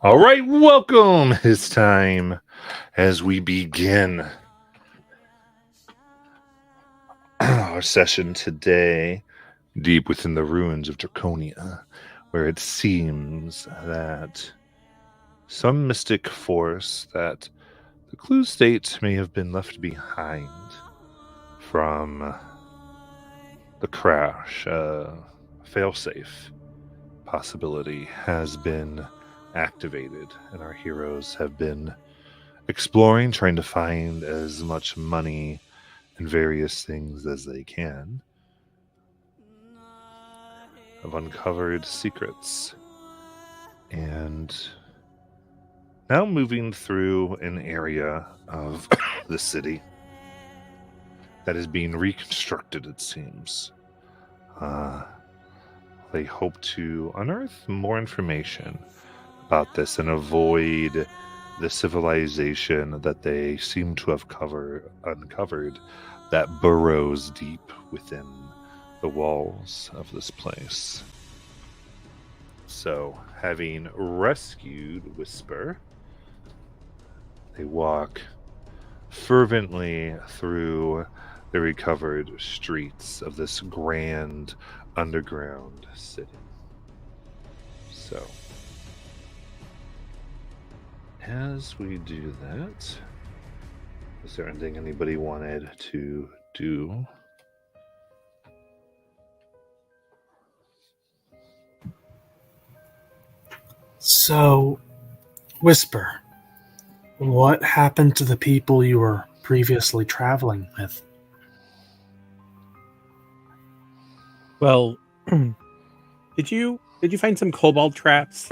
All right, welcome. It's time as we begin our session today, deep within the ruins of Draconia, where it seems that some mystic force that the clue state may have been left behind from the crash, failsafe possibility has been activated, and our heroes have been exploring, trying to find as much money and various things as they can. Have uncovered secrets and now moving through an area of the city that is being reconstructed, it seems. They hope to unearth more information about this and avoid the civilization that they seem to have uncovered that burrows deep within the walls of this place. So, having rescued Whisper, they walk fervently through the recovered streets of this grand underground city. So, as we do that, is there anything anybody wanted to do? So, Whisper, what happened to the people you were previously traveling with? Well, did you find some kobold traps?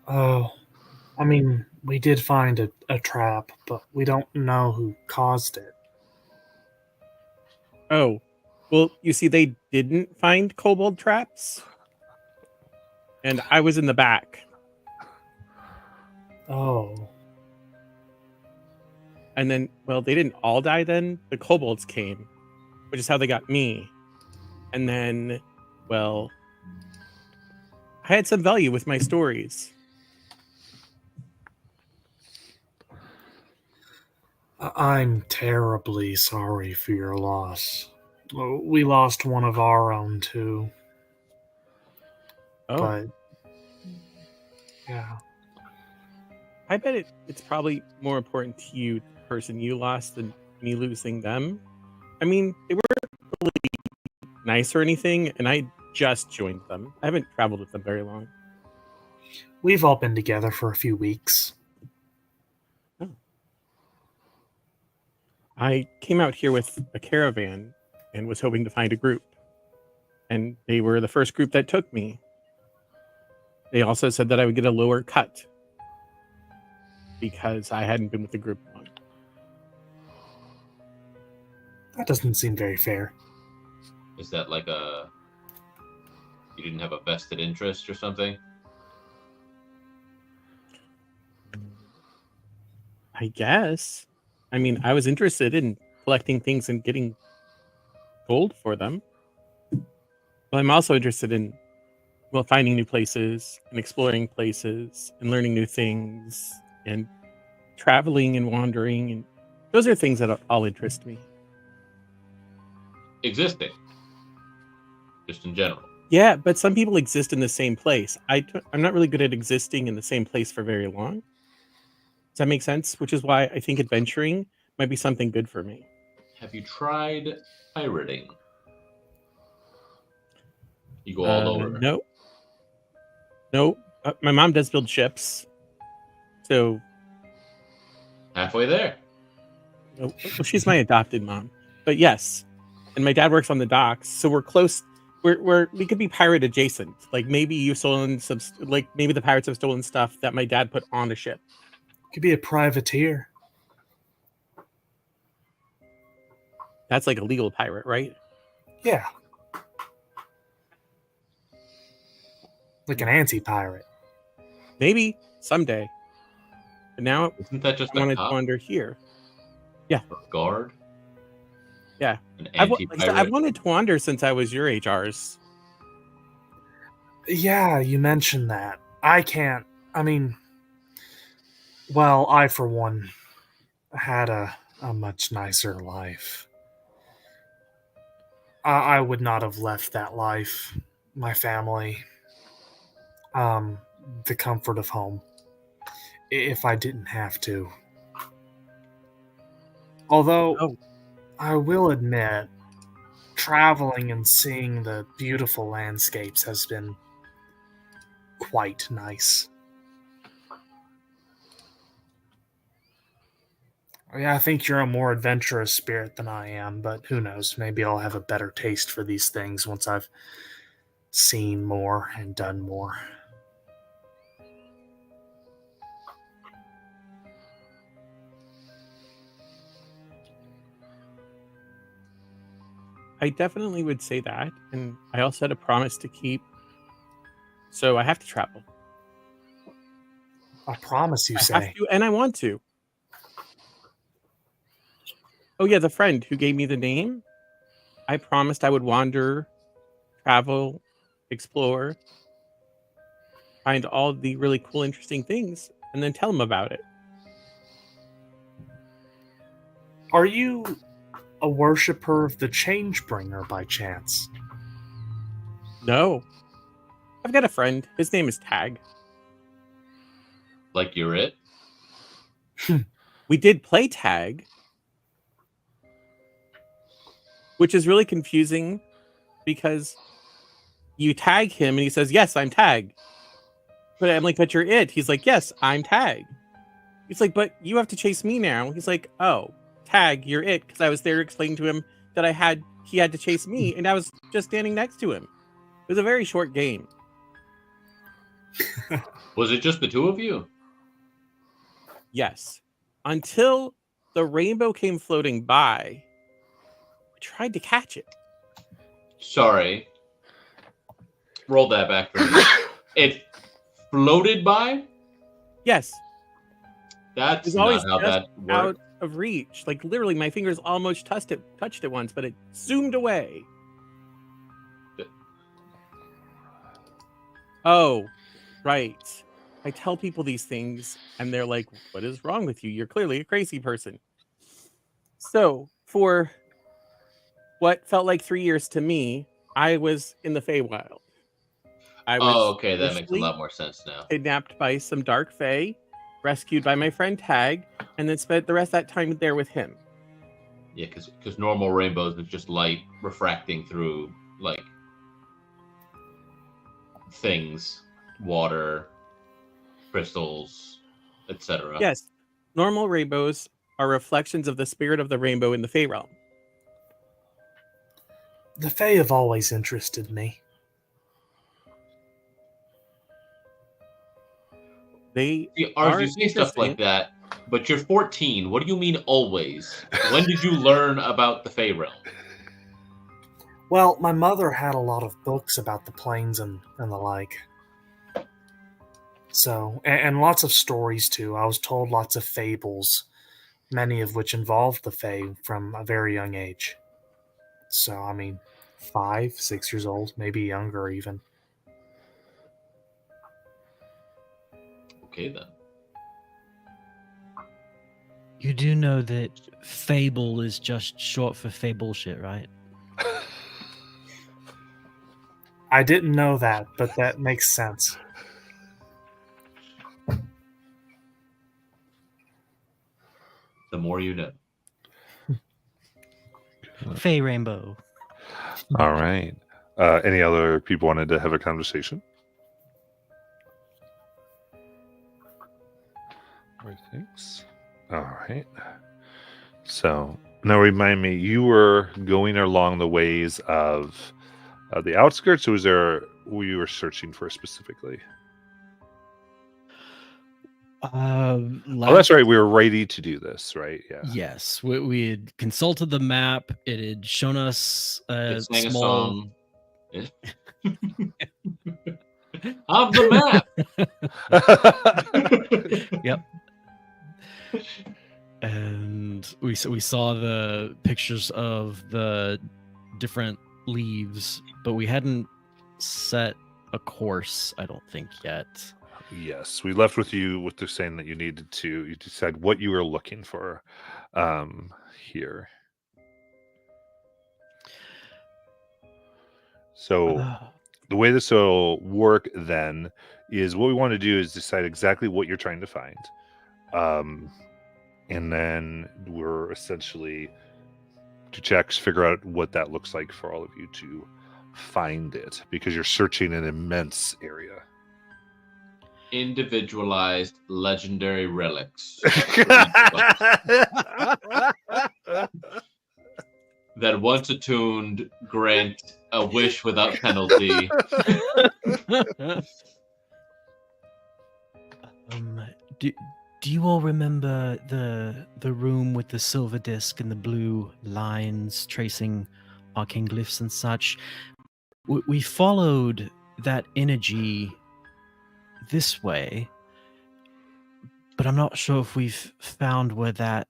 Oh, I mean, we did find a trap, but we don't know who caused it. Oh, well, you see, they didn't find kobold traps, and I was in the back. Oh, And then, well, they didn't all die then. The kobolds came, which is how they got me. And then, well, I had some value with my stories. I'm terribly sorry for your loss. We lost one of our own too, Oh, but yeah. I bet it's probably more important to you, the person you lost, than me losing them. I mean, they weren't really nice or anything, and I just joined them. I haven't traveled with them very long. We've all been together for a few weeks. I came out here with a caravan and was hoping to find a group. And they were the first group that took me. They also said that I would get a lower cut because I hadn't been with the group long. That doesn't seem very fair. Is that like you didn't have a vested interest or something? I guess. I mean, I was interested in collecting things and getting gold for them. But I'm also interested in, well, finding new places and exploring places and learning new things and traveling and wandering. And those are things that all interest me. Existing. Just in general. Yeah, but some people exist in the same place. I'm not really good at existing in the same place for very long. Does that make sense? Which is why I think adventuring might be something good for me. Have you tried pirating? You go all over. No. My mom does build ships. So. Halfway there. Well, she's my adopted mom. But yes. And my dad works on the docks. So we're close. We could be pirate adjacent. Like maybe you've stolen some, like maybe the pirates have stolen stuff that my dad put on a ship. Could be a privateer. That's like a legal pirate, right? Yeah. Like an anti-pirate. Maybe someday. But now Isn't that just I wanted a to cop wander here. or guard? Yeah. An I've anti-pirate? wanted to wander since I was your age, ours. Yeah, you mentioned that. I can't. I mean, well, I, for one, had a much nicer life. I would not have left that life, my family, um, the comfort of home, if I didn't have to. Although, Oh, I will admit, traveling and seeing the beautiful landscapes has been quite nice. Yeah, I think you're a more adventurous spirit than I am, but who knows? Maybe I'll have a better taste for these things once I've seen more and done more. I definitely would say that, and I also had a promise to keep, so I have to travel. I promise, you I have say. to, and I want to. Oh yeah, the friend who gave me the name, I promised I would wander, travel, explore, find all the really cool, interesting things, and then tell him about it. Are you a worshiper of the Changebringer by chance? No, I've got a friend. His name is Tag. Like you're it? We did play tag, which is really confusing because you tag him and he says, "Yes, I'm Tag." But I'm like, "But you're it." He's like, "Yes, I'm Tag." He's like, "But you have to chase me now." He's like, "Oh, Tag, you're it," because I was there explaining to him that he had to chase me, and I was just standing next to him. It was a very short game. Was it just the two of you? Yes, until the rainbow came floating by. I tried to catch it. Sorry. Roll that back for me. It floated by? Yes, it That's was not always how just that out works. of reach. Like literally, my fingers almost touched it once, but it zoomed away. Oh, right. I tell people these things, and they're like, "What is wrong with you? You're clearly a crazy person." So, for what felt like 3 years to me, I was in the Feywild. I Oh, was okay, that makes a initially lot more sense now. kidnapped by some dark fae, rescued by my friend Tag, and then spent the rest of that time there with him. Yeah, because normal rainbows is just light refracting through like things, water, crystals, etc. Yes, normal rainbows are reflections of the spirit of the rainbow in the Fey realm. The Fae have always interested me. They See, Ars, are you say stuff interesting. like that, but you're 14. What do you mean always? When did you learn about the Fey realm? Well, my mother had a lot of books about the planes and the like. So, and lots of stories too. I was told lots of fables, many of which involved the Fae from a very young age. So, I mean, 5, 6 years old, maybe younger even. Okay, then. You do know that fable is just short for fable shit, right? I didn't know that, but that makes sense. The more you know. Fey rainbow. All right. Any other people wanted to have a conversation? Thanks. All right. So now remind me, you were going along the ways of the outskirts, or was there who you were searching for specifically? Oh, that's right. We were ready to do this, right? Yeah. Yes, we had consulted the map. It had shown us a It sang small. a song. Of the map. Yep. And we saw the pictures of the different leaves, but we hadn't set a course, I don't think, yet. Yes, we left with you with the saying that you needed to you decide what you were looking for here. So Uh, the way this will work then is what we want to do is decide exactly what you're trying to find. And then we're essentially to checks, figure out what that looks like for all of you to find it, because you're searching an immense area. Individualized legendary relics that once attuned grant a wish without penalty. Do you all remember the room with the silver disc and the blue lines tracing arcane glyphs and such? We followed that energy this way, but I'm not sure if we've found where that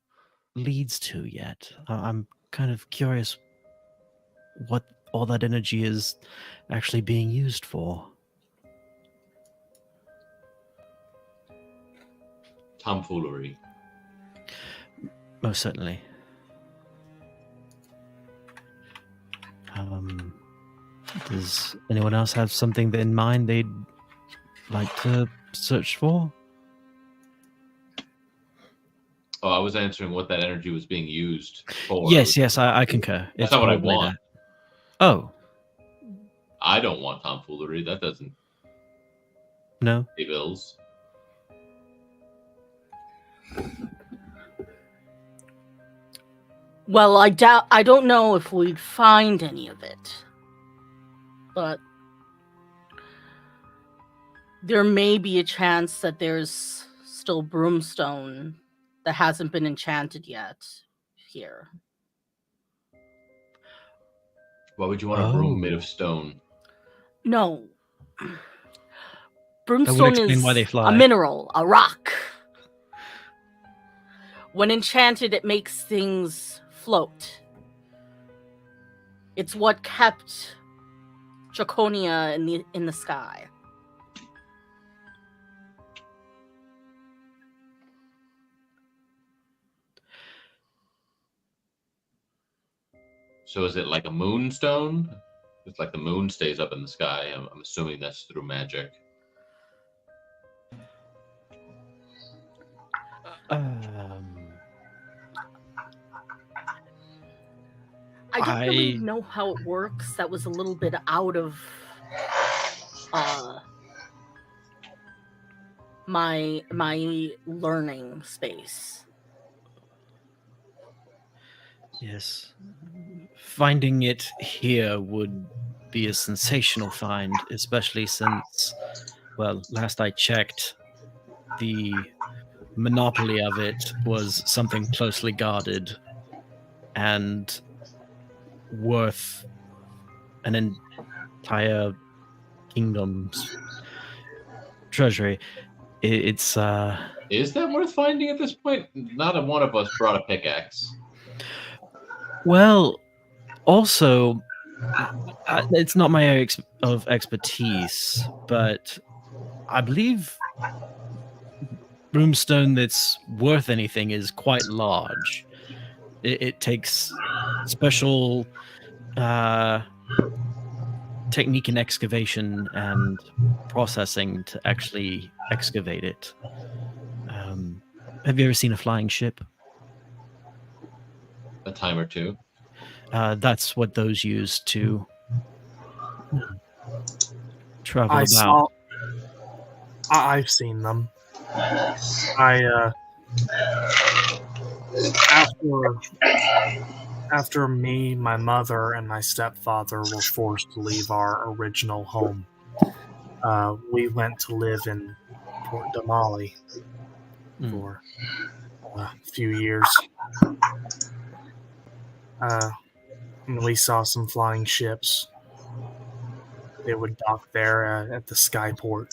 leads to yet. I'm kind of curious what all that energy is actually being used for. Tomfoolery. Most certainly. Does anyone else have something in mind they'd like to search for? Oh, I was answering what that energy was being used for. Yes, I concur. That's not what I probably want. that. Oh, I don't want tomfoolery. That doesn't no? pay bills. Well, I don't know if we'd find any of it. But there may be a chance that there's still broomstone that hasn't been enchanted yet here. Why would you want a broom made of stone? No. That would Broomstone explain is why they fly. a mineral, a rock. When enchanted, it makes things float. It's what kept Draconia in the sky. So is it like a moonstone? It's like the moon stays up in the sky. I'm assuming that's through magic. I don't really I- know how it works. That was a little bit out of my learning space. Yes. Finding it here would be a sensational find, especially since, well, last I checked, the monopoly of it was something closely guarded and worth an entire kingdom's treasury. It's Is that worth finding at this point? Not a one of us brought a pickaxe. well, also, it's not my area of expertise, but I believe broomstone that's worth anything is quite large. It takes special technique in excavation and processing to actually excavate it. Have you ever seen a flying ship? A time or two. That's what those use to travel I about. I've seen them. After me, my mother, and my stepfather were forced to leave our original home, we went to live in Port Damali for a few years. And we saw some flying ships. They would dock there at the skyport.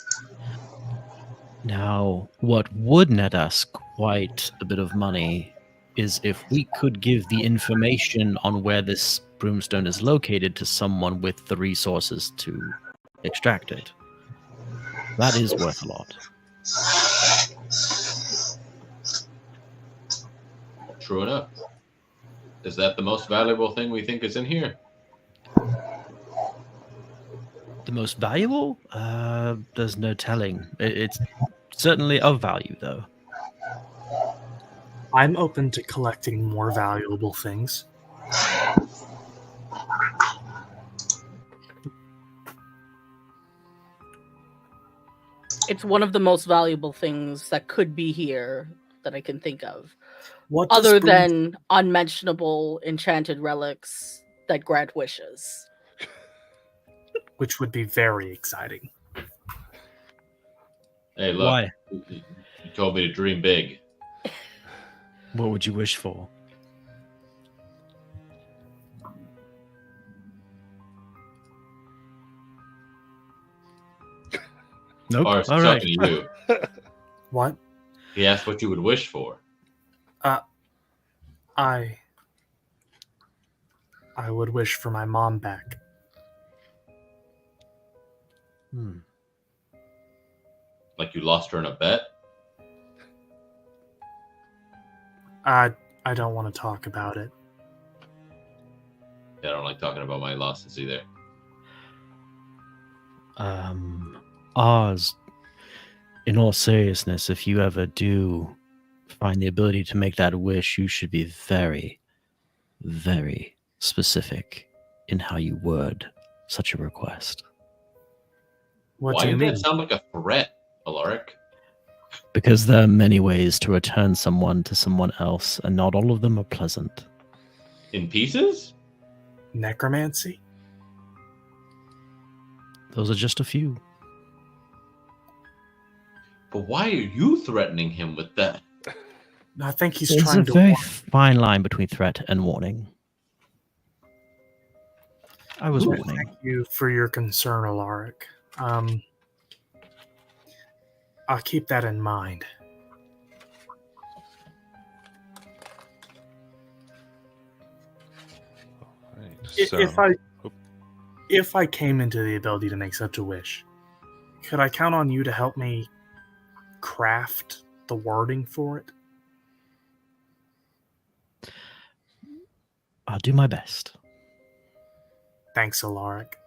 Now, what would net us quite a bit of money is if we could give the information on where this broomstone is located to someone with the resources to extract it. That is worth a lot. True enough. Is that the most valuable thing we think is in here? The most valuable? There's no telling. It's certainly of value, though. I'm open to collecting more valuable things. It's one of the most valuable things that could be here that I can think of. What does Other Broom- than unmentionable enchanted relics that grant wishes. which would be very exciting. Hey, look. Why? You told me to dream big. What would you wish for? Nope. Or All right. talking to you. What? He asked what you would wish for. I would wish for my mom back. Like you lost her in a bet? I don't want to talk about it. Yeah, I don't like talking about my losses either. Oz, in all seriousness, if you ever do find the ability to make that wish, you should be very, very specific in how you word such a request. What Why do you did mean? that sound like a threat, Alaric? Because there are many ways to return someone to someone else, and not all of them are pleasant. In pieces? Necromancy? Those are just a few. But why are you threatening him with that? I think he's There's a trying to very warn- fine line between threat and warning. I was warning. Thank you for your concern, Alaric. I'll keep that in mind. Right, If I came into the ability to make such a wish, could I count on you to help me craft the wording for it? I'll do my best. Thanks, Alaric.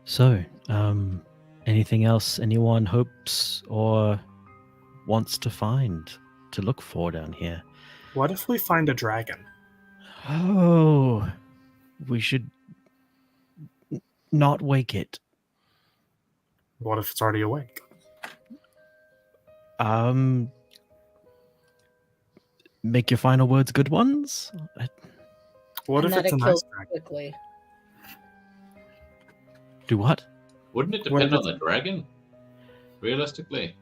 So, anything else anyone hopes or wants to find to look for down here? What if we find a dragon? Oh, we should not wake it. What if it's already awake? Make your final words good ones? What And if that it's a it nice kills dragon? quickly. Do what? Wouldn't it What depend if on the dragon? Realistically.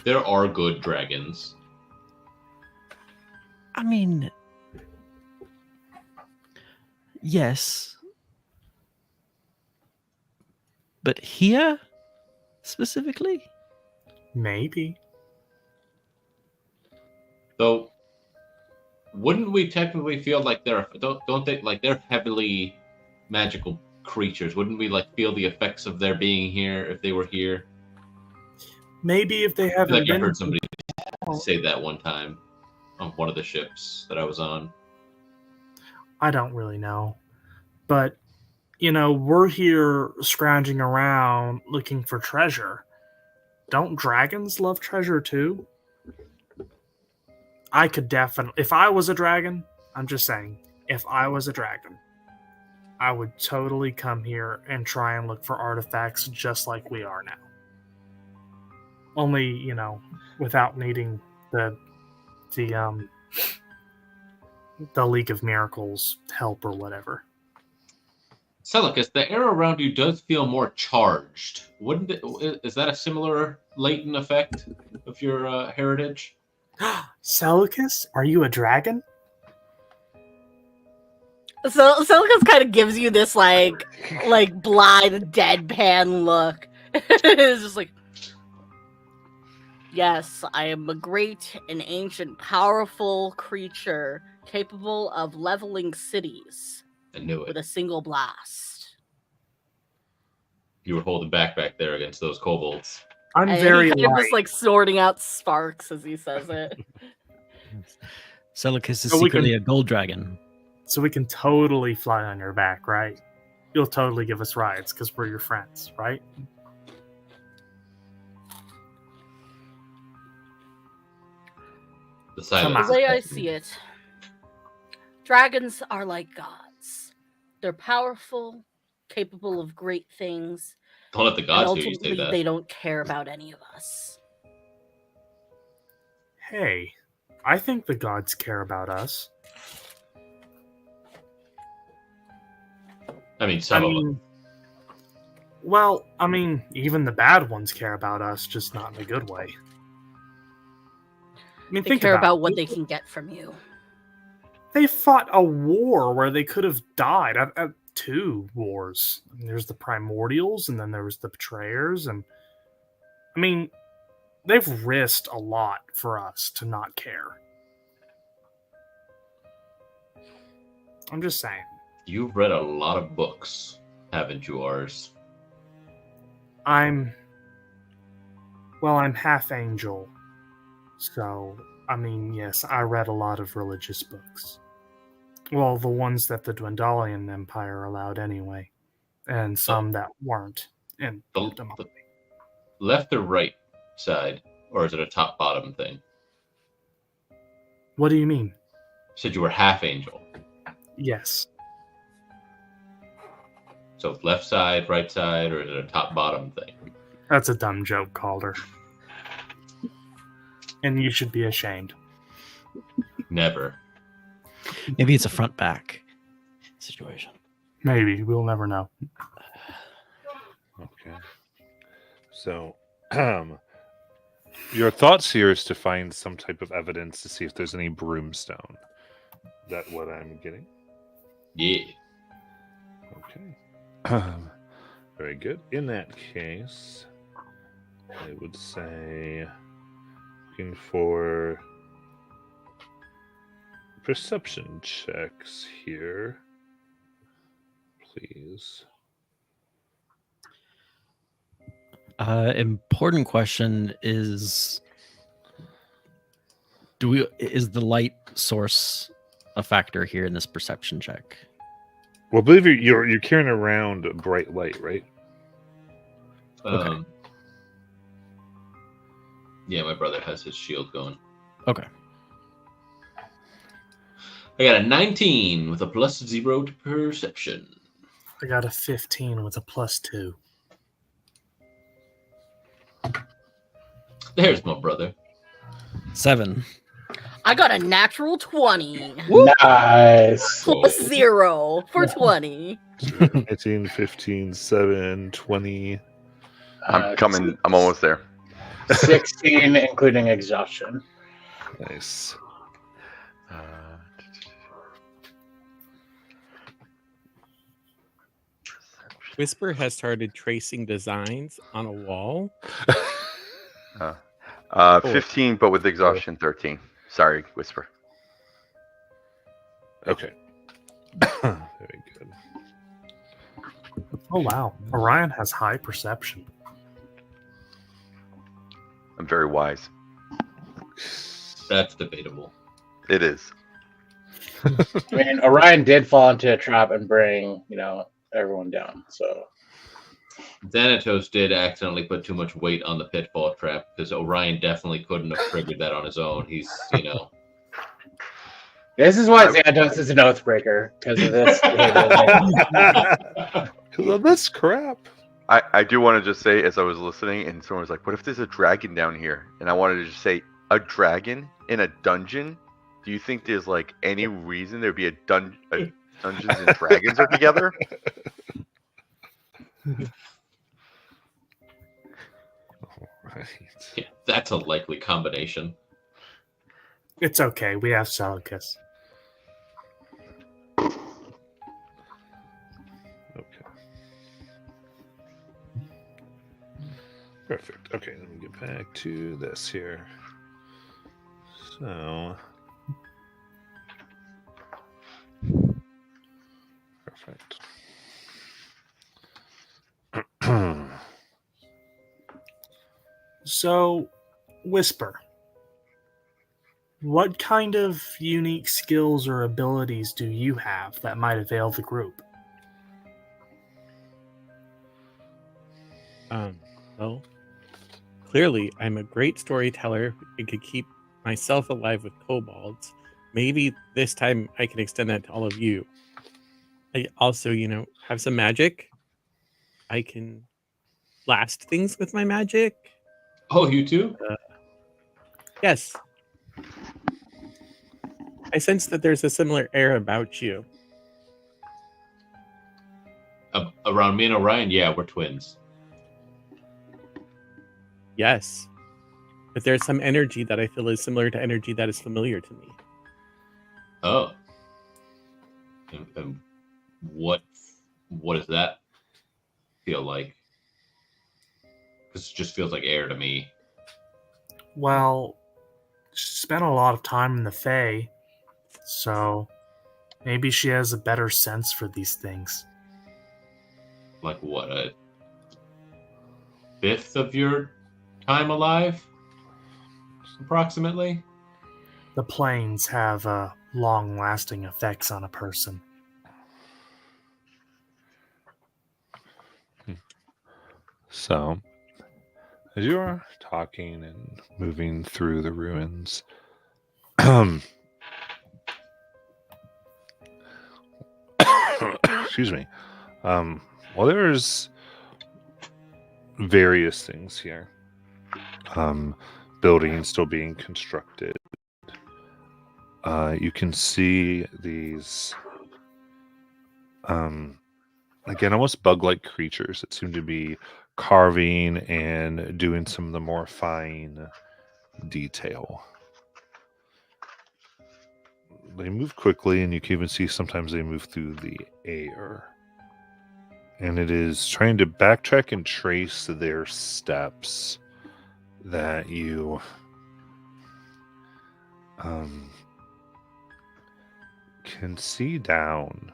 There are good dragons. I mean, yes. But here, specifically? Maybe. Though, wouldn't we technically feel like don't they like they're heavily magical creatures? Wouldn't we like feel the effects of their being here if they were here? Maybe if they I feel haven't like I been. heard somebody say that one time on one of the ships that I was on. I don't really know. But, we're here scrounging around looking for treasure. Don't dragons love treasure too? I could definitely... If I was a dragon, I'm just saying, if I was a dragon, I would totally come here and try and look for artifacts just like we are now. Only, without needing the League of Miracles help or whatever. Celicus, the air around you does feel more charged. Wouldn't it? Is that a similar latent effect of your heritage? Celicus, are you a dragon? So Silicus kind of gives you this like blind deadpan look. It's just like Yes, I am a great and ancient, powerful creature capable of leveling cities I knew with it. a single blast. You were holding back there against those kobolds. I'm And very he kind of light. just like snorting out sparks as he says it. Celicus is So we can- secretly a gold dragon. So we can totally fly on your back, right? You'll totally give us rides because we're your friends, right? The The silence. way I see it, dragons are like gods. They're powerful, capable of great things, Don't let the and gods hear you say ultimately that. they don't care about any of us. Hey, I think the gods care about us. I mean, some of them. Well, I mean, even the bad ones care about us, just not in a good way. I mean, They think care about it. what they can get from you. They fought a war where they could have died. Two wars. I mean, there's the Primordials, and then there was the Betrayers, and I mean, they've risked a lot for us to not care. I'm just saying. You've read a lot of books, haven't you, Ars? I'm half angel. So, I mean, yes, I read a lot of religious books. Well, the ones that the Dwendalian Empire allowed anyway, and some that weren't. And The left or right side, or is it a top bottom thing? what do you mean? You said you were half angel. Yes. So left side, right side, or is it a top bottom thing? That's a dumb joke, Calder. And you should be ashamed. Never. Maybe it's a front back situation. Maybe. We'll never know. Okay. So, your thoughts here is to find some type of evidence to see if there's any broomstone. Is that what I'm getting? Yeah. Okay. Very good. In that case, I would say looking for perception checks here, please. Important question is: is the light source a factor here in this perception check? Well, I believe you're carrying around a bright light, right? Okay. Yeah, my brother has his shield going. Okay. I got a 19 with a +0 to perception. I got a 15 with a +2. There's my brother. 7. I got a natural 20 Nice. plus 0 for 20. 19, 15, 7, 20. Uh, I'm almost there. 16, including exhaustion. Nice. Whisper has started tracing designs on a wall. 15, but with exhaustion 13. Sorry, Whisper. Okay. Very good. Oh, wow. Orion has high perception. I'm very wise. That's debatable. It is. I mean, Orion did fall into a trap and bring, everyone down. So Xanatos did accidentally put too much weight on the pitfall trap because Orion definitely couldn't have triggered that on his own. He's, this is why Xanatos is an oathbreaker, because of this behavior. Well, that's crap. I do want to just say, as I was listening, and someone was like, what if there's a dragon down here? And I wanted to just say, a dragon in a dungeon? Do you think there's like any reason there'd be a Dungeons and Dragons are together? Right. Yeah, that's a likely combination. It's okay. We have Celicus. Okay. Perfect. Okay, let me get back to this here. So, perfect. So, Whisper, what kind of unique skills or abilities do you have that might avail the group? Well, clearly I'm a great storyteller and could keep myself alive with kobolds. Maybe this time I can extend that to all of you. I also, have some magic. I can blast things with my magic. Oh, you too? Yes. I sense that there's a similar air about you. Around me and Orion, yeah, we're twins. Yes. But there's some energy that I feel is similar to energy that is familiar to me. Oh. And what does that feel like? Because it just feels like air to me. Well, she spent a lot of time in the Fae, so maybe she has a better sense for these things. Like what, a fifth of your time alive? Approximately? The planes have long-lasting effects on a person. So, as you are talking and moving through the ruins, excuse me. Well, there's various things here. Buildings still being constructed. You can see these, again, almost bug-like creatures that seem to be carving and doing some of the more fine detail. They move quickly, and you can even see sometimes they move through the air. And it is trying to backtrack and trace their steps that you can see down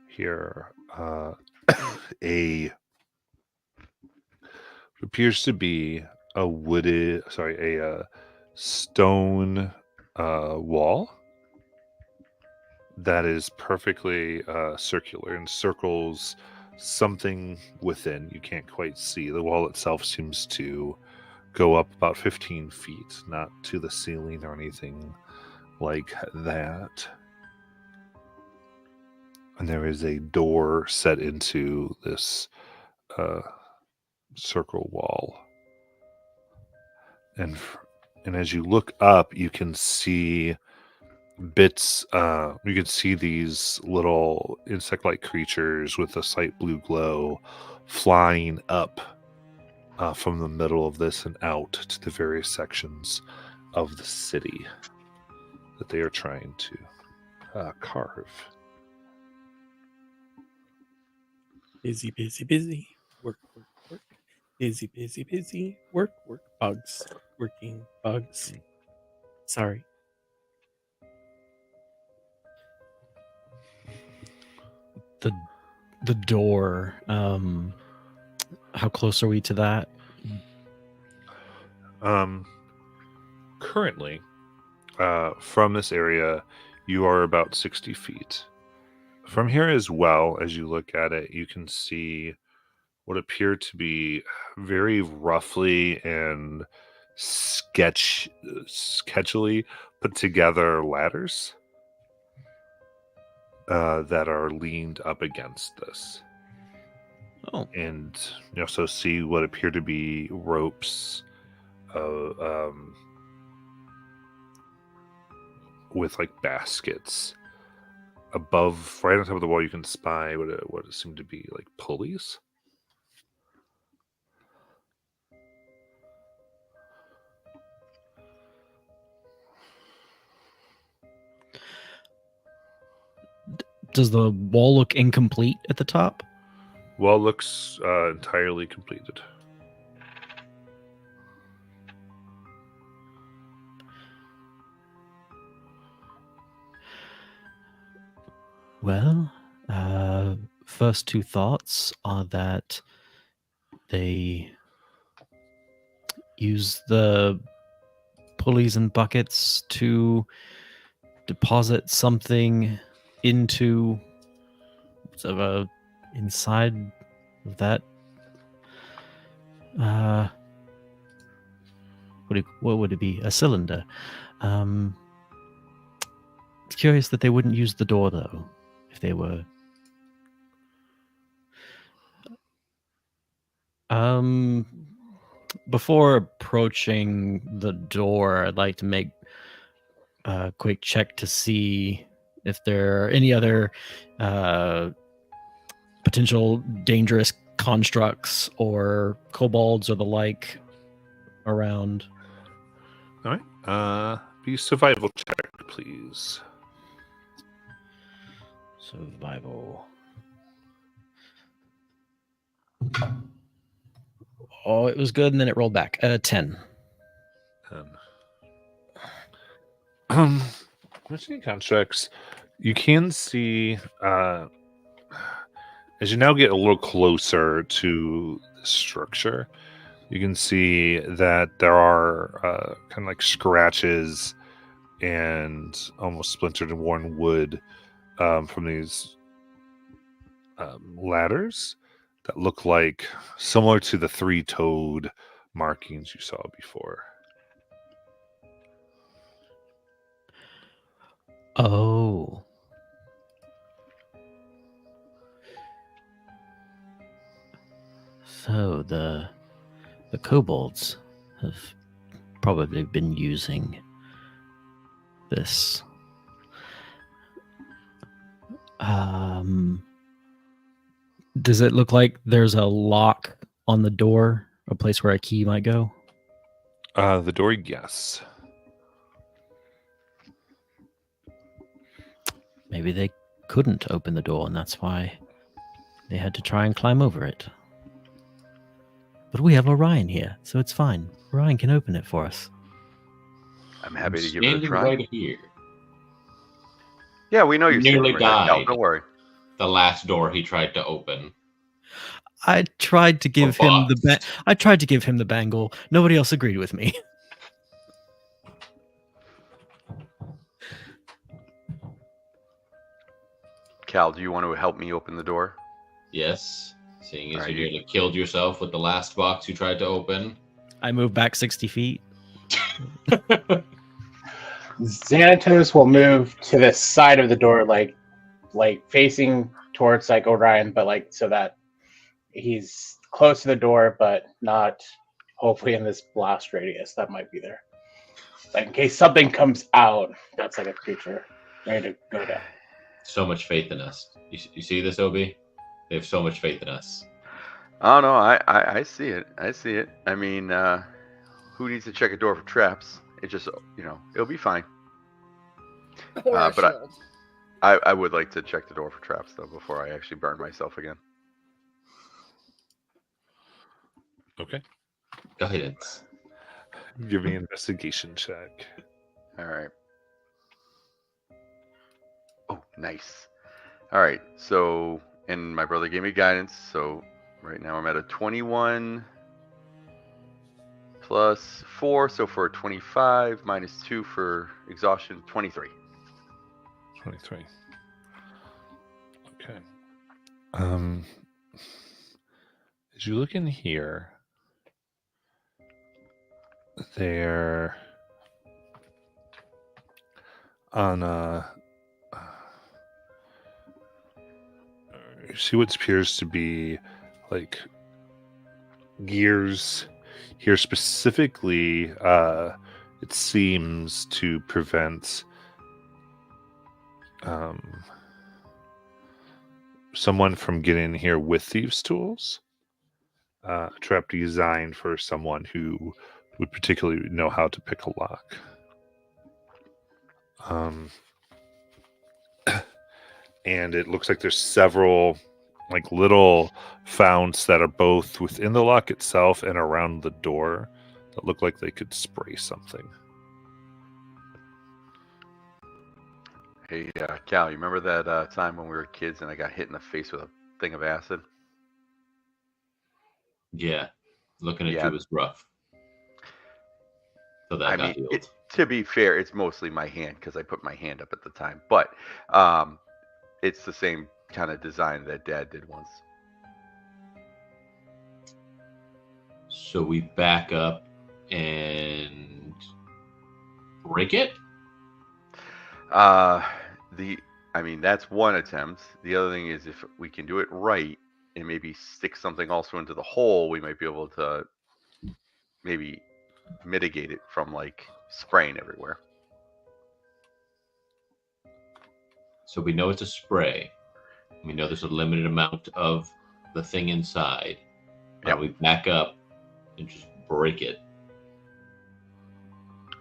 here a what appears to be a stone wall that is perfectly circular and circles something within. You can't quite see. The wall itself seems to go up about 15 feet, not to the ceiling or anything like that. And there is a door set into this circle wall. And as you look up, you can see bits. You can see these little insect-like creatures with a slight blue glow flying up from the middle of this and out to the various sections of the city that they are trying to carve. Busy, busy, busy. Work, work, work. Busy, busy, busy. Work, work. Bugs. Working. Bugs. Sorry. The door. How close are we to that? Currently, from this area, you are about 60 feet. From here as well, as you look at it, you can see what appear to be very roughly and sketchily put together ladders that are leaned up against this. Oh. And you also see what appear to be ropes with like baskets. Above, right on top of the wall, you can spy what seem to be like pulleys. Does the wall look incomplete at the top? Wall looks entirely completed. Well, first two thoughts are that they use the pulleys and buckets to deposit something into sort of inside of that. What would it be? A cylinder. It's curious that they wouldn't use the door though, if they were. Before approaching the door, I'd like to make a quick check to see if there are any other potential dangerous constructs or kobolds or the like around. All right. Be survival check, please. Survival. Oh, it was good, and then it rolled back. 10. Machine constructs. You can see as you now get a little closer to the structure, you can see that there are kind of like scratches and almost splintered and worn wood from these ladders that look like similar to the three-toed markings you saw before. Oh. So the kobolds have probably been using this. Does it look like there's a lock on the door, a place where a key might go? The door, yes. Maybe they couldn't open the door, and that's why they had to try and climb over it. But we have Orion here, so it's fine. Orion can open it for us. I'm happy to give it a Standing try. right here. Yeah, we know you're Nearly standing right there, Cal, died. don't worry. The last door he tried to open. I tried to give him the bangle. Nobody else agreed with me. Cal, do you want to help me open the door? Yes. Seeing as Alright, you nearly killed yourself with the last box you tried to open. I moved back 60 feet. Xanatos will move to the side of the door, like facing towards like Orion, but like so that he's close to the door, but not hopefully in this blast radius that might be there. Like in case something comes out, that's like a creature ready to go down. So much faith in us. You see this, Obi? They have so much faith in us. Oh no, I see it. I see it. I mean, who needs to check a door for traps? It just, it'll be fine. Or a But shield. I would like to check the door for traps though before I actually burn myself again. Okay. Guidance. Give me an investigation check. All right. Oh, nice. All right. So, and my brother gave me guidance. So right now I'm at a 21 plus 4. So for 25 minus 2 for exhaustion, 23. 23. Okay. As you look in here, they're on you see what appears to be like gears here specifically. It seems to prevent someone from getting in here with thieves' tools. A trap designed for someone who would particularly know how to pick a lock. And it looks like there's several like little founts that are both within the lock itself and around the door that look like they could spray something. Hey, Cal, you remember that time when we were kids and I got hit in the face with a thing of acid? Yeah, looking at Yeah. you was rough. So that I got mean, healed. to be fair, it's mostly my hand because I put my hand up at the time. But it's the same kind of design that Dad did once. So we back up and break it. I mean, that's one attempt. The other thing is if we can do it right and maybe stick something also into the hole, we might be able to maybe mitigate it from like spraying everywhere. So we know it's a spray. We know there's a limited amount of the thing inside. Yep. We back up and just break it.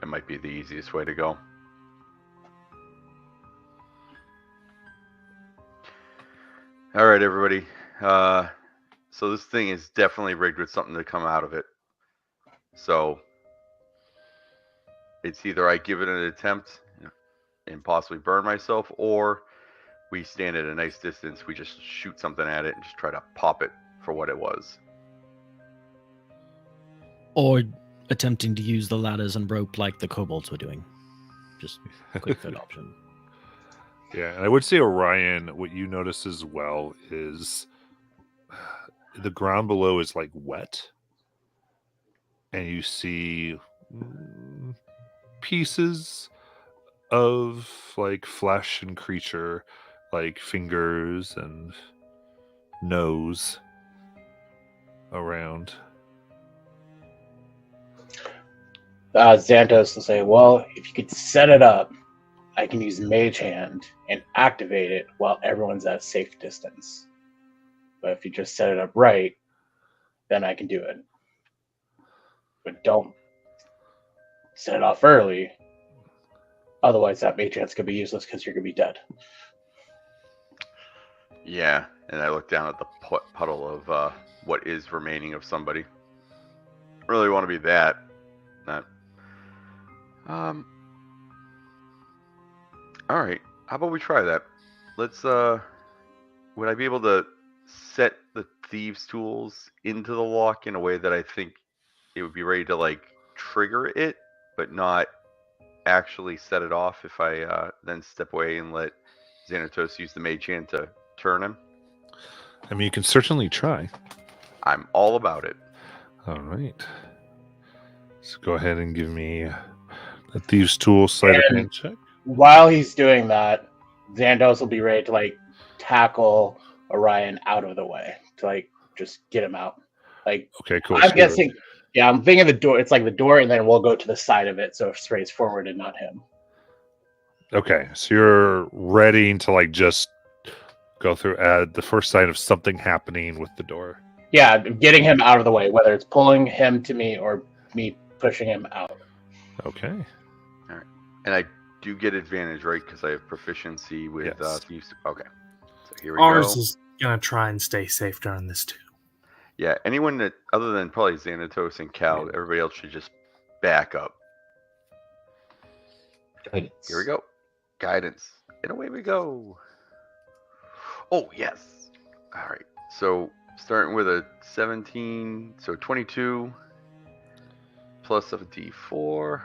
It might be the easiest way to go. All right, everybody. So this thing is definitely rigged with something to come out of it. So it's either I give it an attempt and possibly burn myself, or we stand at a nice distance, we just shoot something at it and just try to pop it for what it was. Or attempting to use the ladders and rope like the kobolds were doing. Just click that option. Yeah, and I would say, Orion, what you notice as well is the ground below is like wet, and you see pieces of like flesh and creature, like fingers and nose around. Xantos will say, well, if you could set it up, I can use Mage Hand and activate it while everyone's at safe distance. But if you just set it up right, then I can do it. But don't set it off early. Otherwise, that Mage Hand's going to be useless because you're going to be dead. Yeah, and I look down at the puddle of what is remaining of somebody. Really want to be that. Not. All right. How about we try that? Let's. Would I be able to set the thieves' tools into the lock in a way that I think it would be ready to like trigger it, but not actually set it off if I then step away and let Xanatos use the mage hand to turn him? I mean, you can certainly try. I'm all about it. All right. So go ahead and give me a thieves' tool sleight of hand check. While he's doing that, Xandos will be ready to like tackle Orion out of the way to like just get him out. Like, Okay, cool. I'm So- guessing. Yeah, I'm thinking the door. It's like the door, and then we'll go to the side of it, so it sprays forward and not him. Okay, so you're ready to like just go through the first sign of something happening with the door. Yeah, getting him out of the way, whether it's pulling him to me or me pushing him out. Okay. And I do get advantage, right? Because I have proficiency with Yes. thieves. Okay. So here we Ours go. is gonna try and stay safe during this too. Yeah, anyone that other than probably Xanatos and Cal, everybody else should just back up. Guidance. Here we go. Guidance. And away we go. Oh, yes. All right. So starting with a 17, so 22 plus a D4.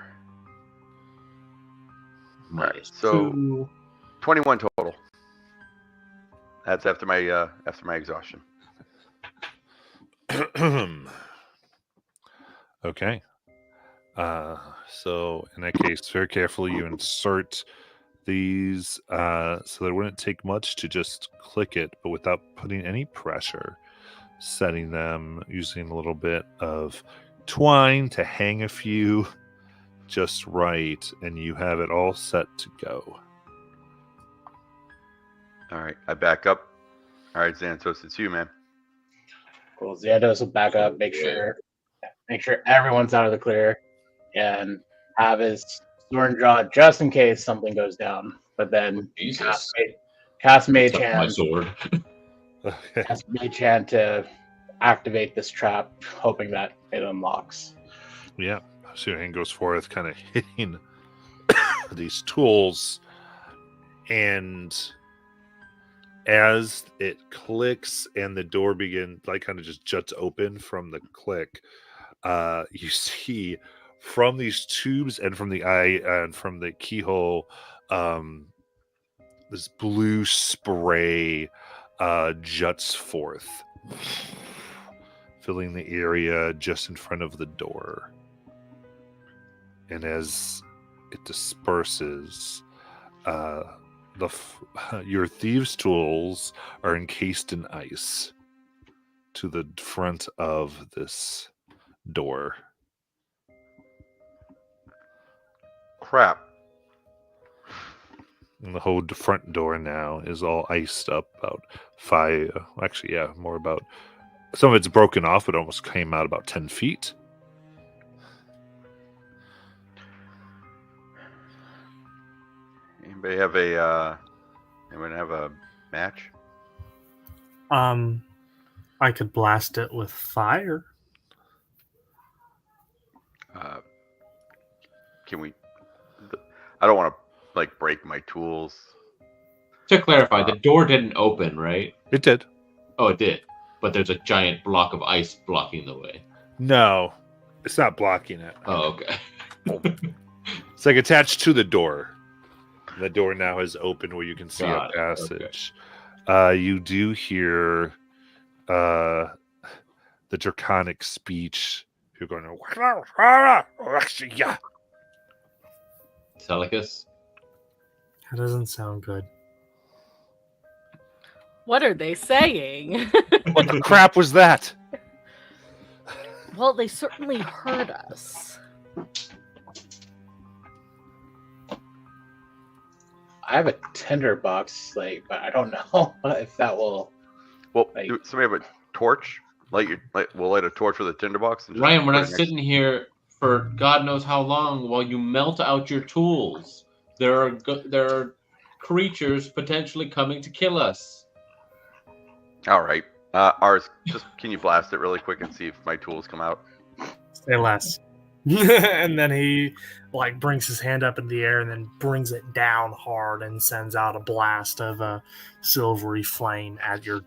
Minus so- 2. 21 total. That's after my exhaustion. Okay. So in that case, very carefully you insert these so that it wouldn't take much to just click it, but without putting any pressure, setting them using a little bit of twine to hang a few just right, and you have it all set to go. All right. I back up. All right, Xanatos, it's you, man. Cool. Xandos will back up, make sure everyone's out of the clear, and have his sword drawn just in case something goes down. But then Jesus. cast Mage Took my Hand. sword. Okay. Cast Mage Hand to activate this trap, hoping that it unlocks. Yeah. So your hand goes forth, kind of hitting these tools, and as it clicks and the door begins, like, kind of just juts open from the click, you see from these tubes and from the eye and from the keyhole, this blue spray juts forth, filling the area just in front of the door. And as it disperses, your thieves' tools are encased in ice to the front of this door. Crap. And the whole front door now is all iced up about 5, actually, yeah, more about, some of it's broken off, but almost came out about 10 feet. Anybody have a match? I could blast it with fire. Can we? I don't want to like break my tools. To clarify, the door didn't open, right? It did. Oh, it did. But there's a giant block of ice blocking the way. No, it's not blocking it. Oh, okay. It's like attached to the door. The door now is open where you can see Got a it, passage. You do hear the draconic speech. You're going to Telecus? That doesn't sound good. What are they saying? What the crap was that? Well, they certainly heard us. I have a tinderbox, like, but I don't know if that will. Well, Like- do somebody have a torch? We'll light a torch with a tinderbox. And just Ryan, we're put not it next- sitting here for God knows how long while you melt out your tools. There are creatures potentially coming to kill us. All right. Ours, just can you blast it really quick and see if my tools come out? Say less. And then he like brings his hand up in the air and then brings it down hard and sends out a blast of a silvery flame at your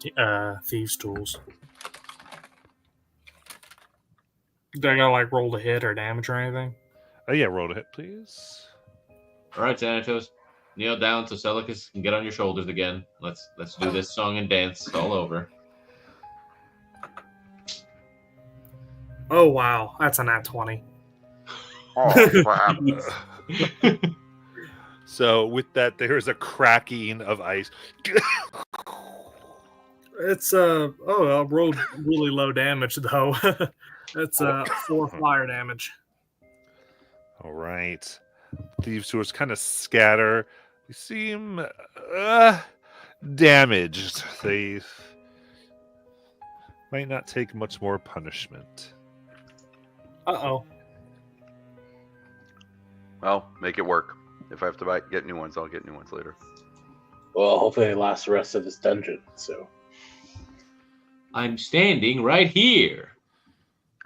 thieves' tools. Do I gotta like roll to hit or damage or anything? Oh yeah, roll to hit, please. All right, Xanatos, kneel down so Celicus can get on your shoulders again. Let's do this song and dance all over. Oh wow, that's a nat 20. Oh, crap. So with that, there is a cracking of ice. It's I rolled really low damage though. It's 4 fire damage. All right. Thieves' tools kind of scatter. They seem damaged. They might not take much more punishment. Uh-oh. Well, make it work. If I have to get new ones, I'll get new ones later. Well, hopefully they last the rest of this dungeon. So I'm standing right here.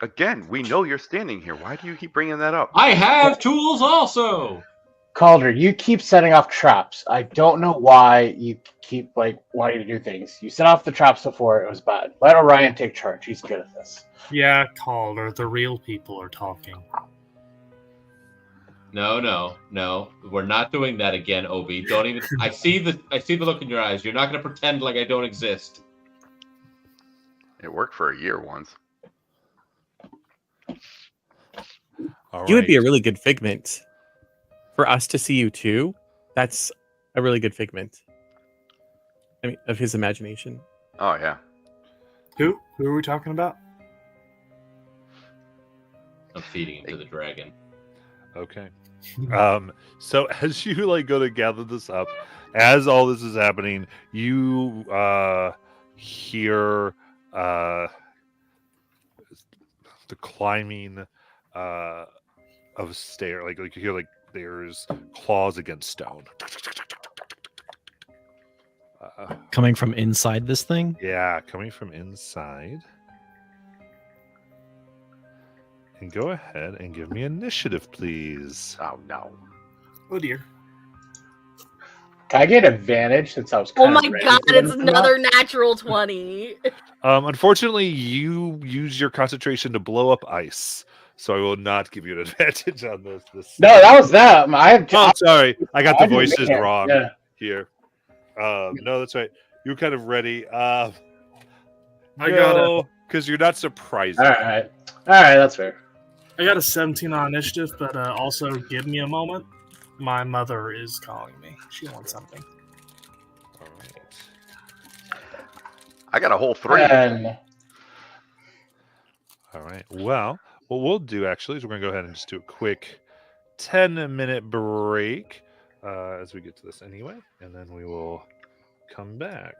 Again, we know you're standing here. Why do you keep bringing that up? I have tools also. Calder, you keep setting off traps. I don't know why you keep like wanting to do things. You set off the traps before, it was bad. Let Orion take charge. He's good at this. Yeah, Calder, the real people are talking. No. We're not doing that again, Obi. Don't even. I see the look in your eyes. You're not going to pretend like I don't exist. It worked for a year once. All You would be a right. really good figment. For us to see you too, that's a really good figment. I mean, of his imagination. Oh, yeah. Who are we talking about? I'm feeding it to the dragon. Okay. So as you like go to gather this up, as all this is happening, you hear the climbing of stair. Like you hear like there's claws against stone. Coming from inside this thing? Yeah, coming from inside. And go ahead and give me initiative, please. Oh, no. Oh dear. Can I get advantage since I was Oh kind my of ready god, for them it's to come out? another natural 20. Unfortunately, you use your concentration to blow up ice, so I will not give you an advantage on this. No, that was them. Oh, sorry, I got the I didn't voices mean it. wrong Yeah. here. No, that's right. You're kind of ready. I got No, because you're not surprising. All right, that's fair. I got a 17 on initiative, but also give me a moment. My mother is calling me. She wants something. All right. I got a whole 3. And All right. Well, what we'll do actually is we're going to go ahead and just do a quick 10-minute break as we get to this anyway, and then we will come back.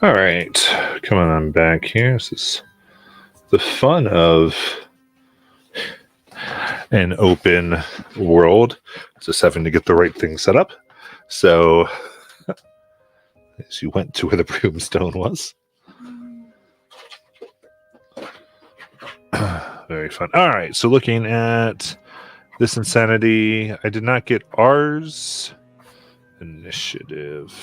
All right, coming on back here. This is the fun of an open world. Just having to get the right thing set up. So, as you went to where the broomstone was. Very fun. All right, so looking at this insanity, I did not get ours. Initiative.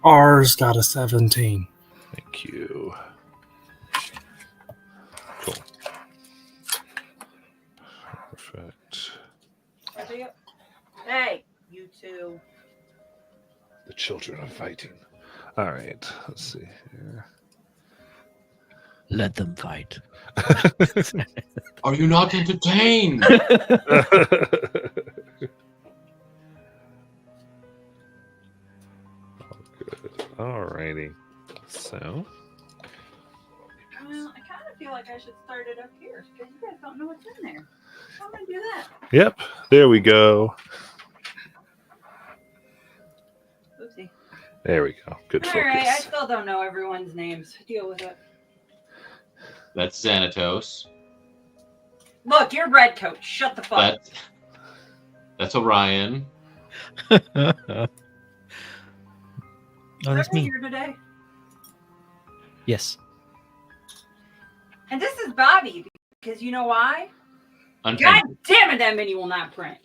Ours got a 17. Thank you. Cool. Perfect. Hey, you two. The children are fighting. All right, let's see here. Let them fight. Are you not entertained? Alrighty. So. Well, I kind of feel like I should start it up here because you guys don't know what's in there. How am I gonna do that? Yep. There we go. Oopsie. There we go. Good All focus. right, I still don't know everyone's names. Deal with it. That's Xanatos. Look, you're Redcoat. Shut the fuck. That's Orion. Oh, Is that's everyone me. here today? Yes. And this is Bobby because you know why? God Unpainted. damn it, that mini will not print.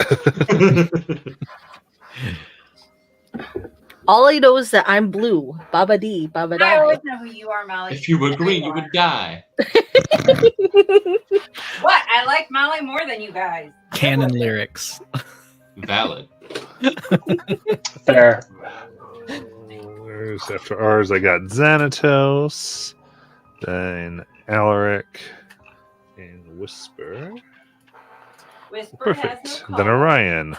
All I know is that I'm blue. Baba D, Baba I always Die. know who you are, Molly. If you were green, you would die. What? I like Molly more than you guys. Canon lyrics. Valid. Fair. There's after ours, I got Xanatos, then Alaric, and Whisper. Whisper has Perfect. no Then color. Orion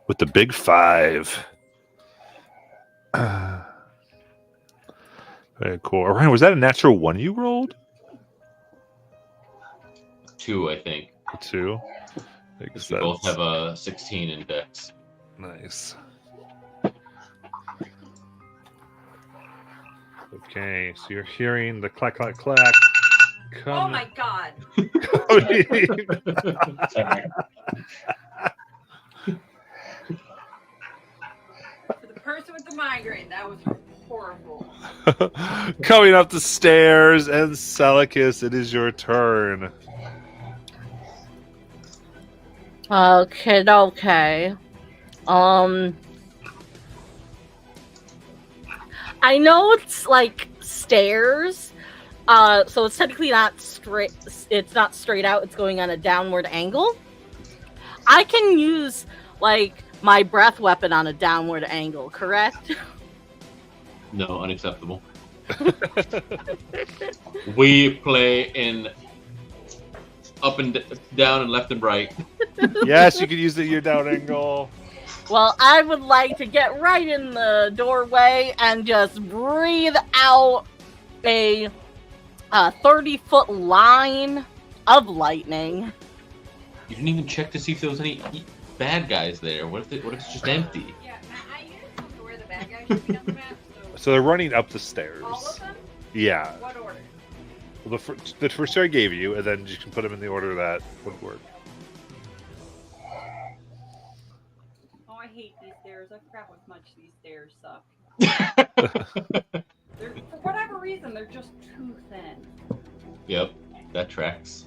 with the big 5. Very cool. Orion, was that a natural 1 you rolled? 2, I think. A 2? I guess Because we both have a 16 in Dex. Nice. Okay, so you're hearing the clack, clack, clack. Oh my god. Sorry. For the person with the migraine, that was horrible. Coming up the stairs, and Celicus, it is your turn. Okay. I know it's like stairs, so it's technically not straight. It's not straight out. It's going on a downward angle. I can use like my breath weapon on a downward angle, correct? No, unacceptable. We play in up and down and left and right. Yes, you can use your down angle. Well, I would like to get right in the doorway and just breathe out a 30-foot line of lightning. You didn't even check to see if there was any bad guys there. What if it's just empty? Yeah, I used to where the bad guys should be on the map. So they're running up the stairs. All of them? Yeah. What order? Well, the first I gave you, and then you can put them in the order that would work. Oh, I hate these stairs. I forgot how much these stairs suck. For whatever reason, they're just too thin. Yep, that tracks.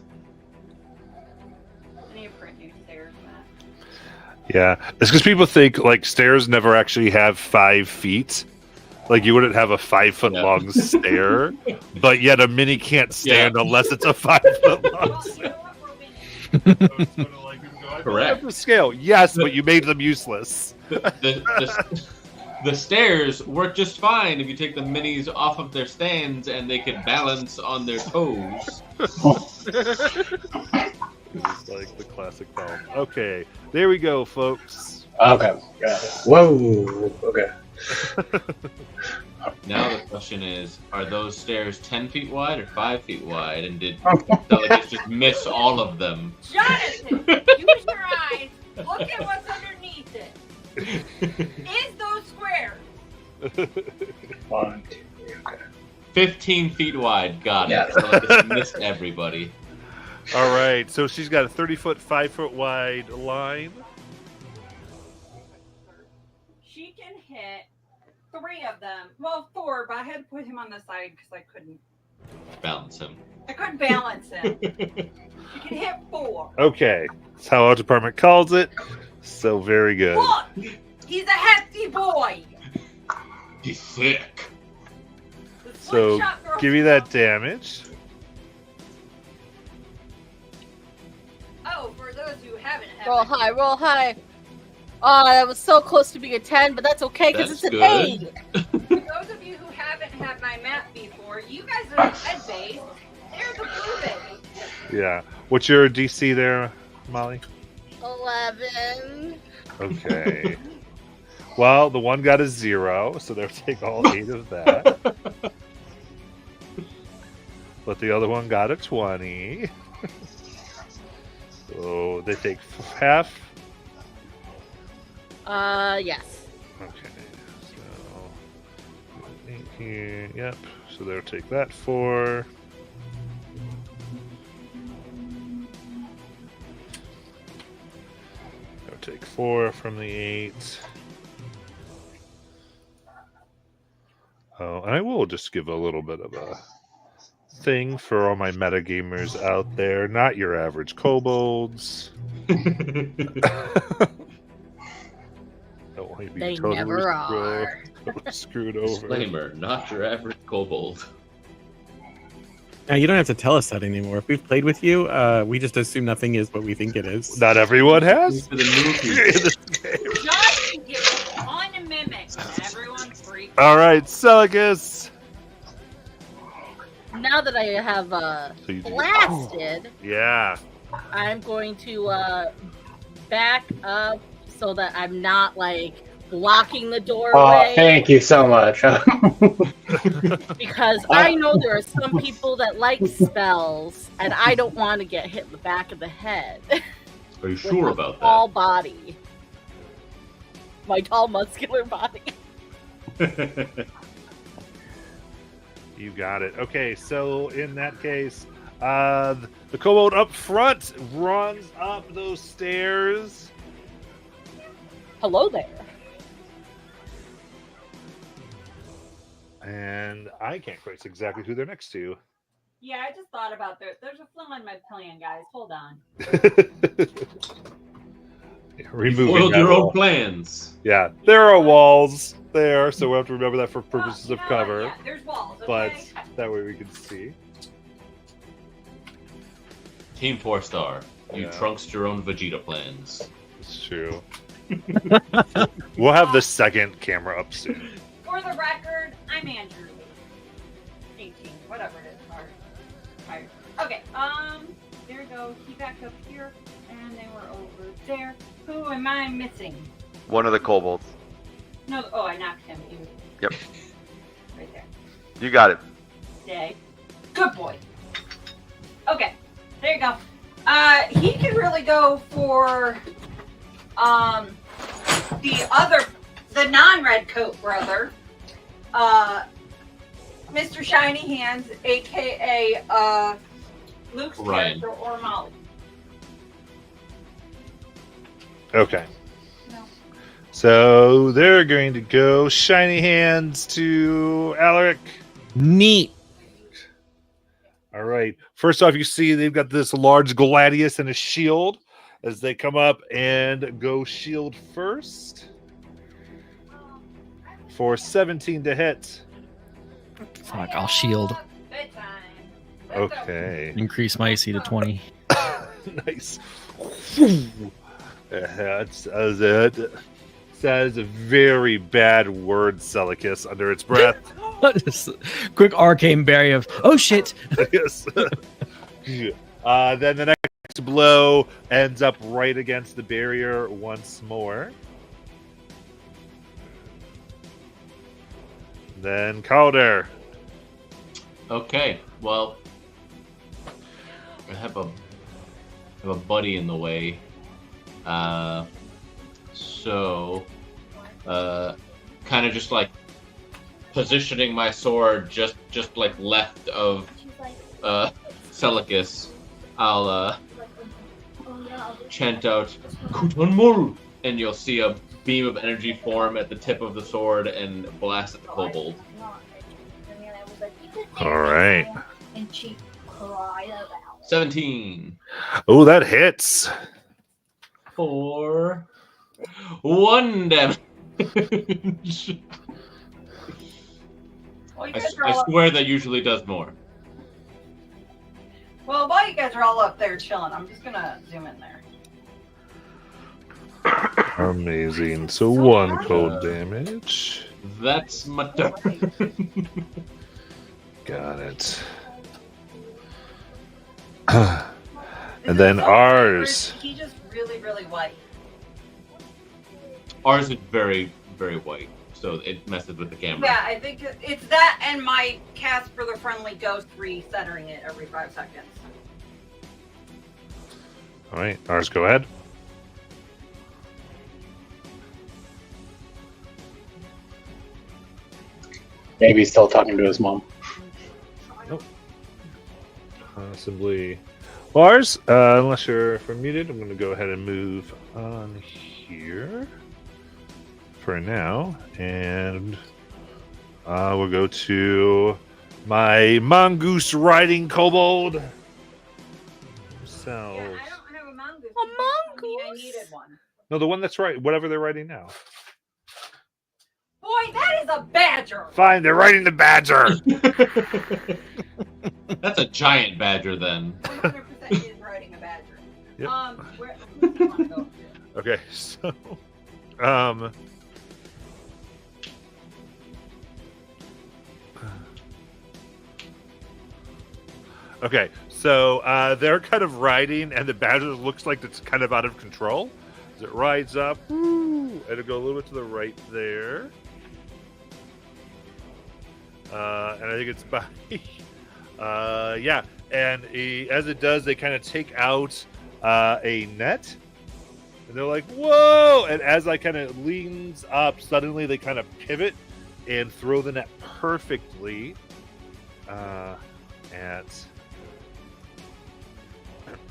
I need to print new stairs, Matt. Yeah, it's because people think like stairs never actually have 5 feet. Like you wouldn't have a 5-foot long stair, but yet a mini can't stand unless it's a 5-foot long Well, you stair. know what? We're winning. Correct. The scale, yes, but you made them useless. The stairs work just fine if you take the minis off of their stands and they can balance on their toes. It's like the classic bell. Okay, there we go, folks. Okay. Got it. Whoa. Okay. Now the question is, are those stairs 10 feet wide or 5 feet wide? And did Delegate just miss all of them? Jonathan, use your eyes. Look at what's underneath it. Is those squares? 1, 2, okay. 15 feet wide. Got it. Yeah. So I just missed everybody. All right, so she's got a 30-foot, 5-foot wide line. She can hit 3 of them. Well, 4, but I had to put him on the side because I couldn't Balance him. balance him. She can hit 4. Okay, that's how our department calls it. So very good. Look! He's a hefty boy! He's thick. The So slingshot throws give me him that off. damage. Oh, for those who haven't had Roll my- high, roll high. Oh, that was so close to being a 10, but that's okay because That's it's an good. 8. For those of you who haven't had my map before, you guys are head-based. There's a blue base. Yeah. What's your DC there, Molly? 11. Okay. Well, the one got a 0, so they'll take all 8 of that. But the other one got a 20. So they take half. Yes. Okay. So 8 here. Yep. So they'll take that 4. They'll take 4 from the 8. Oh, and I will just give a little bit of a thing for all my metagamers out there. Not your average kobolds. Don't want you to be They totally never are. totally screwed over. Disclaimer: not your average kobold. Now, you don't have to tell us that anymore. If we've played with you, we just assume nothing is what we think it is. Not everyone has. For the new people. In this game. Just give it on a mimic, and everyone freaks. All right, Celigus. Now that I have So you do- blasted, Yeah. I'm going to back up so that I'm not like blocking the Oh, doorway. thank you so much. Because I know there are some people that like spells, and I don't want to get hit in the back of the head. Are you with sure my about tall body, my tall muscular body. that? You got it. Okay, so in that case, the kobold up front runs up those stairs. Hello there. And I can't quite see exactly who they're next to. Yeah, I just thought about there's a flaw in my plan, guys. Hold on. You Removing foiled that your wall. own plans. Yeah, there are walls there, so we have to remember that for purposes Well, of you know what? cover. Yeah, there's walls, But okay? that way we can see. Team 4-star. You Yeah. trunked your own Vegeta plans. It's true. We'll have the second camera up soon. For the record, I'm Andrew. 18, whatever it is. Sorry. Okay, there we go. He back up here, and they were over there. Who am I missing? One of the kobolds. No, oh, I knocked him. He was Yep. right there. You got it. Day. Good boy. Okay, there you go. He can really go for the non-red coat brother, Mr. Shiny Hands, aka Luke's Ryan. character, or Molly. Okay. No. So they're going to go shiny hands to Alaric. Neat. All right. First off, you see they've got this large gladius and a shield as they come up and go shield first for 17 to hit. Fuck, I'll shield. Bedtime. Let's go. Okay. Increase my AC to 20. Nice. That is a very bad word, Celicus, under its breath. Quick arcane barrier of, oh shit! Yes. Then the next blow ends up right against the barrier once more. Then Calder. Okay, well, I have a buddy in the way. So, kind of just like positioning my sword just like left of Celicus, I'll chant out Kutonmul, and you'll see a beam of energy form at the tip of the sword and blast at the kobold. All right. And she cried about 17 Oh, that hits. for 1 damage. Well, you I guys are all up. swear that usually does more. Well, while you guys are all up there chilling, I'm just gonna zoom in there. Amazing. So 1 cold damage. That's my turn. Got it. And then ours. He just really, really white. Ours is very, very white, so it messes with the camera. Yeah, I think it's that and my cast for the friendly ghost resettering it every 5 seconds. All right, ours, go ahead. Maybe he's still talking to his mom. Possibly. Lars, unless you're muted, I'm going to go ahead and move on here for now. And we'll go to my mongoose riding kobold. So, Yeah, I don't have a mongoose. A I mongoose? needed one. no, the one that's right, whatever they're riding now. Boy, that is a badger. Fine, they're riding the badger. That's a giant badger then. 100% is riding a badger. Yep. Who do you want to go to? Okay, so, okay, so they're kind of riding, and the badger looks like it's kind of out of control. As it rides up, and it'll go a little bit to the right there. And I think it's by, yeah. And as it does, they kind of take out a net, and they're like, "Whoa!" And as I kind of leans up, suddenly they kind of pivot and throw the net perfectly at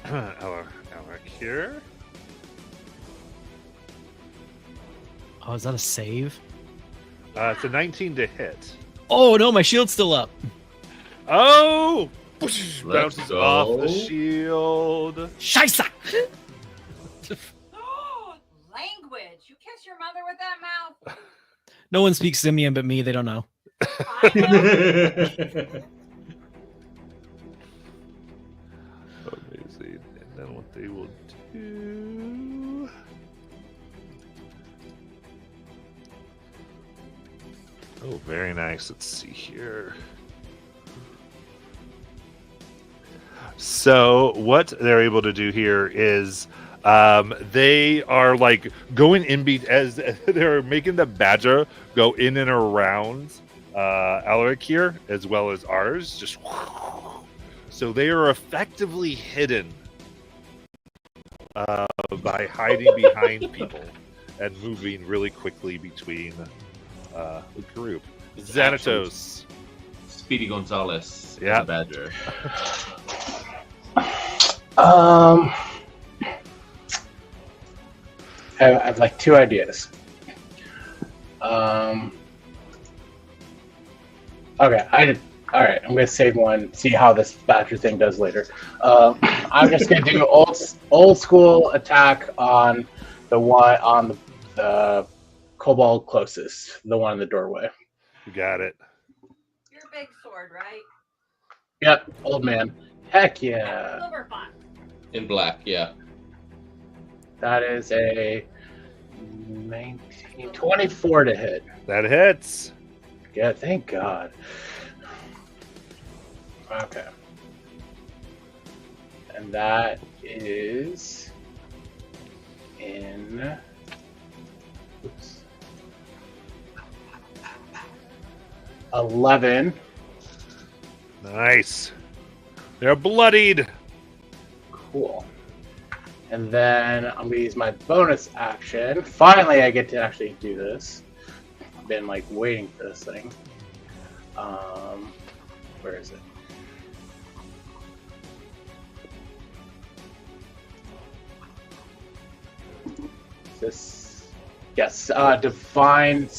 Alakir. Oh, is that a save? It's a 19 to hit. Oh no, my shield's still up. Oh! Let's Bounces go. off the shield. Scheisse! Oh, language. You kiss your mother with that mouth? No one speaks Simian but me. They don't know. I know. Amazing. And then what they will do. Oh, very nice. Let's see here. So, what they're able to do here is they are like going as they're making the badger go in and around Alakir as well as ours. Just so they are effectively hidden by hiding behind people and moving really quickly between the group. Xanatos. Speedy Gonzalez. Yeah. The badger. I have like 2 ideas. Okay, all right, I'm gonna save one. See how this badger thing does later. I'm just gonna do old school attack on the kobold closest, the one in the doorway. You got it. Your big sword, right? Yep, old man. Heck yeah. Silver fox. In black, yeah. That is a 24 to hit. That hits. Yeah, thank God. Okay. And that is in 11. Nice. They're bloodied. Cool. And then I'm gonna use my bonus action. Finally, I get to actually do this. I've been like waiting for this thing. Where is it? This, yes, divine.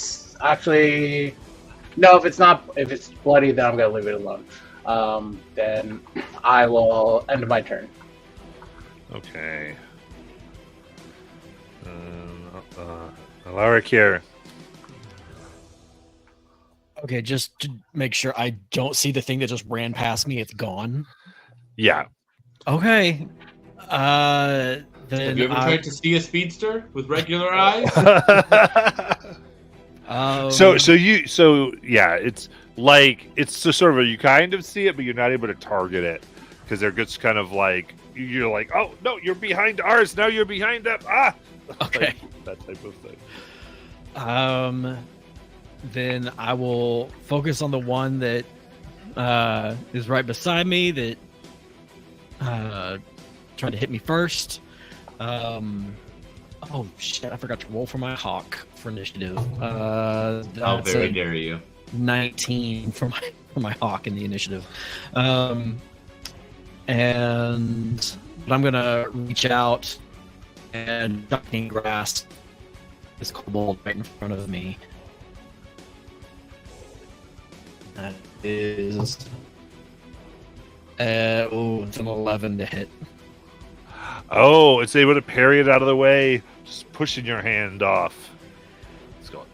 Actually, no. If it's bloody, then I'm gonna leave it alone. Then I will end my turn. Okay. Alaric here. Okay, just to make sure I don't see the thing that just ran past me. It's gone. Yeah. Okay. Then Have you ever tried to see a speedster with regular eyes? So yeah, it's like it's just sort of you kind of see it, but you're not able to target it because they're just kind of like you're like, oh no, you're behind ours, now you're behind them. Okay. Like, that type of thing. Then I will focus on the one that is right beside me that tried to hit me first. Oh shit! I forgot to roll for my hawk for initiative. How very dare you! 19 for my hawk in the initiative. And I'm gonna reach out and ducking grass this kobold right in front of me. That is it's an 11 to hit. Oh, it's able to parry it out of the way, just pushing your hand off. Let's go.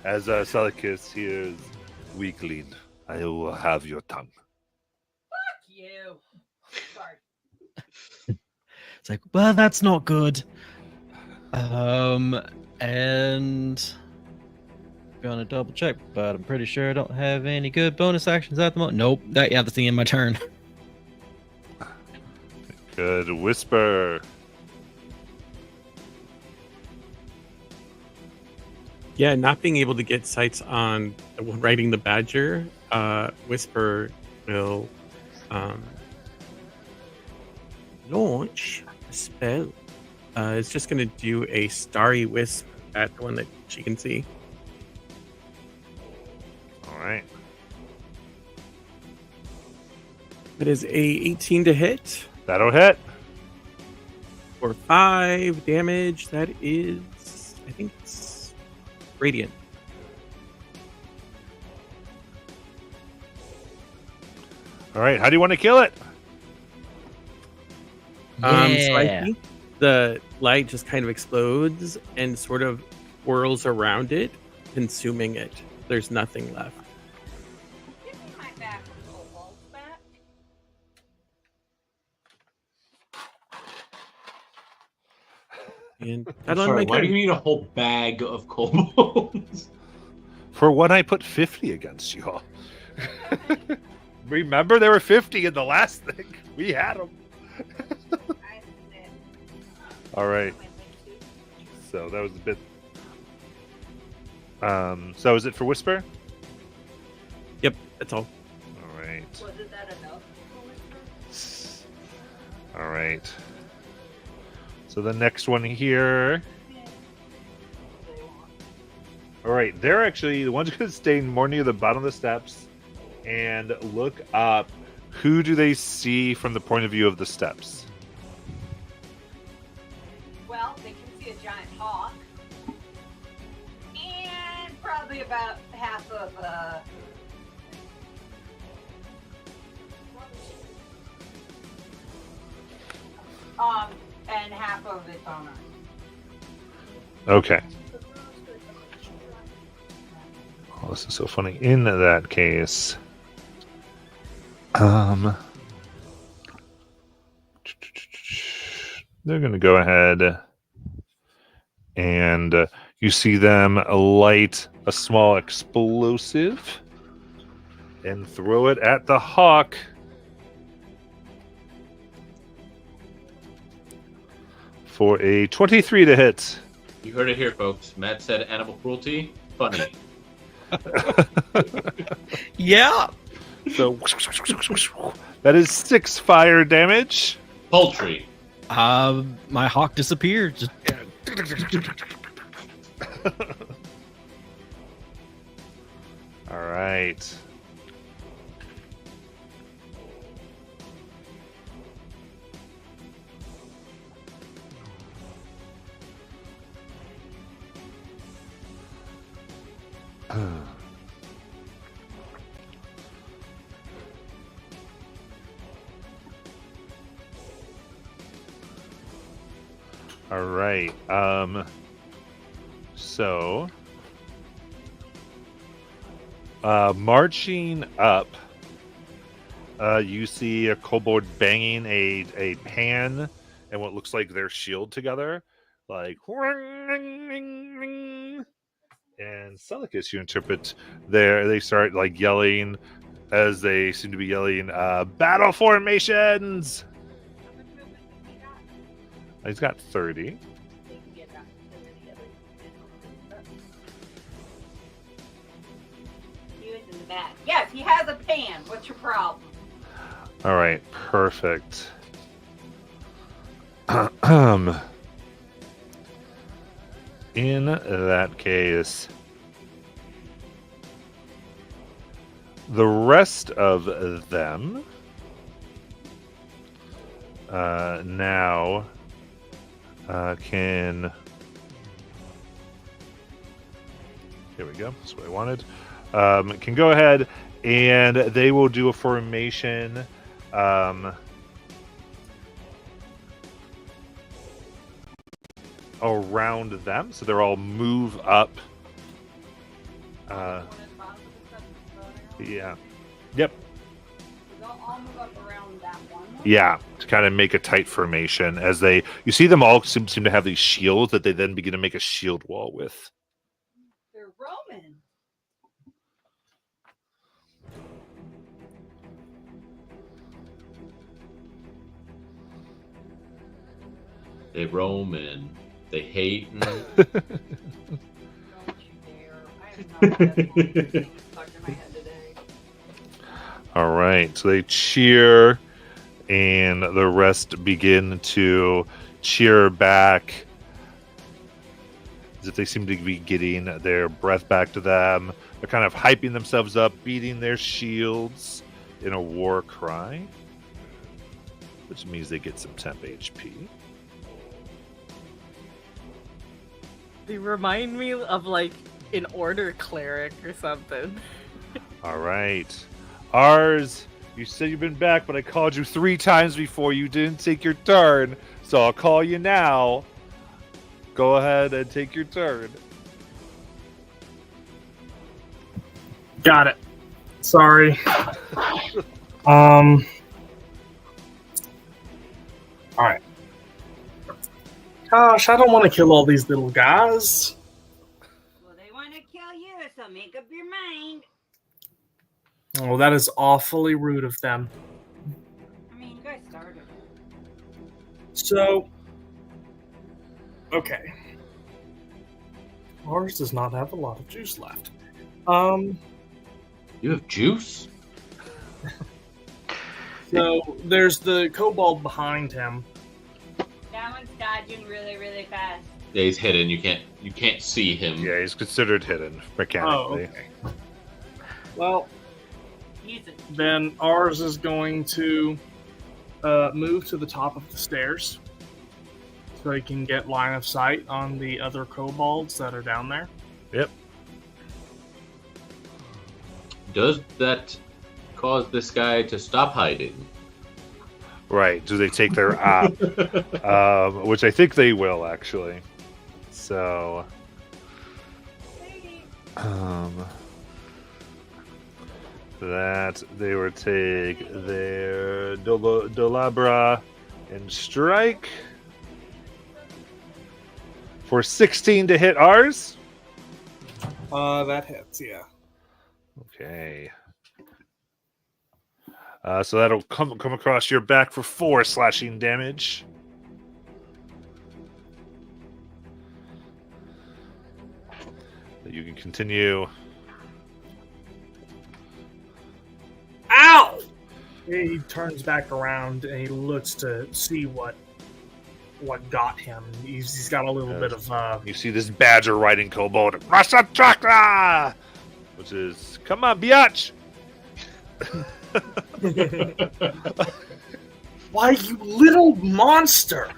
As Seleucus hears, weakling, I will have your tongue. Fuck you. Sorry. It's like, well, that's not good. And gonna double check, but I'm pretty sure I don't have any good bonus actions at the moment. Nope. That's the end of my turn. Good whisper. Yeah, not being able to get sights on riding the badger, Whisper will launch a spell. It's just going to do a starry wisp at the one that she can see. All right. It is a 18 to hit That'll hit. for 5 damage. That is, I think it's radiant. All right. How do you want to kill it? So I think the light just kind of explodes and sort of whirls around it, consuming it. There's nothing left. Give me my back kobolds back. And I'm that's on sorry, my why do turn. you need a whole bag of kobolds? For what I put 50 against you all. Remember, there were 50 in the last thing. We had them. All right. So that was a bit. So is it for Whisper? Yep, that's all. All right. Wasn't that enough? All right. So the next one here. All right, they're actually the ones who stay more near the bottom of the steps and look up. Who do they see from the point of view of the steps? Well, they can see a giant hawk. And probably about half of and half of its owner. Okay. Oh, this is so funny. In that case, they're going to go ahead and you see them light a small explosive and throw it at the hawk. For a 23 to hit. You heard it here, folks. Matt said animal cruelty. Funny. Yeah. So that is 6 fire damage. Poultry. My hawk disappeared. Just... All right. All right. So, marching up, you see a kobold banging a pan and what looks like their shield together, like. And Celicus, you interpret there, they start like yelling as they seem to be yelling, battle formations! He's got 30. He was in the back. Yes, he has a pan. What's your problem? All right, perfect. In that case, the rest of them now can. Here we go. That's what I wanted. Can go ahead and they will do a formation. Around them, so they're all move up. Yeah. Yep. They'll all move up around that one. Yeah, to kind of make a tight formation as you see them all seem to have these shields that they then begin to make a shield wall with. They're Roman. They Roman. They hate. Don't you dare. I am not that one stuck in my head today. All right, so they cheer, and the rest begin to cheer back as if they seem to be getting their breath back to them. They're kind of hyping themselves up, beating their shields in a war cry, which means they get some temp HP. They remind me of like an order cleric or something. All right. Ours, you said you've been back, but I called you 3 times before you didn't take your turn, so I'll call you now. Go ahead and take your turn. Got it. Sorry. All right. Gosh, I don't want to kill all these little guys. Well, they want to kill you, so make up your mind. Oh, that is awfully rude of them. I mean, you guys started. So, okay. Ours does not have a lot of juice left. You have juice? So there's the kobold behind him. That one's dodging really, really fast. Yeah, he's hidden. You can't see him. Yeah, he's considered hidden mechanically. Oh, okay. Well, then ours is going to move to the top of the stairs so he can get line of sight on the other kobolds that are down there. Yep. Does that cause this guy to stop hiding? Right. Do they take their op? Which I think they will, actually. So, that they would take their Dolabra and strike for 16 to hit ours. That hits, yeah. Okay. So that'll come across your back for 4 slashing damage. You can continue. Ow! He turns back around and he looks to see what got him. He's got a little bit of You see this badger riding kobold, Rasa Chakra, which is come on, biatch. Why, you little monster!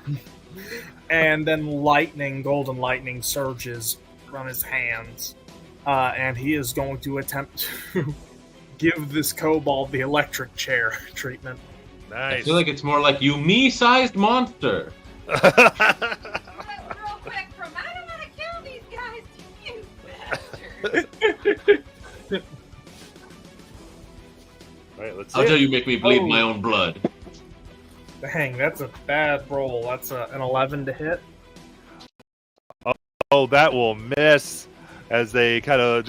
And then golden lightning surges from his hands. and he is going to attempt to give this kobold the electric chair treatment. I Nice. feel like it's more like you me-sized monster. Real quick, from I don't want to kill these guys to you bastards. All right, let's How see dare it. you make me bleed my own blood? Dang, that's a bad roll. That's an 11 to hit. Oh, that will miss as they kind of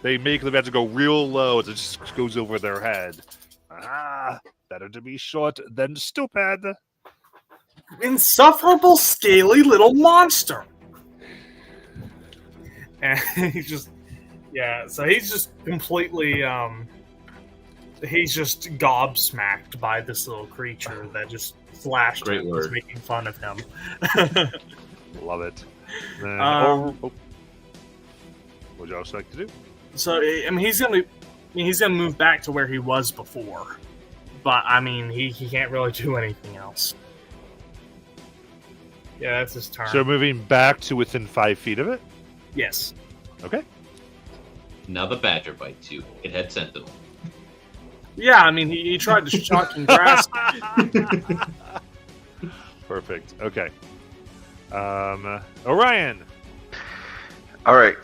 they make the badger go real low as it just goes over their head. Ah, better to be short than stupid. Insufferable, scaly little monster. And he's just, so he's just completely, he's just gobsmacked by this little creature that just flashed Great him, was word. making fun of him. Love it. Then, what'd you also like to do? So I mean, he's gonna move back to where he was before, but I mean, he can't really do anything else. Yeah, that's his turn. So moving back to within 5 feet of it. Yes. Okay. Now the badger bites you. It had sentinel. Yeah, I mean, he tried to shock and grasp. Perfect. Okay. Orion. All right.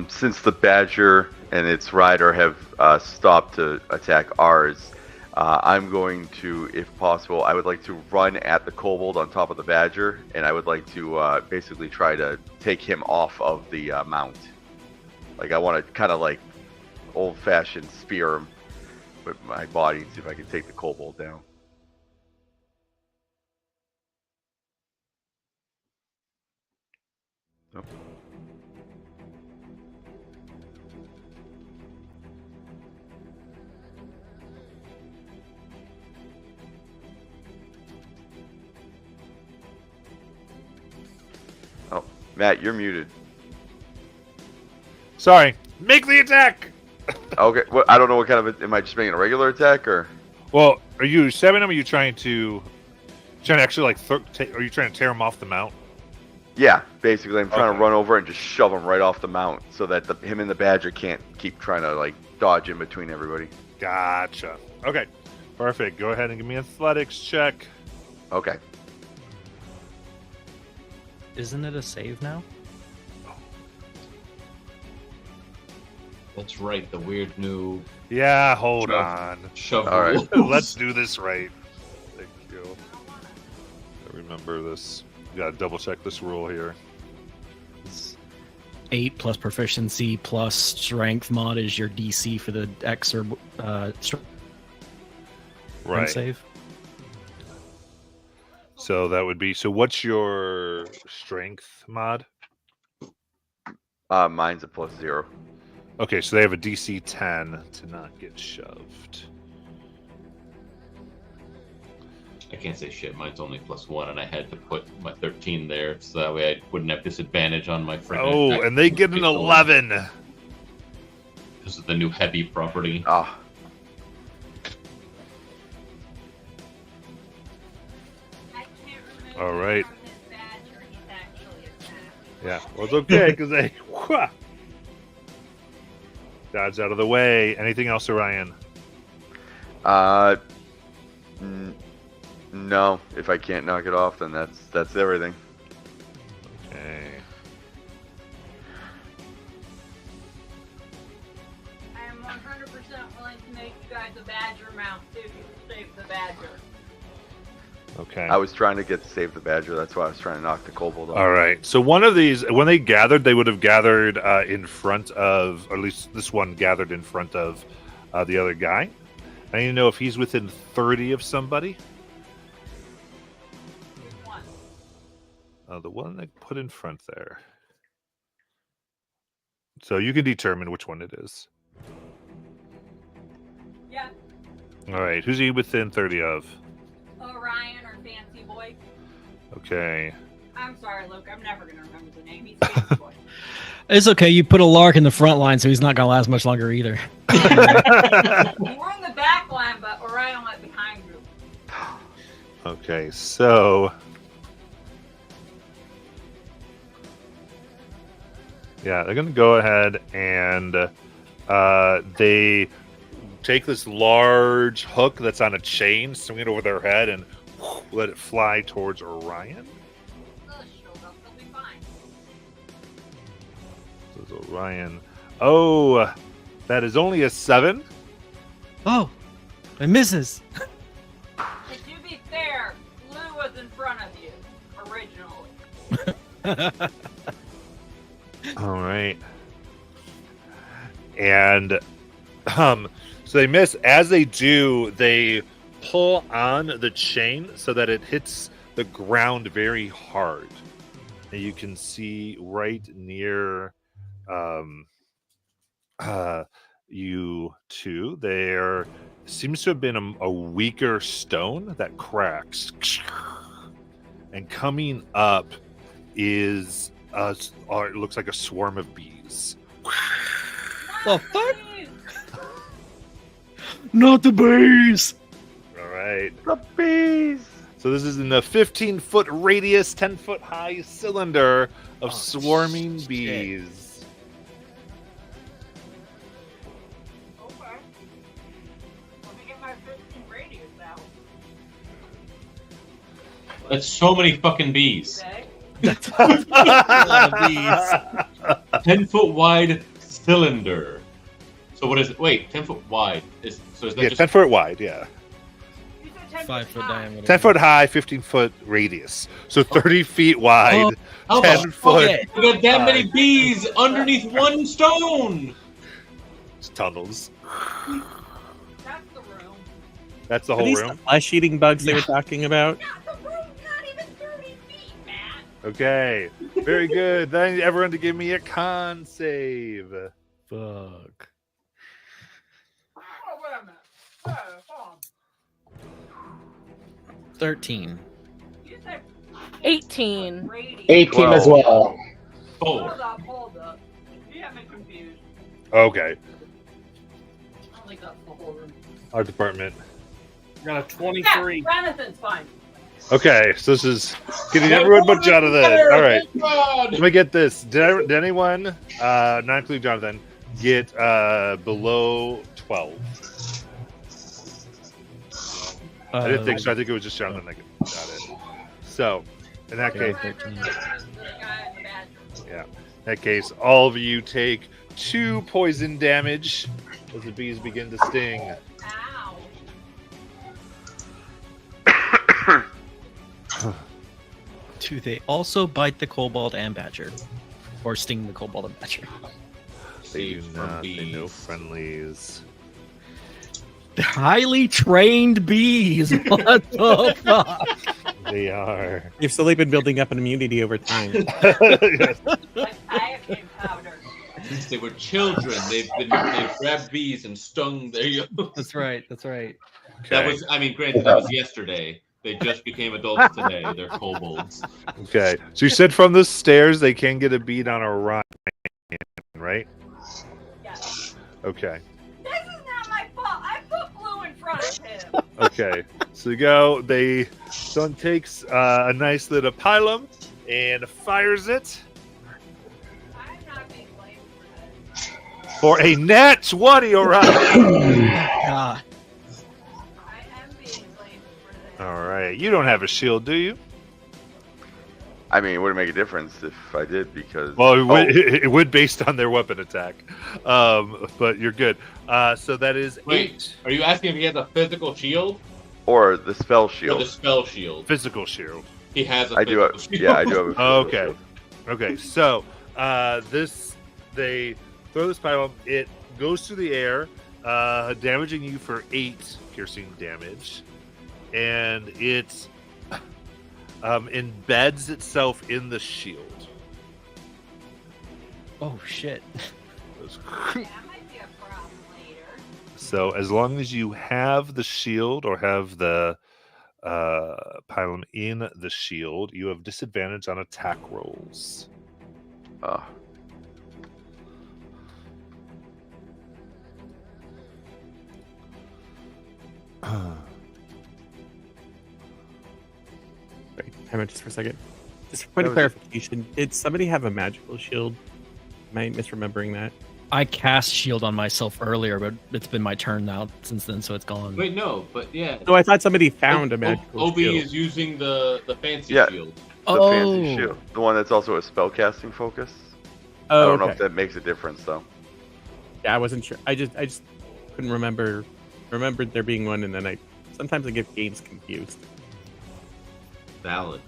Since the badger and its rider have stopped to attack ours, I'm going to, if possible, I would like to run at the kobold on top of the badger, and I would like to basically try to take him off of the mount. Like, I want to kind of like old-fashioned spear him with my body and see if I can take the kobold down. Nope. Oh, Matt, you're muted. Sorry. Make the attack. Okay, well, I don't know what kind of. Am I just making a regular attack or? Well, are you stabbing him? Or are you trying to actually like? Are you trying to tear him off the mount? Yeah, basically, I'm trying Okay. to run over and just shove him right off the mount so that him and the badger can't keep trying to like dodge in between everybody. Gotcha. Okay. Perfect. Go ahead and give me an athletics check. Okay. Isn't it a save now? That's right. The weird new Yeah. Hold Sure. on. shove. All right. rules. Let's do this right. Thank you. I remember this. You gotta double check this rule here. It's 8 plus proficiency plus strength mod is your DC for the X or strength Right. save. So that would be. So what's your strength mod? Mine's a +0. Okay, so they have a DC 10 to not get shoved. I can't say shit. Mine's only +1, and I had to put my 13 there so that way I wouldn't have disadvantage on my friend. Oh, and they get an 11. This is the new heavy property. Ah, I can't remember. All right. From this badger, he's actually attacked. Yeah, well, it's okay because they dodge out of the way. Anything else, Orion? no. If I can't knock it off, then that's everything. Okay. I am 100% willing to make you guys a badger mount if you save the badger. Okay. I was trying to get to save the badger. That's why I was trying to knock the kobold off. All right. So one of these, when they gathered, they would have gathered in front of, or at least this one gathered in front of the other guy. I need to know if he's within 30 of somebody. Which one? The one they put in front there. So you can determine which one it is. Yeah, All right. Who's he within 30 of? Orion or Fancy Boy. Okay. I'm sorry, Luke. I'm never going to remember the name. He's Fancy Boy. It's okay. You put a Lark in the front line, so he's not gonna last much longer either. You were in the back line, but Orion went behind you. Okay, so Yeah, they're going to go ahead and they take this large hook that's on a chain, swing it over their head, and let it fly towards Orion. They'll be fine. This is Orion. Oh, that is only a 7. Oh, it misses. To be fair, Lou was in front of you originally. All right. And so they miss. As they do, they pull on the chain so that it hits the ground very hard. And you can see right near you two, there seems to have been a weaker stone that cracks. And coming up is or it looks like a swarm of bees. The fuck? Not the bees! All right. The bees. So this is in a 15-foot radius, 10-foot high cylinder of swarming shit. bees. Okay. Let me get my 15 radius out. That's so many fucking bees. Okay. That's a lot of bees. 10-foot wide cylinder. So what is it? Wait, 10-foot wide. Is that Yeah, just 10-foot wide, yeah. You said 10 5-foot high. diameter. 10-foot high, 15-foot radius. So 30 feet wide, How the 10 foot okay. You got that many bees underneath one stone? tunnels. That's the room. That's the Are whole these room. the flesh-eating bugs they were talking about? Yeah, the room's not even 30 feet, man. Okay, very good. Then everyone to give me a con save. Fuck. Oh, wait a minute. Hold on. 13. You said 18. radius. 18 as well. Four. Hold up. You have me confused. Okay, I don't think that's the whole room. our department. Got a 23. Yeah, Jonathan's fine. Okay, so this is getting everyone but Jonathan. All right, Thank God. let me get this. Did anyone, not including Jonathan, get below 12? I didn't think so. I think it was just Jonathan that got it. So, in that case, yeah, in that case, all of you take 2 poison damage as the bees begin to sting. Ow. Do they also bite the kobold and badger? Or sting the kobold and badger? They do Save from not. They know bees. friendlies. Highly trained bees. What the fuck? They are. They've slowly been building up an immunity over time. Yes. Like iocane powder. Since they were children, they've grabbed bees and stung their young. That's right. That's right. That Okay. was, I mean, granted, that was yesterday. They just became adults today. They're kobolds. Okay. So you said from the stairs they can get a beat on Orion, right? Yes. Okay. This is not my fault. I put Blue in front of him. Okay. So you go. Someone takes a nice little pilum and fires it I'm not being blamed for this. for a nat 20, Orion. God. I am being blamed for this. All right. You don't have a shield, do you? I mean, it wouldn't make a difference if I did because. Well, Oh, it would based on their weapon attack. But you're good. So that is Wait, 8 are you asking if he has a physical shield or the spell or shield. the spell shield? physical shield. He has a I do physical have. shield. Yeah, I do have a physical Okay. shield. Okay, so they throw this pilum. It goes through the air, damaging you for 8 piercing damage, and it embeds itself in the shield. Oh shit. Yeah, that might be a problem later. So as long as you have the shield or have the pilum in the shield, you have disadvantage on attack rolls. Oh. Sorry, time out just for a second. Just a point That of was it. clarification. Did somebody have a magical shield? Am I misremembering that? I cast shield on myself earlier, but it's been my turn now since then, so it's gone. Wait, no, but yeah. No, I thought somebody found a magical Obi shield. is using the fancy Yeah. shield. The fancy shield. The one that's also a spellcasting focus. I Oh, don't know okay. if that makes a difference though. Yeah, I wasn't sure. I just couldn't remember. Remembered there being one, and then sometimes I get games confused. Valid.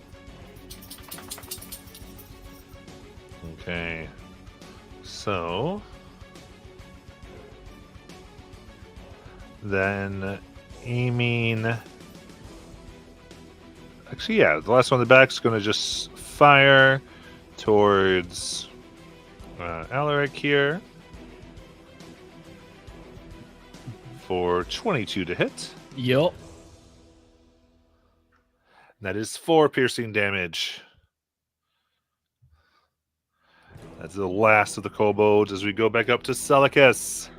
Okay. So then aiming. Actually, yeah, the last one in the back is going to just fire towards Alaric here for 22 to hit. Yup. That is 4 piercing damage. That's the last of the kobolds as we go back up to Celicus.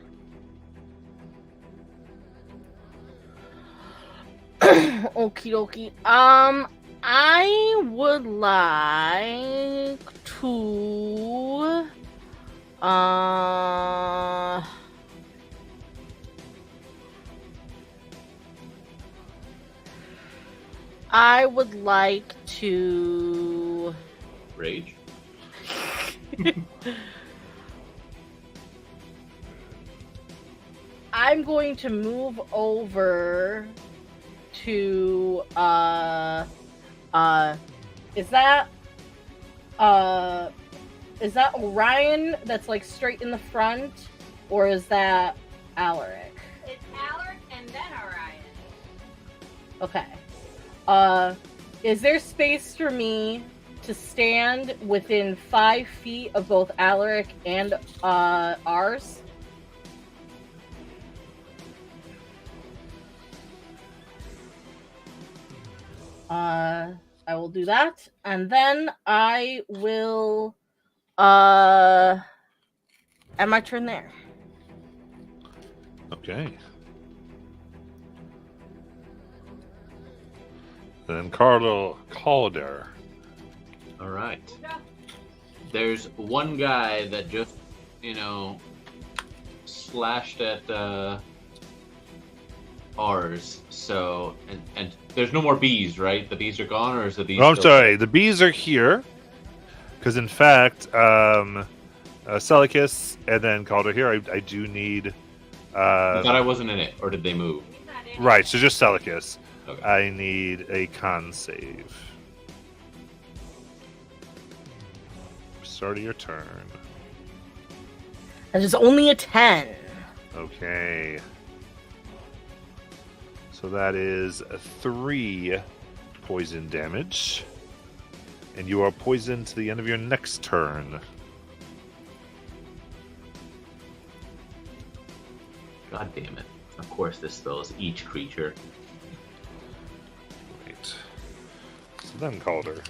Okie dokie. I would like to. I would like to. Rage. I'm going to move over to is that Orion that's like straight in the front, or is that Alaric? It's Alaric and then Orion. Okay. Is there space for me to stand within 5 feet of both Alaric and ours? I will do that, and then I will end my turn there. Okay. Then Calder. All right. There's one guy that just, slashed at ours. So, and there's no more bees, right? The bees are gone, or is the bees? Oh, I'm still... sorry. The bees are here. Because, in fact, Celicus and then Calder here, I do need... I thought I wasn't in it, or did they move? Right, so just Celicus. Okay. I need a con save. Start of your turn. That is only a 10. Okay. So that is 3 poison damage. And you are poisoned to the end of your next turn. God damn it. Of course this spells each creature. Right. So then Calder.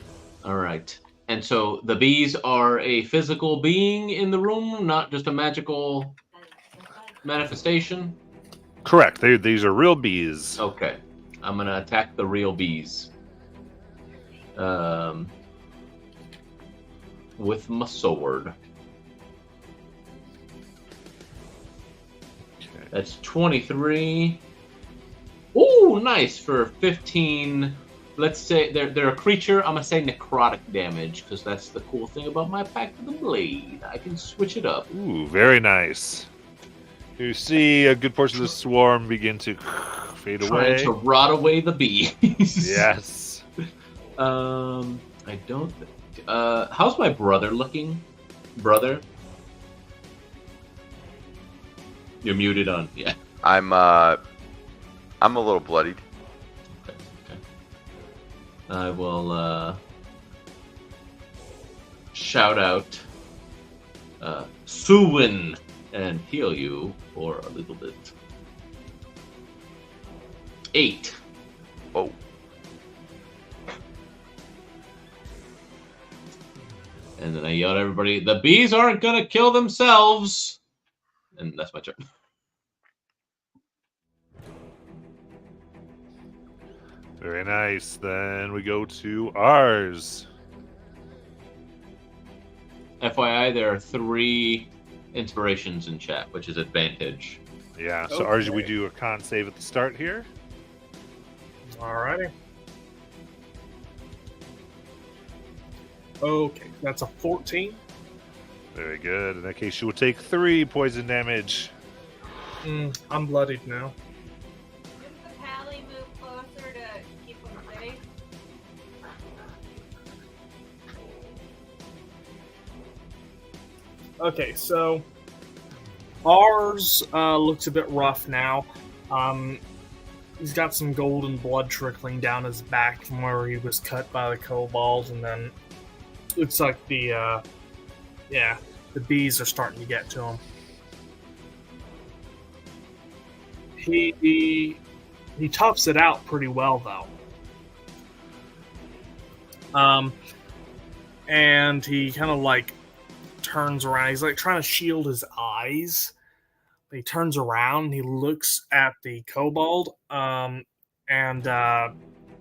Alright. And so the bees are a physical being in the room, not just a magical manifestation? Correct. These are real bees. Okay. I'm going to attack the real bees. With my sword. Okay. That's 23. Ooh, nice for 15. Let's say they're a creature. I'm gonna say necrotic damage because that's the cool thing about my Pact of the Blade. I can switch it up. Ooh, very nice. You see a good portion of the swarm begin to fade away. Trying to rot away the bees. Yes. I don't. How's my brother looking? Brother? You're muted on. Yeah. I'm a little bloodied. Okay. I will shout out Suwin and heal you for a little bit. 8. Oh. And then I yell at everybody, the bees aren't going to kill themselves. And that's my turn. Very nice. Then we go to ours. FYI, there are 3 inspirations in chat, which is advantage. Yeah, so Okay. Arj, we do a con save at the start here. Alrighty. Okay, that's a 14. Very good. In that case, you will take 3 poison damage. I'm bloodied now. Didn't the pally move closer to keep them safe? Okay, so ours looks a bit rough now. He's got some golden blood trickling down his back from where he was cut by the kobold, and then looks like the bees are starting to get to him. He toughs it out pretty well though. And he kind of like turns around. He's like trying to shield his eyes. But he turns around. He looks at the kobold, and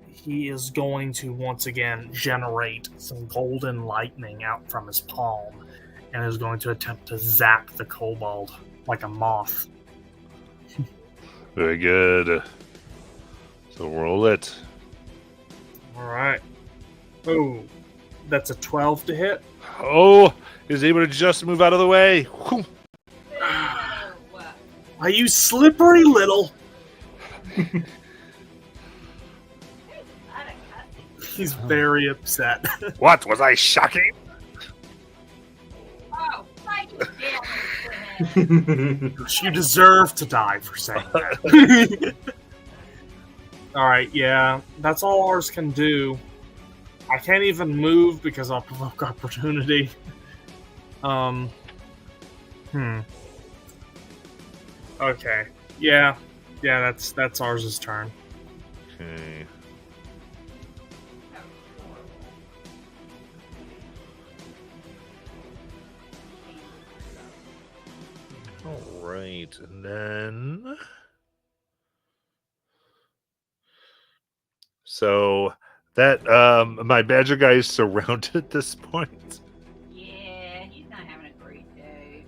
he is going to once again generate some golden lightning out from his palm, and is going to attempt to zap the kobold like a moth. Very good. So roll it. All right. Oh, that's a 12 to hit. Oh, is able to just move out of the way. Whew. Are you slippery little? He's very upset. What? Was I shocking? Oh, I just You deserve to die for saying that. All right, yeah, that's all ours can do. I can't even move because I'll provoke opportunity. Okay. Yeah, that's ours' turn. Okay. All right, and then so that my badger guy is surrounded at this point. Yeah, he's not having a great day.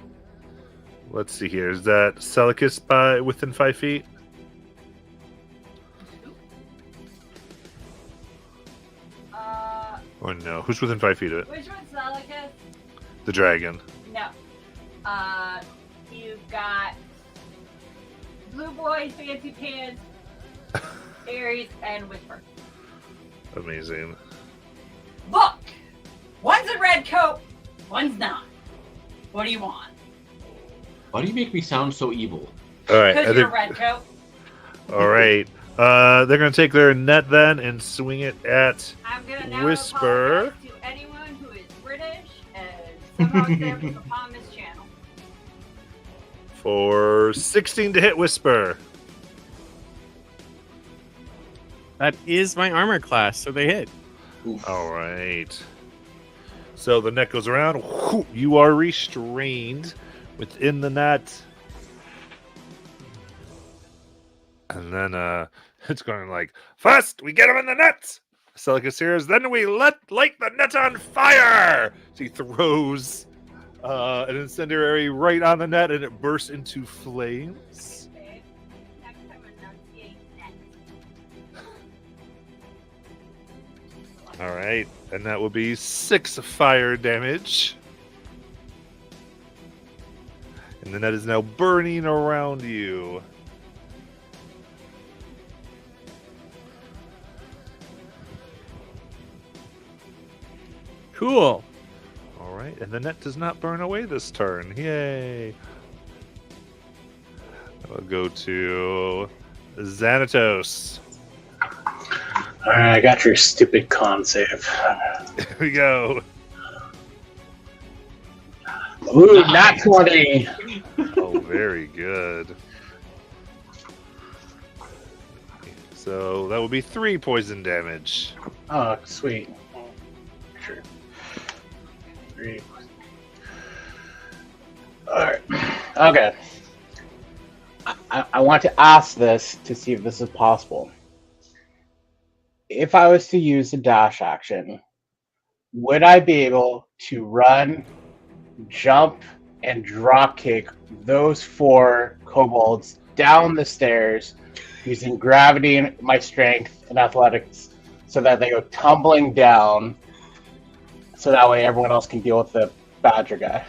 Let's see here. Is that Celicus by within 5 feet? Or no? Who's within 5 feet of it? Which one's Celicus? The dragon. No. You've got Blue Boy, Fancy Pants, Aries, and Whisper. Amazing. Look! One's a red coat, one's not. What do you want? Why do you make me sound so evil? All right. Because you're a red coat. All right. They're going to take their net then and swing it at I'm gonna now Whisper. apologize to anyone who is British and somehow stumbles upon this channel. For 16 to hit Whisper. That is my armor class, so they hit. All right. So the net goes around. Whew, you are restrained within the net. And then it's going like, first we get him in the net. Celicus hears, then we light the net on fire. So he throws an incendiary right on the net and it bursts into flames. Okay. Next time enunciate net. All right. And that will be 6 fire damage. And the net is now burning around you. Cool. All right. And the net does not burn away this turn. Yay. I'll go to Xanatos. All right, I got your stupid con save. Here we go. Ooh, not 20. Oh, very good. So that will be 3 poison damage. Oh, sweet. Sure. 3. Alright. Okay. I want to ask this to see if this is possible. If I was to use a dash action, would I be able to run jump and drop kick those 4 kobolds down the stairs using gravity and my strength and athletics so that they go tumbling down so that way everyone else can deal with the badger guy.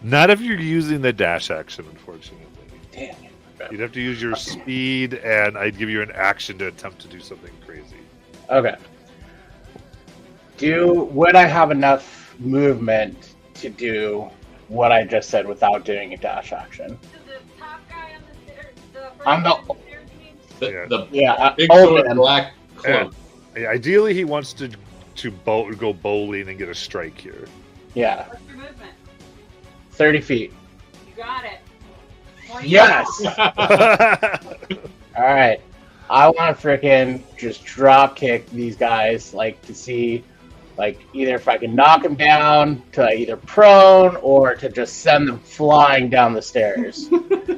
Not if you're using the dash action, unfortunately. Damn. You'd have to use your speed, and I'd give you an action to attempt to do something crazy. Okay. Would I have enough movement to do what I just said without doing a dash action? So the top guy on the stairs, the first I'm guy the- on the stairs, you mean? The Yeah, big old short man. black cloak. Ideally, he wants to go bowling and get a strike here. Yeah, What's your movement? 30 feet. You got it. More you Yes! know. All right. I want to frickin' just drop kick these guys, like, to see, like, either if I can knock them down to either prone or to just send them flying down the stairs.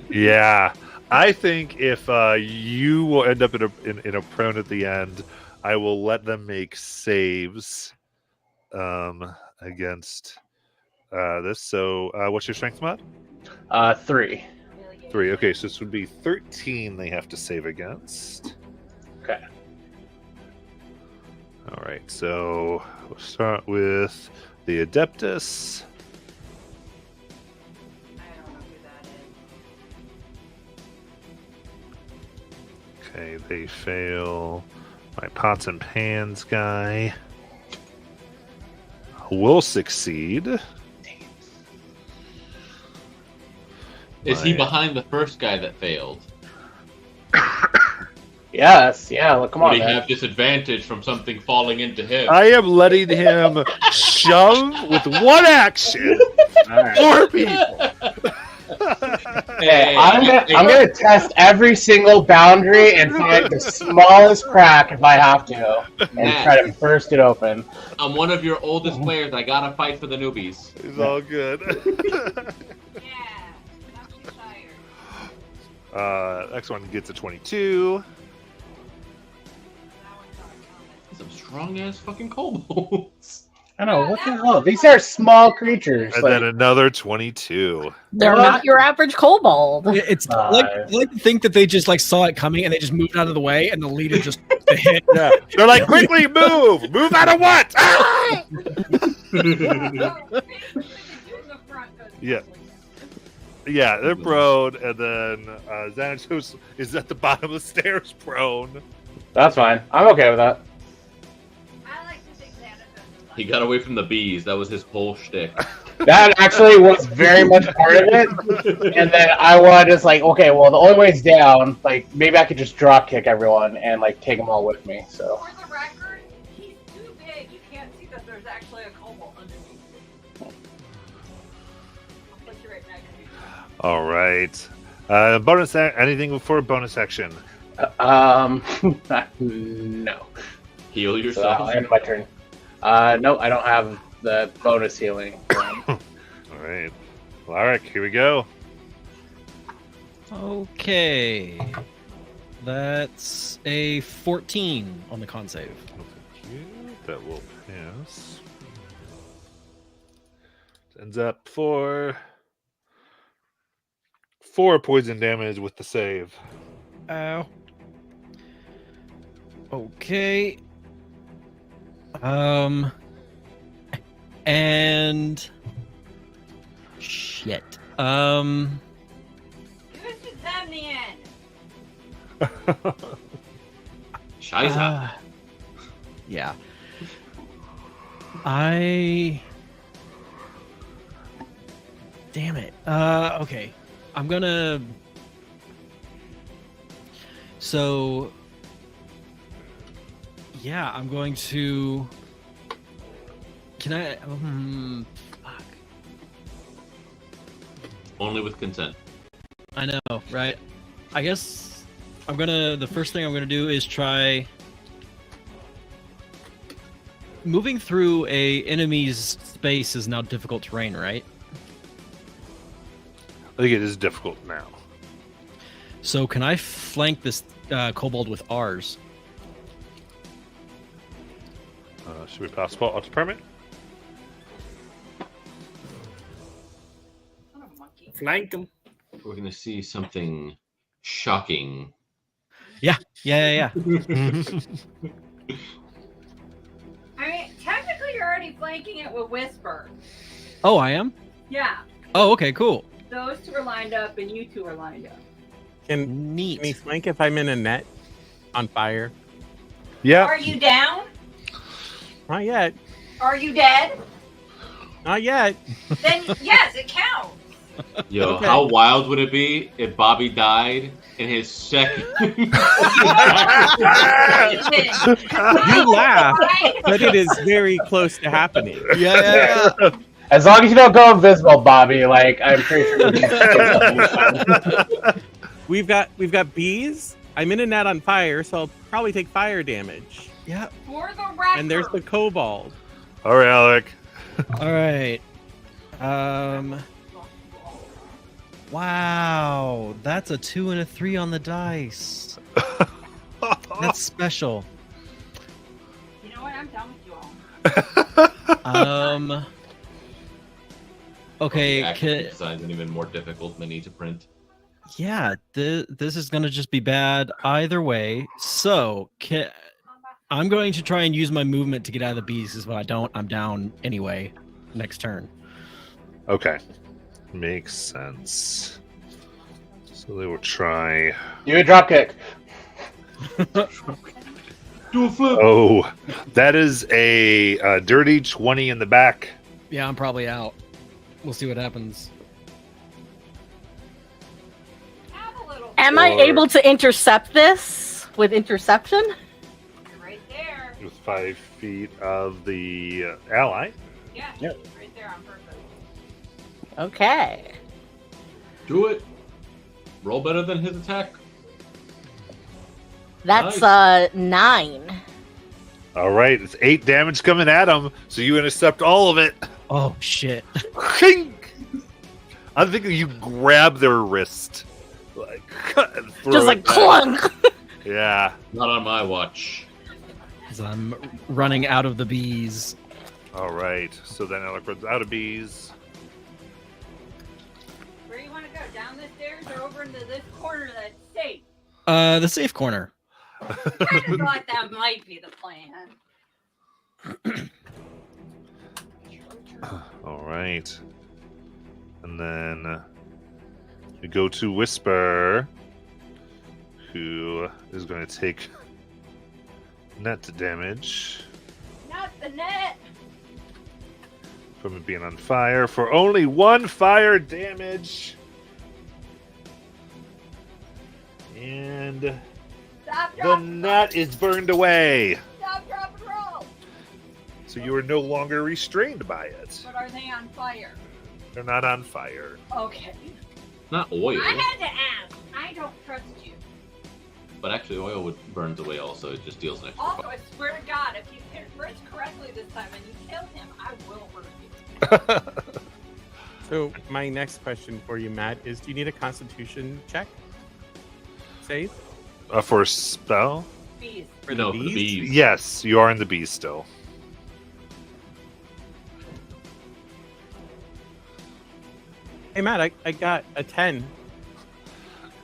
Yeah, I think if you will end up in a prone at the end, I will let them make saves against this. So, what's your strength mod? 3. 3. Okay, so this would be 13 they have to save against. Okay. All right, so we'll start with the Adeptus. I don't know who that is. Okay, they fail. My pots and pans guy will succeed. Is he My- behind the first guy that failed? Yes, yeah, look, come Would on, he man. have disadvantage from something falling into him? I am letting him shove with one action All right. 4 people. Hey, I'm gonna test every single boundary and find the smallest crack if I have to, and try to burst it open. I'm one of your oldest players. I gotta fight for the newbies. It's all good. Yeah. Not too tired. Next one gets a 22. That one's not common. Some strong ass fucking kobolds. I know, what the hell? These are small creatures. And like- then another 22. They're What? not your average kobold. It's like I like to think that they just like saw it coming and they just moved out of the way and the leader just hit. Yeah. They're like, quickly move! Move out of what? Ah! No, basically, the dude in the front goes Yeah. quickly. Yeah, they're prone, and then Xanatos is at the bottom of the stairs prone. That's fine. I'm okay with that. I like to think Xanatos is He like, got away from the bees. That was his whole shtick. That actually was very much part of it. And then I was just like, okay, well, the only way's down. Like, maybe I could just drop kick everyone and like take them all with me. So for the record, he's too big. You can't see that there's actually a kobold underneath. I'll put you right next to you. All right. Anything before bonus action? no. Heal So yourself. I'll end my turn. No, I don't have the bonus healing. All right. Larrick, here we go. Okay. That's a 14 on the con save. That will pass. Ends up for 4 poison damage with the save. Ow. Okay. And shit. Give us to Zemnian. Scheiße. Yeah. Damn it. Okay. I'm gonna. So. Yeah, I'm going to. Can I? Fuck. Only with consent. I know, right? I guess I'm gonna. The first thing I'm gonna do is try moving through a enemy's space is now difficult terrain, right? I think it is difficult now. So can I flank this kobold with ours? Should be possible. Ultra permit. Flank him. We're gonna see something shocking. Yeah. I mean, technically, you're already flanking it with Whisper. Oh, I am? Yeah. Oh, okay, cool. Those two are lined up, and you two are lined up. Can Neat. me flank if I'm in a net on fire? Yeah. Are you down? Not yet. Are you dead? Not yet. Then yes, it counts. Yo, Okay. how wild would it be if Bobby died in his second? You laugh, but it is very close to happening. Yeah. As long as you don't go invisible, Bobby, like I'm pretty sure. We've got bees. I'm in a net on fire, so I'll probably take fire damage. Yeah. For the record. And there's the kobold. All right, Alec. All right. Wow, that's a 2 and a 3 on the dice. That's special. You know what? I'm done with you all. Okay. Designs an even more difficult mini to print. Yeah, this is gonna just be bad either way. So, I'm going to try and use my movement to get out of the bees. If I don't, I'm down anyway. Next turn. Okay. Makes sense. So they will try. Do a drop kick. Do a flip. Oh, that is a dirty 20 in the back. Yeah, I'm probably out. We'll see what happens. Have a little. Am I able to intercept this with interception? You're right there. With 5 feet of the ally. Yeah. Yep. Right there on purpose. Okay. Do it. Roll better than his attack. That's 9. All right, it's 8 damage coming at him, so you intercept all of it. Oh shit! I'm thinking you grab their wrist, like and throw Just it like back. clunk. Yeah. Not on my watch. As I'm running out of the bees. All right. So then Alec runs out of bees. Where do you want to go? Down the stairs or over into this corner that's safe? The safe corner. I kind of thought that might be the plan. All right. And then we go to Whisper, who is going to take net damage Not the net. from it being on fire for only 1 fire damage. And Stop, the drop, net is burned away. stop, drop, and roll. So you are no longer restrained by it. But are they on fire? They're not on fire. Okay. Not oil, I had to ask. I don't trust you. but actually oil burns away also. It just deals an extra Also, fire. I swear to God, if you hit Rich correctly this time and you kill him, I will hurt you. So my next question for you, Matt, is: do you need a Constitution check? Save For a spell? Bees. for No, the for the bees? bees. Yes, you are in the bees still. Hey, Matt, I got a 10.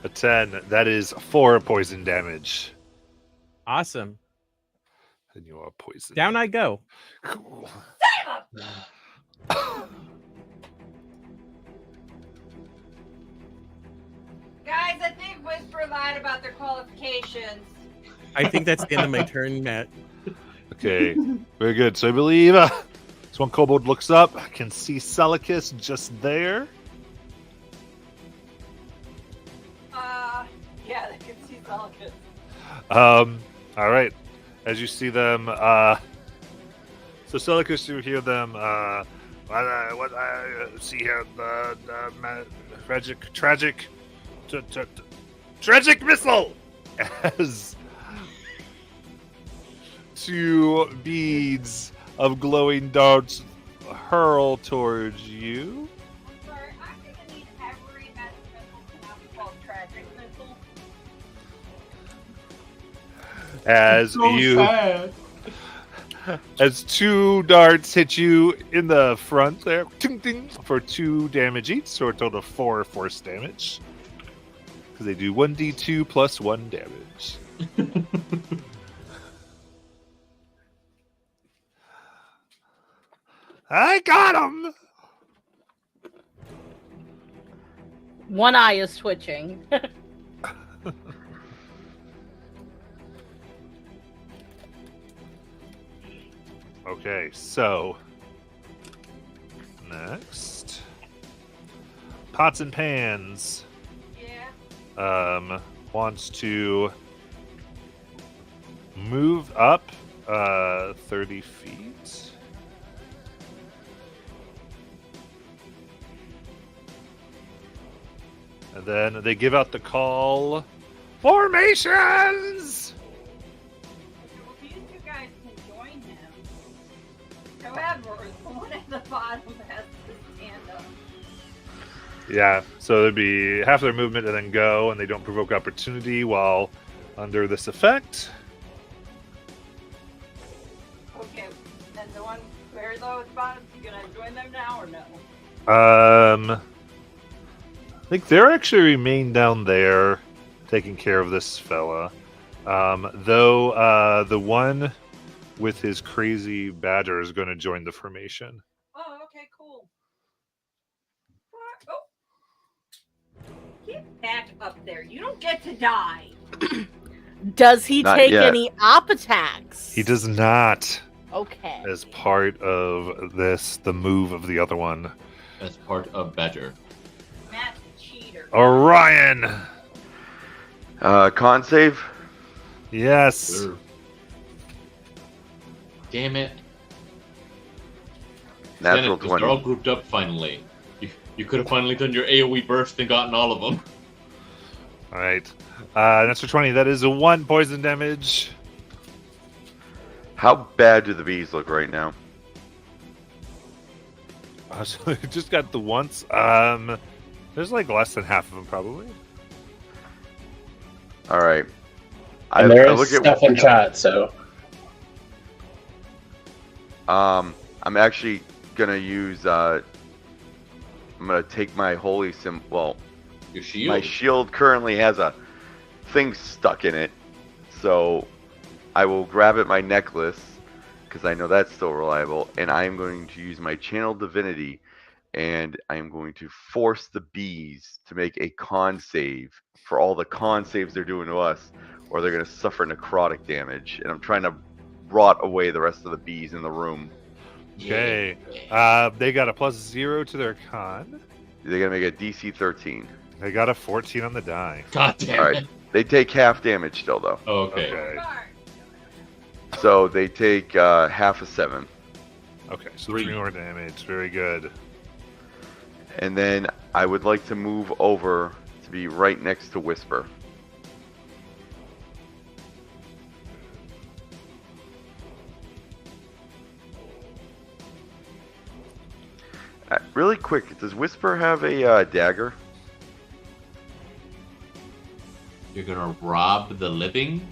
A 10. That is 4 poison damage. Awesome. And you are poisoned. Down I go. Cool. Guys, I think Whisper lied about their qualifications. I think that's the end of my turn, Matt. Okay, very good. So I believe this one kobold looks up, can see Celicus just there. Yeah, they can see Celicus. All right. As you see them, so Celicus, you hear them. What I see here, the tragic missile, as 2 beads of glowing darts hurl towards you. I'm sorry, I'm gonna need every magic missile to now be called tragic missile. As So you sad. as 2 darts hit you in the front there, ting, ting, for 2 damage each, so a total of 4 force damage. Because they do 1d2 plus 1 damage. I got him! One eye is twitching. Okay, so next, Pots and Pans Yeah. wants to move up 30 feet. And then they give out the call, formations! Well, these 2 guys can join him. However, the one at the bottom has to stand up. Yeah, so there'd be half their movement and then go, and they don't provoke opportunity while under this effect. Okay, and the one where though at the bottom, you gonna join them now or no? I think they're actually remain down there taking care of this fella. Though the one with his crazy badger is going to join the formation. Oh, okay, cool. Oh. Get back up there. You don't get to die. Does he Not take yet. any op attacks? He does not, Okay. as part of this, the move of the other one. As part of Badger. Matt's a cheater. Orion! Con save. Yes. Damn it. Natural They're all 20. grouped up finally. You could have finally done your AoE burst and gotten all of them. All right. Natural 20. That is a 1 poison damage. How bad do the bees look right now? So I just got the once. There's like less than half of them probably. All right. And there is stuff in chat, so I'm actually gonna use. I'm gonna take my holy well, Your shield. my shield currently has a thing stuck in it, so I will grab at my necklace because I know that's still reliable, and I am going to use my channel divinity, and I am going to force the bees to make a con save for all the con saves they're doing to us, or they're gonna suffer necrotic damage, and I'm trying to rot away the rest of the bees in the room. Okay. They got a +0 to their con. They're gonna make a DC 13. They got a 14 on the die. God damn All it. right. They take half damage still, though. Okay. Okay. So they take half a 7. Okay, so 3. 3 more damage. Very good. And then I would like to move over to be right next to Whisper. Really quick, does Whisper have a dagger? You're gonna rob the living?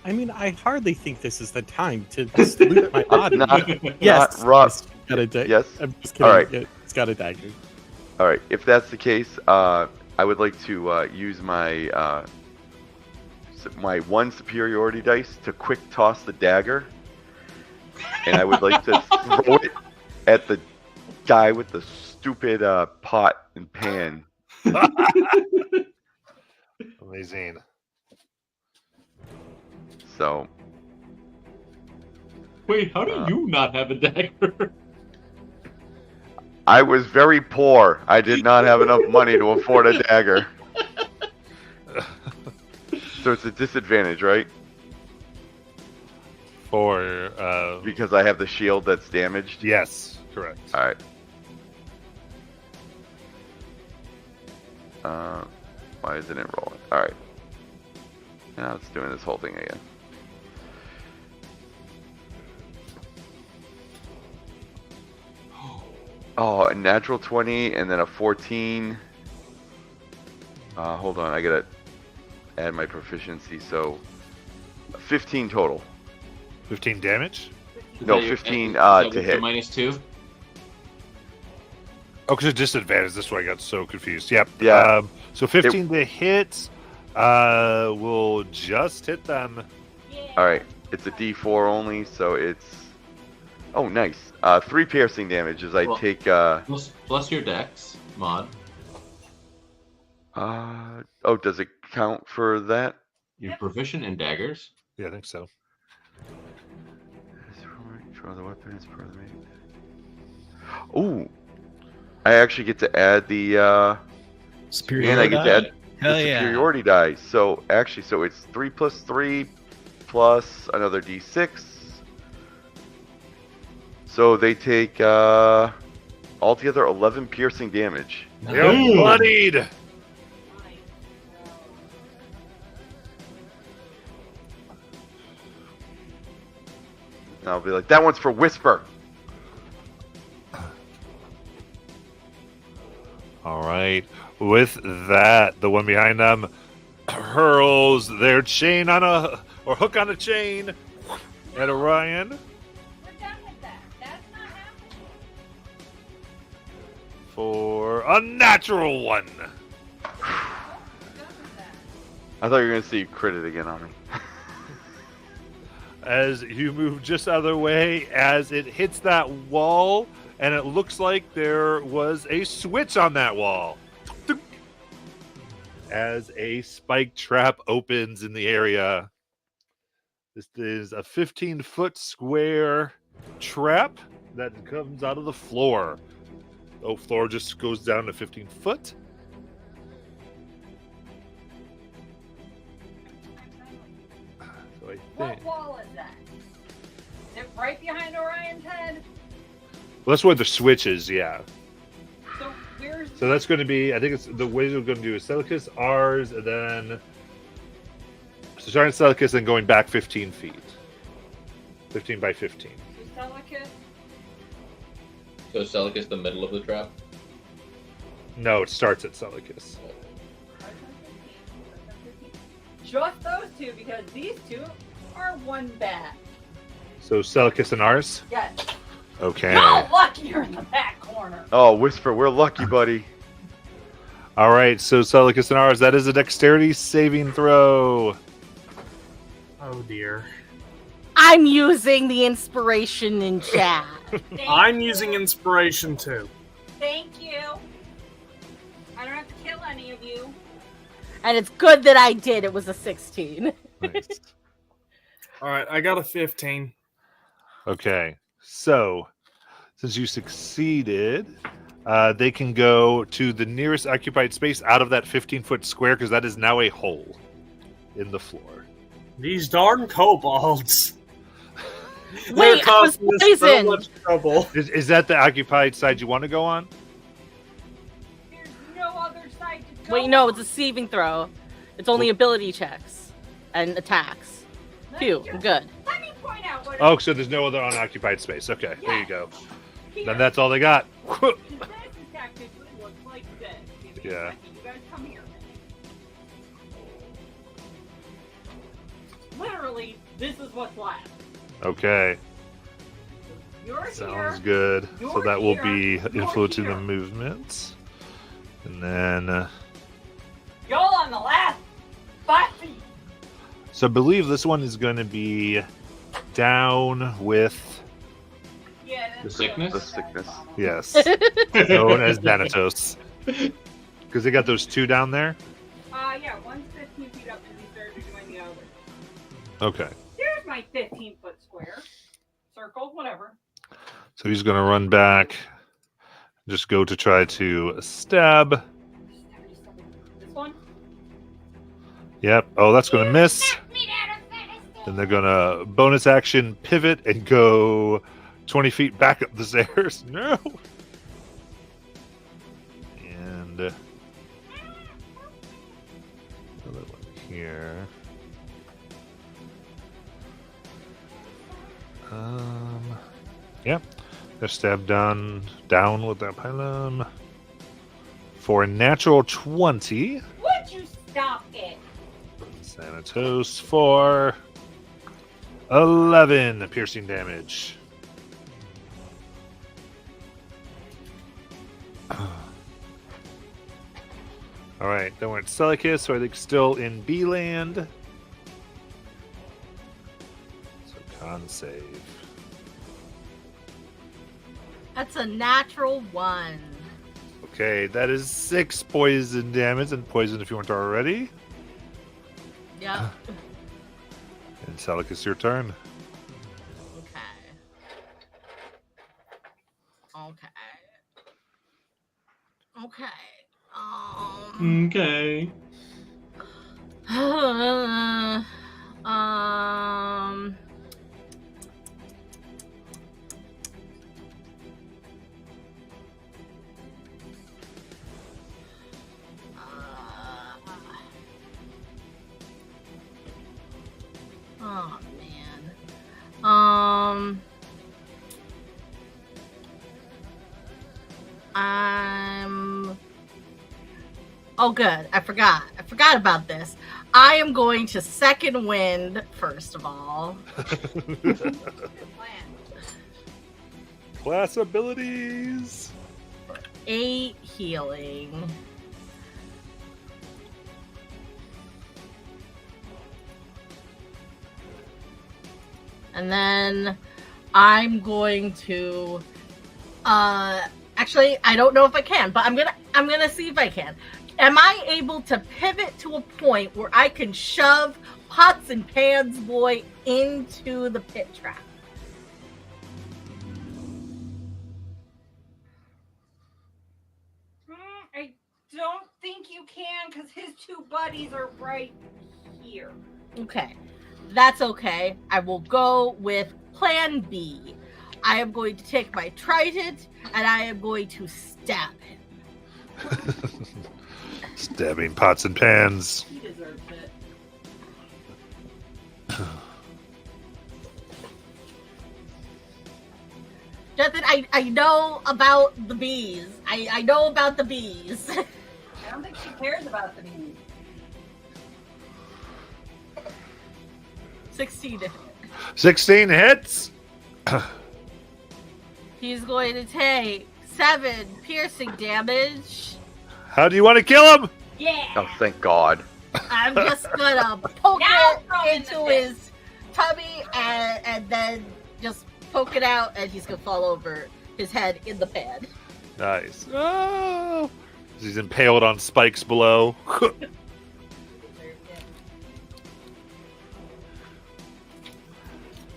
I mean, I hardly think this is the time to just loot my body. Not rob. It's got a Yes. I'm just kidding. All right. It's got a dagger. All right. If that's the case, I would like to use my my 1 superiority dice to quick toss the dagger, and I would like to throw it at the guy with the stupid pot and pan. Amazing. So Wait, how do you not have a dagger? I was very poor. I did not have enough money to afford a dagger. So it's a disadvantage, right? For Because I have the shield that's damaged. yes, correct. All right. Why isn't it rolling? All right. Now it's doing this whole thing again. Oh, a natural 20 and then a 14. Hold on, I gotta add my proficiency. So 15 total. 15 damage. No, that your- 15 is that to with your hit. -2. Oh, because it's disadvantage. That's why I got so confused. Yep. Yeah. So 15 to hit will just hit them. All right, it's a D4 only, so it's. Oh, nice. 3 piercing damage as I Well- take. Plus your dex mod. Oh, does it count for that? You're proficient in daggers. Yeah, I think so. Draw the weapon as per the mate. Ooh, I actually get to add the. Superior And I get to add Hell the yeah. superiority die. So actually, so it's 3 plus 3 plus another D6. So they take altogether 11 piercing damage. They're bloodied. And I'll be like, that one's for Whisper. All right. With that, the one behind them hurls their chain on a or hook on a chain at Orion We're done with that. That's not happening. for a natural one. We're done with that. I thought you were gonna see critted again on me. As you move just out of the way, as it hits that wall, and it looks like there was a switch on that wall. As a spike trap opens in the area. This is a 15-foot square trap that comes out of the floor. The floor just goes down to 15 foot. So I What think. wall is that? Is it right behind Orion's head? Well, that's where the switch is, yeah. So where's So that's going to be, I think it's the way we're going to do is Celicus, ours, and then. So starting Celicus and going back 15 feet. 15 by 15. Celicus? So Celicus the middle of the trap. No, it starts at Celicus. Just those two, because these two are one bat. So Celicus and ours? Yes. Okay. No, lucky you're in the back corner. Oh, Whisper, we're lucky, buddy. All right, so Celicus and ours, that is a dexterity saving throw. Oh dear. I'm using the inspiration in chat. Thank I'm you. using inspiration too. Thank you. I don't have to kill any of you. And it's good that I did. It was a 16. Nice. All right, I got a 15. Okay, so since you succeeded, they can go to the nearest occupied space out of that 15-foot square because that is now a hole in the floor. These darn kobolds. Wait, They're I was causing us so poisoned. much trouble. Is that the occupied side you want to go on? There's no other side to go. Wait, no, on. it's a saving throw. It's only ability checks and attacks. Phew, I'm good. Let me point out what. Oh, so there's no other unoccupied space. Okay, there you go. Here. Then that's all they got. This technically looks like this. Give me a Yeah. second. You guys come here. Literally, this is what's left. Okay, You're sounds here. good. So You're that will here. be You're influencing the here. movements. And then, Y'all on the last 5 feet. so I believe this one is going to be down with, Yeah. The that's sickness? The sickness. yes, known as Thanatos. Because they got those two down there? Yeah, one's 15 feet up and the third is doing the other. Okay. Here's my 15-foot square. Circle, whatever. So he's going to run back, just go to try to stab. This one? Yep. Oh, that's going to miss. Then they're going to bonus action pivot and go 20 feet back up the stairs. No. And another one here. Yep. They're stabbed down with that pylon for a natural 20. Would you stop it? Thanatos for 11 piercing damage. All right, then we're at Celicus, so I think still in B land. So con save. That's a natural 1. Okay, that is 6 poison damage, and poison if you weren't already. Yep. And Celicus, your turn. Okay. Okay. Okay. Um. Oh man. Oh, good. I forgot about this. I am going to second wind first of all. Class abilities. 8 healing. And then I'm going to actually I don't know if I can, but I'm gonna see if I can. Am I able to pivot to a point where I can shove Pots and Pans boy into the pit trap? I don't think you can because his 2 buddies are right here. Okay. That's okay. I will go with plan B. I am going to take my trident and I am going to stab him. Stabbing pots and pans. He deserves it. Justin, I know about the bees. I know about the bees. I don't think she cares about the bees. 16 to hit. 16 hits. He's going to take 7 piercing damage. How do you want to kill him? Yeah. Oh, thank God. I'm just gonna poke Now it throw in into the pit. his tummy and then just poke it out, and he's gonna fall over his head in the pan. Nice. Oh. He's impaled on spikes below.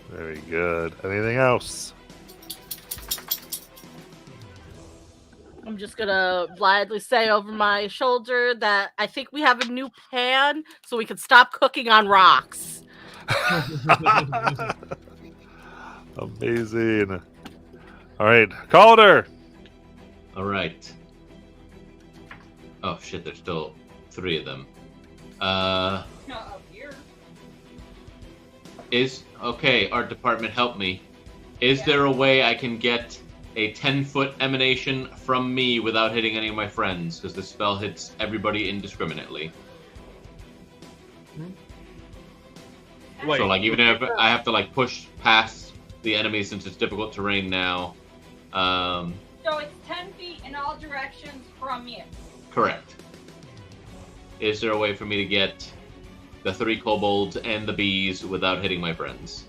Very good. Anything else? I'm just gonna blithely say over my shoulder that I think we have a new pan, so we can stop cooking on rocks. Amazing. All right, Calder. All right. Oh shit! There's still 3 of them. Not up here. Is okay. Art department, help me. Is there a way I can get a 10-foot emanation from me without hitting any of my friends? Because the spell hits everybody indiscriminately. Wait, So like even if I have to like push past the enemy since it's difficult terrain now. So it's 10 feet in all directions from you. Correct. Is there a way for me to get the 3 kobolds and the bees without hitting my friends?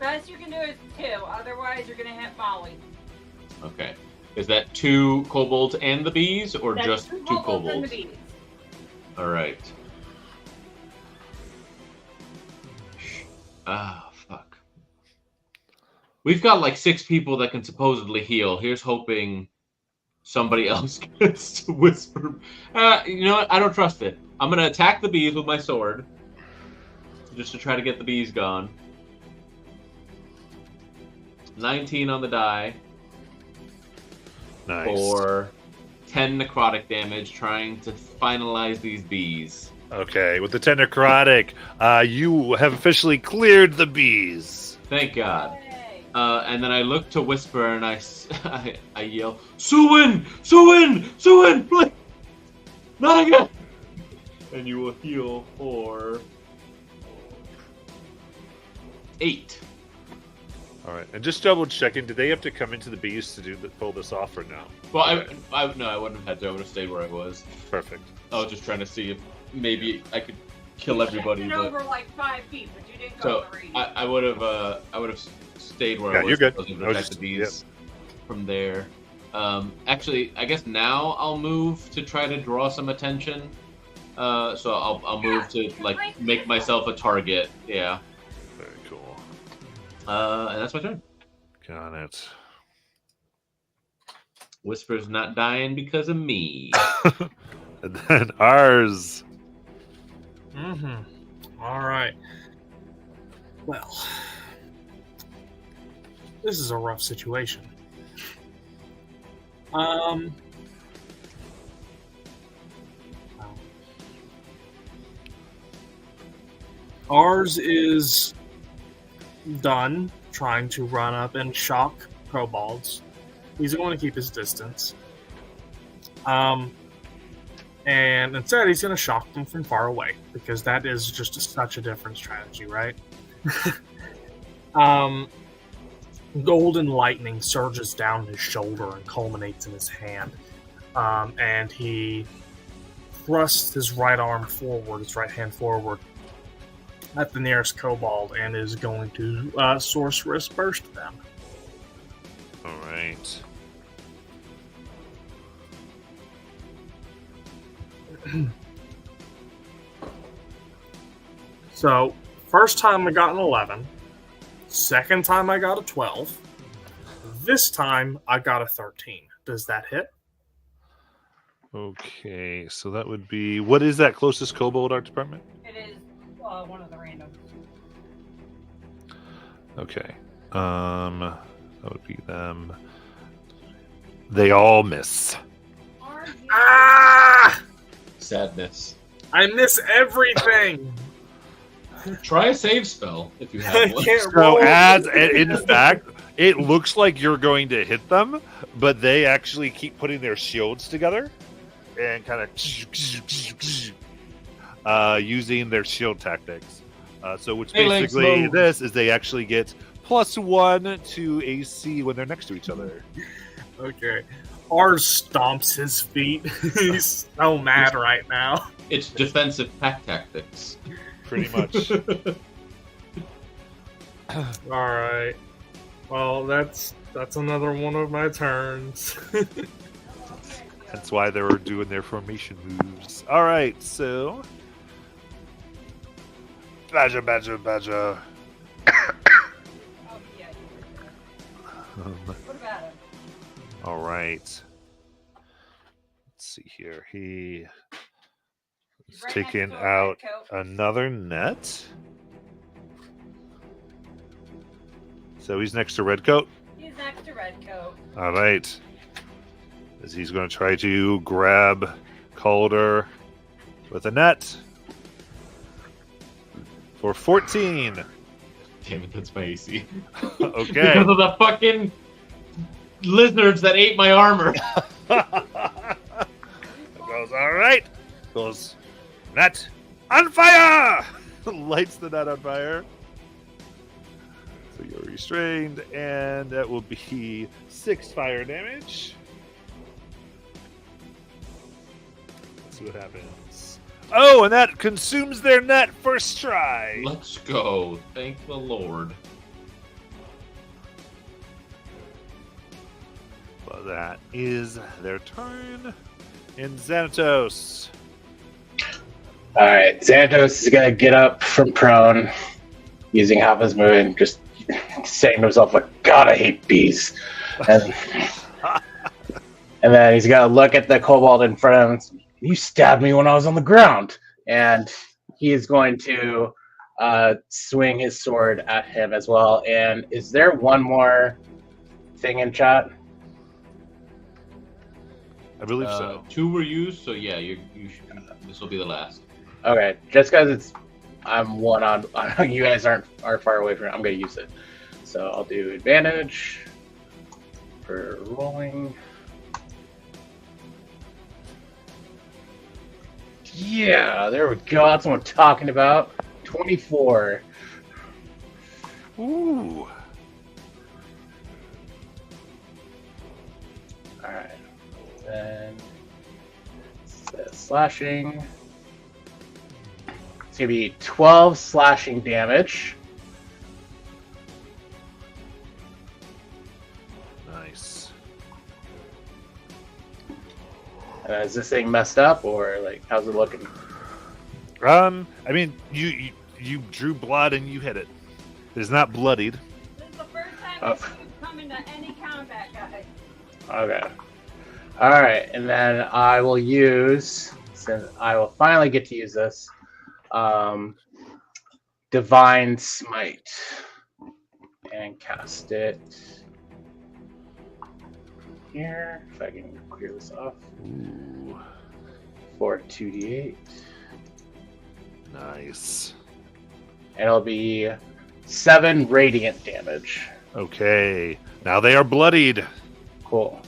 Best you can do is 2, otherwise you're gonna hit Molly. Okay. Is that 2 kobolds and the bees, or That's just 2 2 kobolds and the kobolds? bees. All right. Ah, fuck. We've got like 6 people that can supposedly heal. Here's hoping somebody else gets to whisper. You know what? I don't trust it. I'm gonna attack the bees with my sword, just to try to get the bees gone. 19 on the die. Nice. For 10 necrotic damage, trying to finalize these bees. Okay, with the 10 necrotic, you have officially cleared the bees. Thank God. Yay. And then I look to whisper and I yell, Suwin! Suwin! Suwin! Please! Not again! And you will heal for 8. All right, and just double checking. Did they have to come into the beast to pull this off, or no? Well, Okay. I wouldn't have had to. I would have stayed where I was. Perfect. I was just trying to see if maybe I could kill everybody. Shifted But over like 5 feet, but you didn't so go the radius. I would have stayed where Yeah, I was. you're good. I was able to I was attack just- the bees from there. Actually, I guess now I'll move to try to draw some attention. So I'll move to like make myself a target. Yeah. Very cool. And that's my turn. Got it. Whisper's not dying because of me. And then ours. Mm-hmm. All right. Well, this is a rough situation. Ours is done trying to run up and shock kobolds. He's going to keep his distance. And instead he's going to shock them from far away, because that is just such a different strategy, right? Golden lightning surges down his shoulder and culminates in his hand. And he thrusts his right arm forward, his right hand forward, at the nearest kobold, and is going to sorceress burst them. All right. So, first time I got an 11. Second time I got a 12. This time I got a 13. Does that hit? Okay, so that would be, what is that closest kobold art department? It is one of the randoms. Okay. That would be them. They all miss. Are you- Ah! Sadness. I miss everything! Try a save spell if you I have one. can't So roll. as in fact, it looks like you're going to hit them, but they actually keep putting their shields together and kind of using their shield tactics. So which Phalanx basically move. this is they actually get +1 to AC when they're next to each other. Okay. Ours stomps his feet. He's so mad right now. It's defensive pack tactics. Pretty much. Alright. Well, that's another one of my turns. That's why they were doing their formation moves. All right, so Badger. Oh, yeah. What about him? All right. Let's see here. He He's is right next taking to a out red coat. another net. So he's next to Redcoat. He's next to Redcoat. All right. As he's going to try to grab Calder with a net for 14. Damn it, that's my AC. Okay. Because of the fucking lizards that ate my armor. Goes all right. Goes net on fire. Lights the net on fire. So you're restrained, and that will be 6 fire damage. Let's see what happens. Oh, and that consumes their net first try. Let's go. Thank the Lord. Well, that is their turn. And Xanatos. All right, Xanatos is gonna get up from prone, using half his move, and just saying to himself, like, God, I hate bees. And then he's gonna look at the kobold in front of him. You stabbed me when I was on the ground. And he is going to swing his sword at him as well. And is there one more thing in chat? I believe so. 2 were used, so yeah, you should. This will be the last. Okay, just because I'm one on, you guys aren't far away from it, I'm gonna use it. So I'll do advantage for rolling. Yeah, there we go. That's what I'm talking about. 24. Ooh. Alright. Then slashing. It's gonna be 12 slashing damage. Nice. Is this thing messed up, or like how's it looking? I mean, you drew blood and you hit it. It's not bloodied. This is the first time this has come into any combat, guys. Okay. Alright, and then I will use, since I will finally get to use this, Divine Smite. And cast it here, if I can clear this off. Ooh. For 2d8. Nice. And it'll be 7 radiant damage. Okay. Now they are bloodied. Cool.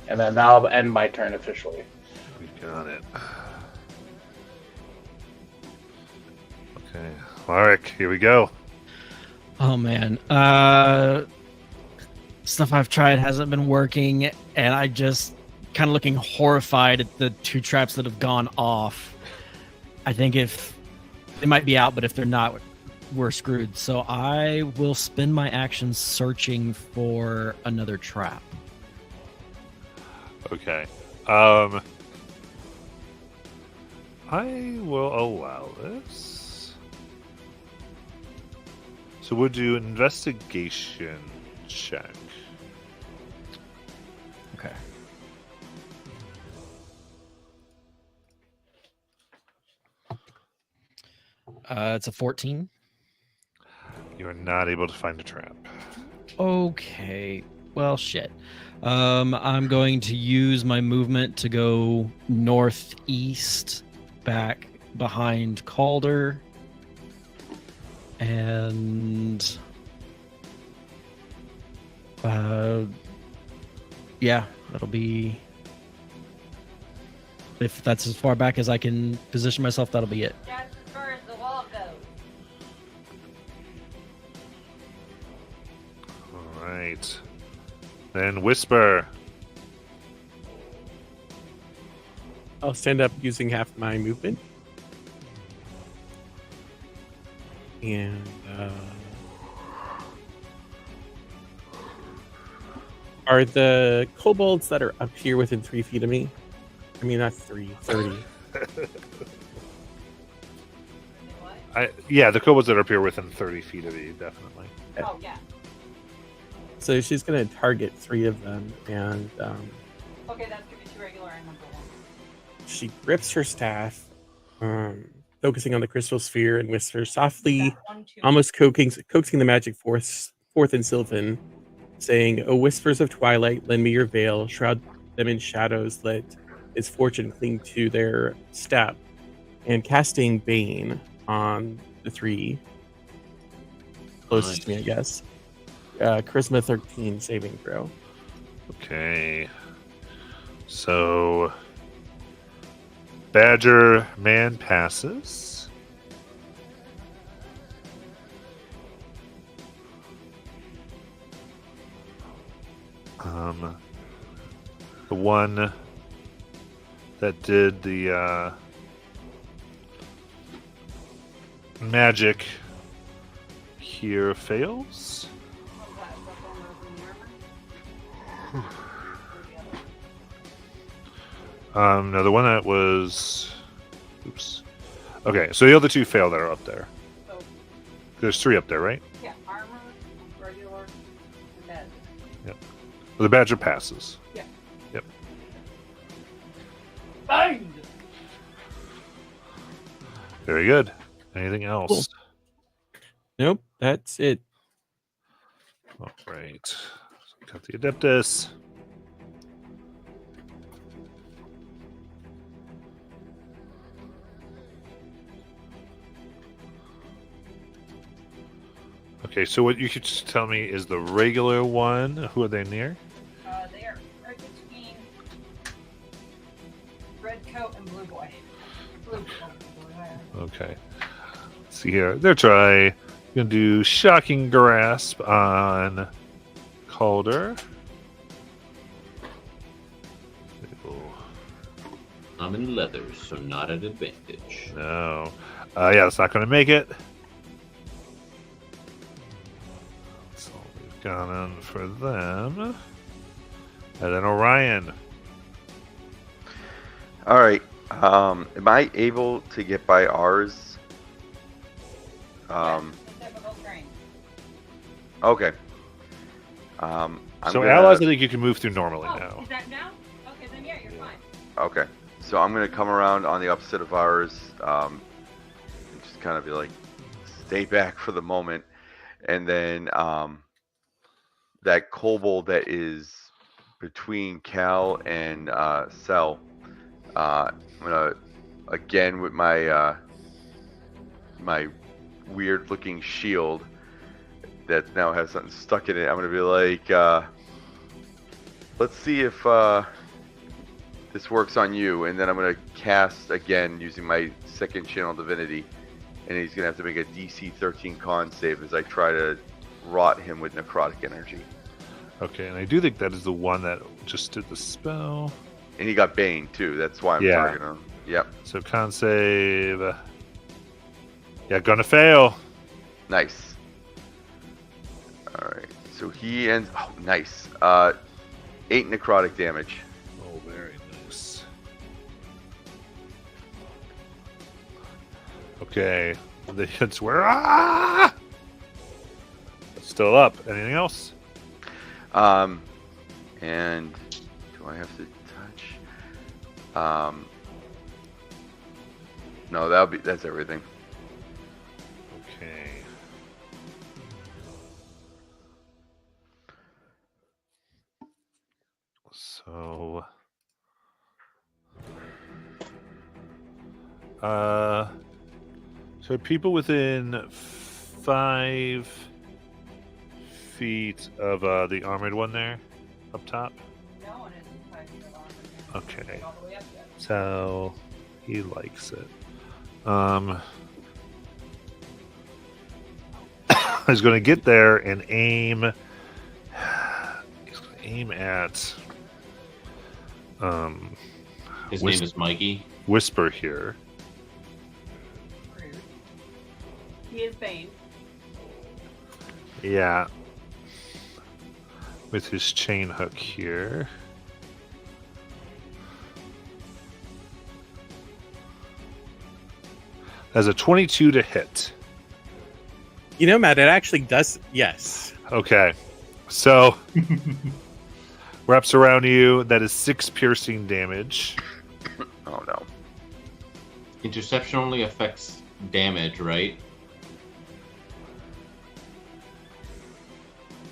And then that'll end my turn officially. We got it. Okay. Alric, here we go. Oh man. Stuff I've tried hasn't been working, and I just kind of looking horrified at the 2 traps that have gone off. I think if they might be out, but if they're not, we're screwed. So I will spend my action searching for another trap. Okay. I will allow this. So we'll do investigation check. Okay. It's a 14. You are not able to find a trap. Okay. Well, shit. I'm going to use my movement to go northeast, back behind Calder, and yeah, that'll be. If that's as far back as I can position myself, that'll be it. That's as far as the wall goes. All right. Then Whisper. I'll stand up using half my movement. And are the kobolds that are up here within 3 feet of me? I mean, not 30. Yeah, the kobolds that are up here within 30 feet of you, definitely. Oh, yeah. So she's going to target 3 of them, and Okay, that's going to be 2 regular and number 1. she grips her staff, focusing on the crystal sphere, and whispers softly, That 1, 2. almost coaxing the magic forth in Sylvan, saying, "O whispers of twilight, lend me your veil, shroud them in shadows, let its fortune cling to their step," and casting Bane on the 3 closest to me, I guess. Charisma 13 saving throw. Okay. So Badger Man passes. The one that did the magic here fails. No, the one that was. Oops. Okay, so the other 2 fail that are up there. So, There's 3 up there, right? yeah, armor, regular, and then. Well, the Badger passes. Yeah. Yep. Bind! Very good. Anything else? Cool. Nope, that's it. All right. So got the Adeptus. Okay, so what you could just tell me is the regular one. Who are they near? They are right between red coat and blue boy. Blue coat. Okay. Let's see here. They're try. Gonna do shocking grasp on Calder. I'm in leathers, so not at advantage. No. Yeah, that's not gonna make it. So we've gone on for them. And then Orion. All right. Am I able to get by ours? Yes, the typical train. Okay. I'm So gonna, allies, I think you can move through normally Oh, now. is that now? Okay, then yeah, you're fine. Okay. So I'm gonna come around on the opposite of ours, and just kind of be like, stay back for the moment, and then that kobold that is between Cal and Cell, I'm gonna again with my my weird looking shield that now has something stuck in it. I'm gonna be like, let's see if this works on you, and then I'm gonna cast again using my second channel divinity, and he's gonna have to make a DC 13 con save as I try to rot him with necrotic energy. Okay, and I do think that is the one that just did the spell. And he got Bane too. That's why I'm targeting him. Yep. So con save. Yeah, gonna fail. Nice. All right. So he ends. Oh, nice. 8 necrotic damage. Oh, very nice. Okay, the hits were still up. Anything else? And do I have to touch? No, that's everything. Okay. So, so people within 5 feet of the armored one there, up top. No one is inside the armor. Okay. All the way up there. So he likes it. He's going to get there and aim. He's going to aim at. His name is Mikey. Whisper here. Rude. He is Bane. Yeah. With his chain hook here. That's a 22 to hit. You know, Matt, it actually does. Yes. Okay. So wraps around you. That is 6 piercing damage. Oh no. Interception only affects damage, right?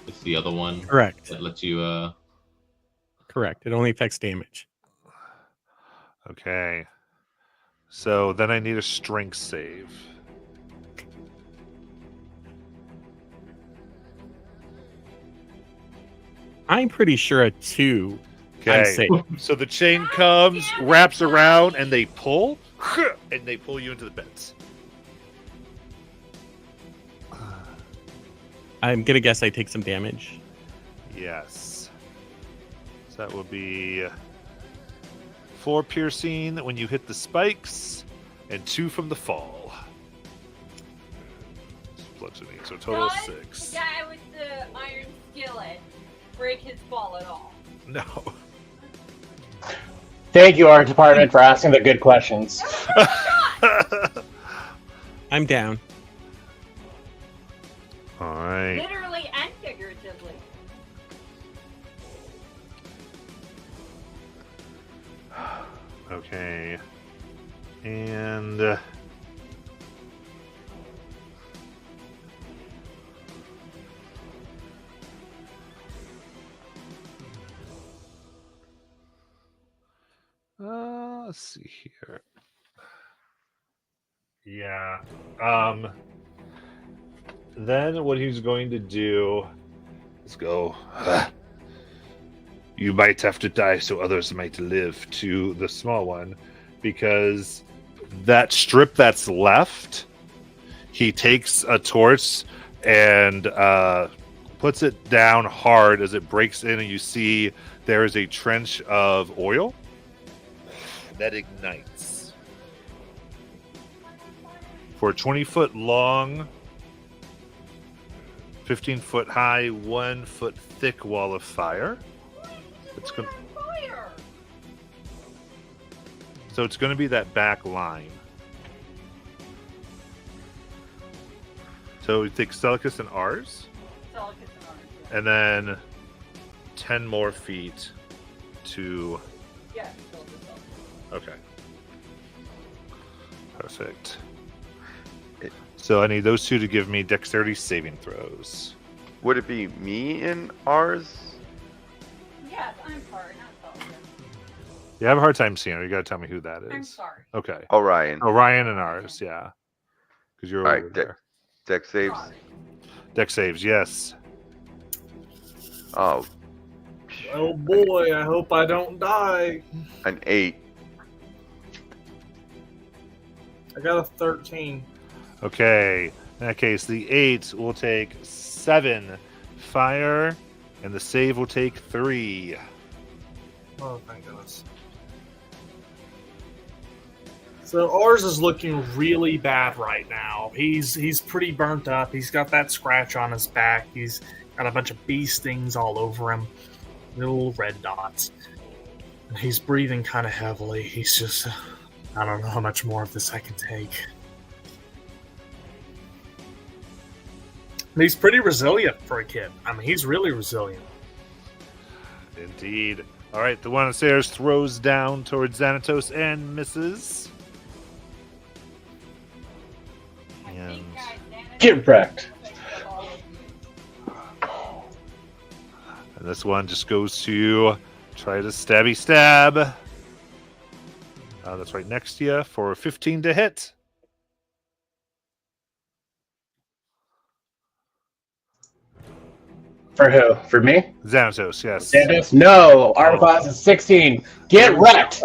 It's the other one Correct. that lets you. Correct. It only affects damage. Okay. So then I need a strength save. I'm pretty sure a 2. I'm Okay. safe. So the chain comes, wraps around, and they pull, and they pull you into the beds. I'm gonna guess I take some damage. Yes. So that will be 4 piercing when you hit the spikes, and 2 from the fall. Bludgeoning, so a total of Does 6. the guy with the iron skillet break his fall at all? No. Thank you, our department, for asking the good questions. I'm down. All right. Literally and figuratively. Okay. And let's see here. Yeah. Then what he's going to do is go, you might have to die so others might live, to the small one, because that strip that's left, he takes a torch and puts it down hard as it breaks in, and you see there is a trench of oil that ignites. For a 20-foot long, 15-foot high, 1-foot thick wall of fire. It's going. So it's going to be that back line. So we take Celicus and ours, and then 10 more feet to. Yeah. Okay. Perfect. So I need those two to give me dexterity saving throws. Would it be me and ours? Yes, I'm sorry, not Celicus. You have a hard time seeing her. You got to tell me who that is. I'm sorry. Okay. Orion. Orion and ours, yeah. Because you're All over right, there. Dex saves. Sorry. Dex saves, yes. Oh, Oh boy, I hope I don't die. an 8. I got a 13. Okay. In that case, the 8 will take 7 fire, and the save will take 3. Oh, thank goodness. So ours is looking really bad right now. He's pretty burnt up. He's got that scratch on his back. He's got a bunch of bee stings all over him. Little red dots. He's breathing kind of heavily. He's just... I don't know how much more of this I can take. He's pretty resilient for a kid. I mean, he's really resilient. Indeed. All right, the one on the stairs throws down towards Xanatos and misses. And Get wrecked. this one just goes to try to stabby stab. That's right next to you for 15 to hit. For who? For me? Xanatos, yes. Xanatos? No! Armor class is 16. Get wrecked!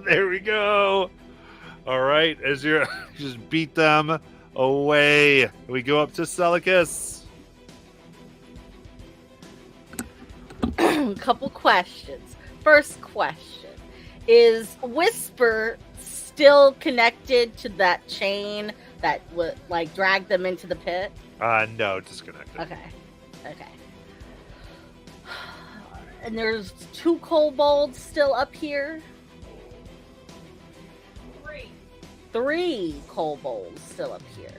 There we go. All right, as you just beat them away, we go up to Celicus. Couple questions. First question. Is Whisper still connected to that chain that would like drag them into the pit? No, disconnected. Okay. And there's 2 kobolds still up here. 3 kobolds still up here.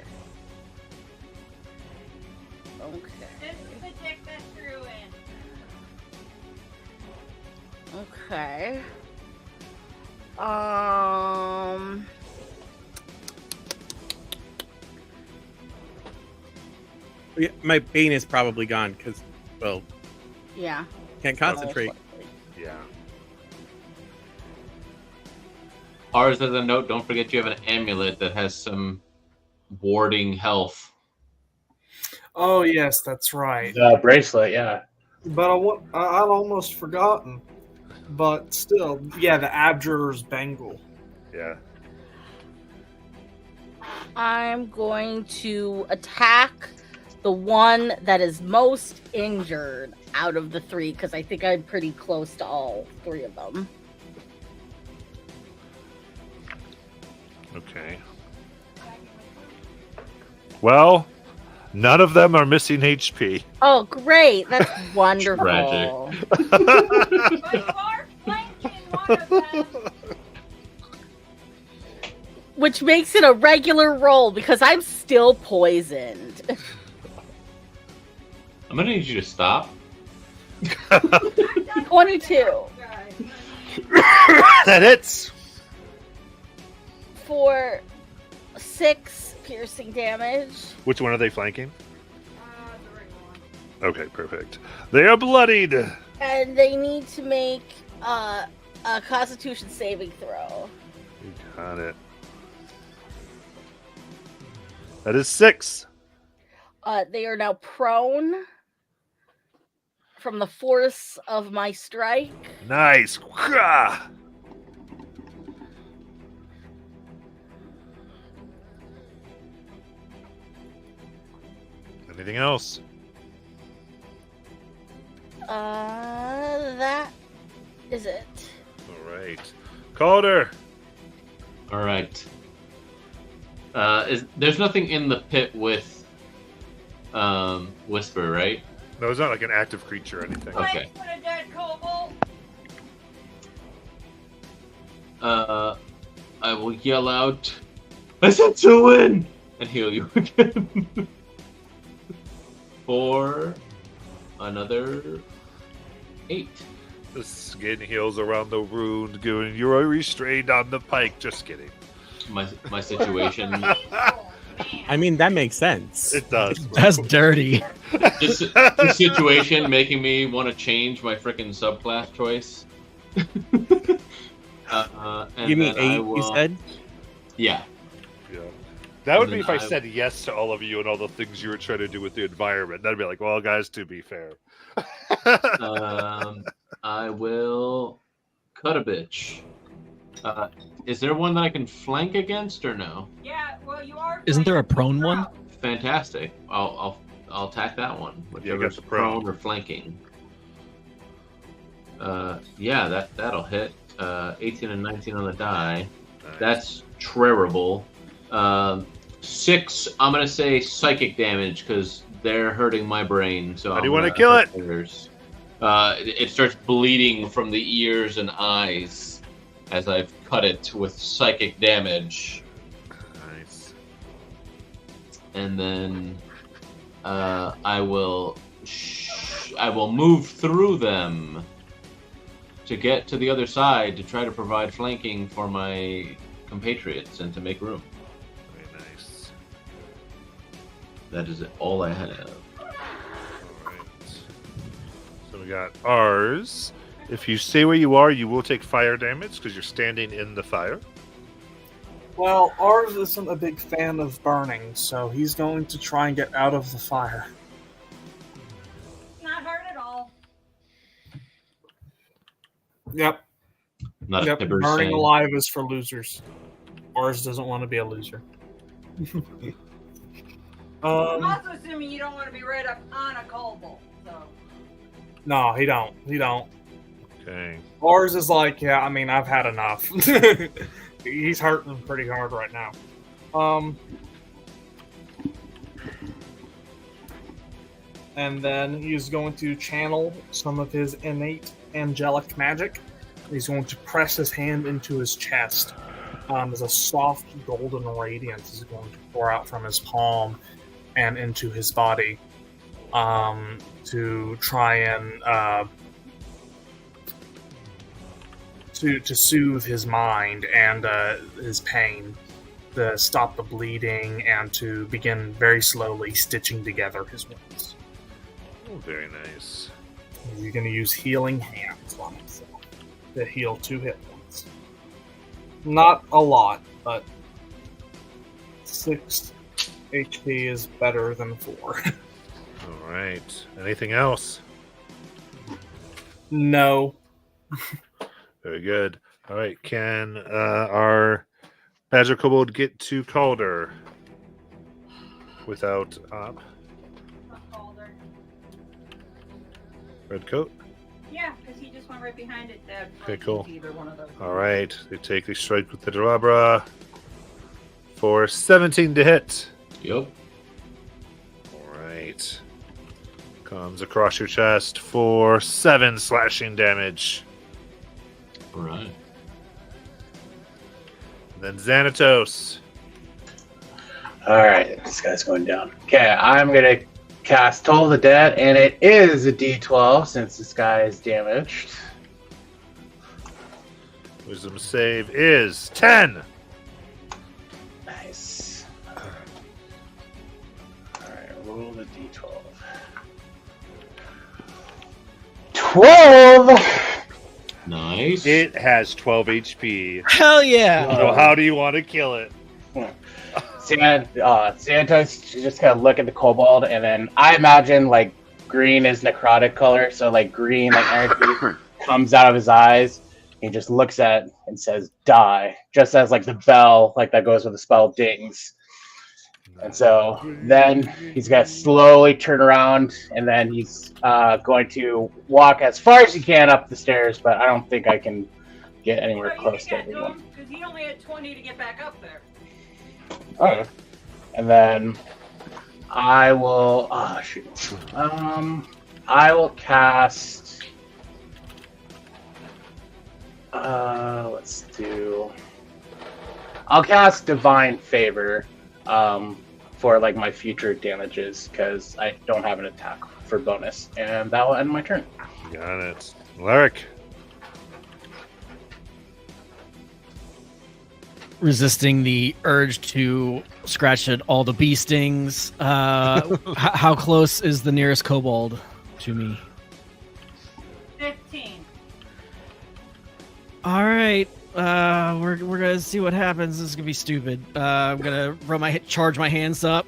Okay. This is the dick that threw in. Okay. Yeah, my Bane is probably gone because, well, Yeah. can't concentrate. Yeah. Ours as a note, don't forget you have an amulet that has some warding health. Oh yes, that's right. The bracelet, yeah. But I'd almost forgotten. But still, yeah, the Abjurer's Bangle. Yeah. I'm going to attack the one that is most injured out of the 3 because I think I'm pretty close to all 3 of them. Okay. Well, none of them are missing HP. Oh, great. That's wonderful. Tragic. But far flanking one of them. Which makes it a regular roll because I'm still poisoned. I'm gonna need you to stop. 22 That hits. for 6 piercing damage. Which one are they flanking? The regular one. Okay, perfect. They are bloodied. And they need to make a Constitution saving throw. You got it. That is 6. They are now prone from the force of my strike. Nice. Wah! Anything else? That is it. All right. Calder. All right. There's nothing in the pit with Whisper, right? No, it's not like an active creature or anything. Okay. Put a dead kobold. I will yell out, I said to win! And heal you again. For another 8. The skin heals around the wound, going, you are restrained on the pike. Just kidding. My situation. Painful, man. I mean, that makes sense. It does. That's dirty. This situation making me want to change my freaking subclass choice. And Give me then I 8, will- you said? Yeah. Yeah. That would And be if then I said yes to all of you and all the things you were trying to do with the environment. That'd be like, well, guys, to be fair. I will cut a bitch. Is there one that I can flank against or no? Yeah, well, you are. Isn't there a flanking prone one? the Fantastic. I'll attack that one. Yeah, Whichever's got the prone. or flanking. Yeah, that'll hit. 18 and 19 on the die. Nice. That's terrible. 6. I'm gonna say psychic damage because they're hurting my brain. So How do I'm you wanna gonna kill hurt it? theirs. It starts bleeding from the ears and eyes as I've cut it with psychic damage, Nice. and then I will move through them to get to the other side to try to provide flanking for my compatriots and to make room. Very nice. That is all I have. All right. So we got ours. If you stay where you are, you will take fire damage because you're standing in the fire. Well, ours isn't a big fan of burning, so he's going to try and get out of the fire. Not hard at all. Yep. Not Yep. a Tibbers Burning saying. alive is for losers. Ours doesn't want to be a loser. I'm also assuming you don't want to be right up on a kobold. So No, he don't. He don't. Okay. Ours is like, yeah, I mean, I've had enough. He's hurting pretty hard right now. And then he's going to channel some of his innate angelic magic. He's going to press his hand into his chest. As a soft golden radiance is going to pour out from his palm and into his body to try and to soothe his mind and his pain, to stop the bleeding, and to begin very slowly stitching together his wounds. Oh, very nice. You're going to use healing hands on himself to heal 2 hit points. Not a lot, but 6 HP is better than 4. All right. Anything else? No. Very good. All right. Can our Badger Kobold get to Calder without Op? Calder. Red coat? Yeah, because he just went right behind it. Okay, cool. Either one of those. All right. They take the strike with the Darabra for 17 to hit. Yep. All right. Comes across your chest for 7 slashing damage. All right. Then Xanatos. Alright, this guy's going down. Okay, I'm gonna cast Toll of the Dead, and it is a D12 since this guy is damaged. Wisdom save is 10. Nice. Alright, roll the D12. 12! Nice. It has 12 HP. Hell yeah! So how do you want to kill it? Santos just kind of look at the kobold, and then I imagine like green is necrotic color, so like green like energy comes out of his eyes. He just looks at it and says, "Die!" Just as like the bell like that goes with the spell dings, And so then he's going to slowly turn around, and then he's going to walk as far as he can up the stairs, but I don't think I can get anywhere close to everyone. Because he only had 20 to get back up there. Okay. And then I will I will cast I'll cast Divine Favor for like my future damages because I don't have an attack for bonus, and that will end my turn. Got it. Alaric. Resisting the urge to scratch at all the bee stings. How close is the nearest kobold to me? 15. All right, we're gonna see what happens. This is gonna be stupid. I'm gonna charge my hands up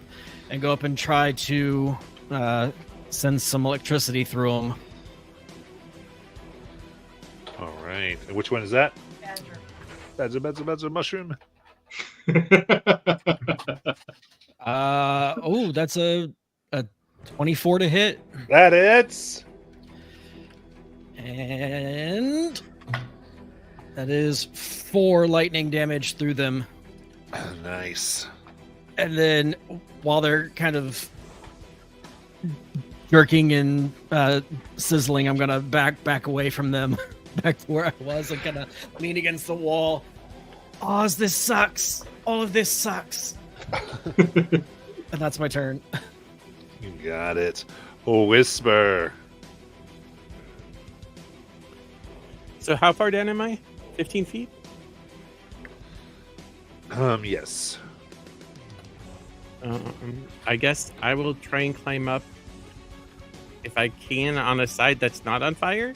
and go up and try to send some electricity through them. All right. And which one is that? Badger. Badger, mushroom. That's a 24 to hit. That hits. And that is 4 lightning damage through them. Nice. And then while they're kind of jerking and sizzling, I'm gonna back away from them, back to where I was. I'm gonna lean against the wall. Oh, this sucks. All of this sucks. And that's my turn. You got it. Whisper. So how far down am I? 15 feet? Yes. I guess I will try and climb up if I can on a side that's not on fire.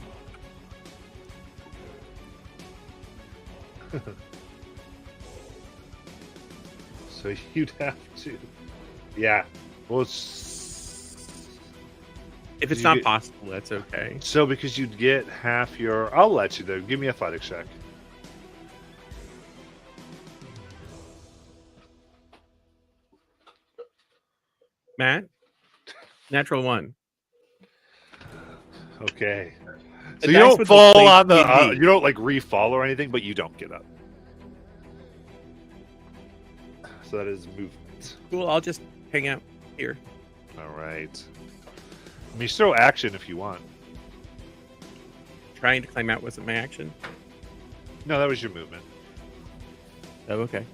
So you'd have to. Yeah. Well, If it's You not get- possible, that's okay. so because you'd get half your. I'll let you though. Give me a athletics check. Matt? Natural 1. Okay. The So you dice don't with fall blade on the. speed You don't like re-fall or anything, but you don't get up. So that is movement. Cool, I'll just hang out here. All right. I mean, throw action if you want. Trying to climb out wasn't my action. No, that was your movement. Oh, okay.